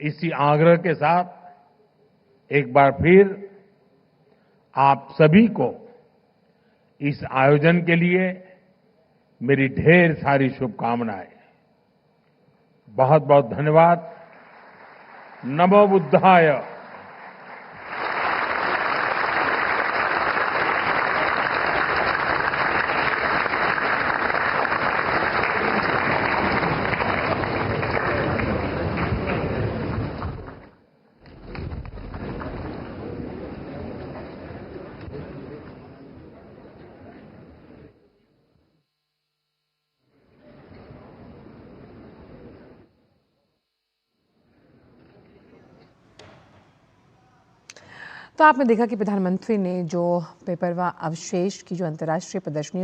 इसी आग्रह के साथ एक बार फिर आप सभी को इस आयोजन के लिए मेरी ढेर सारी शुभकामनाएं। बहुत बहुत धन्यवाद। नमो बुद्धाय। तो आपने देखा कि प्रधानमंत्री ने जो पेपरवा अवशेष की जो अंतर्राष्ट्रीय प्रदर्शनी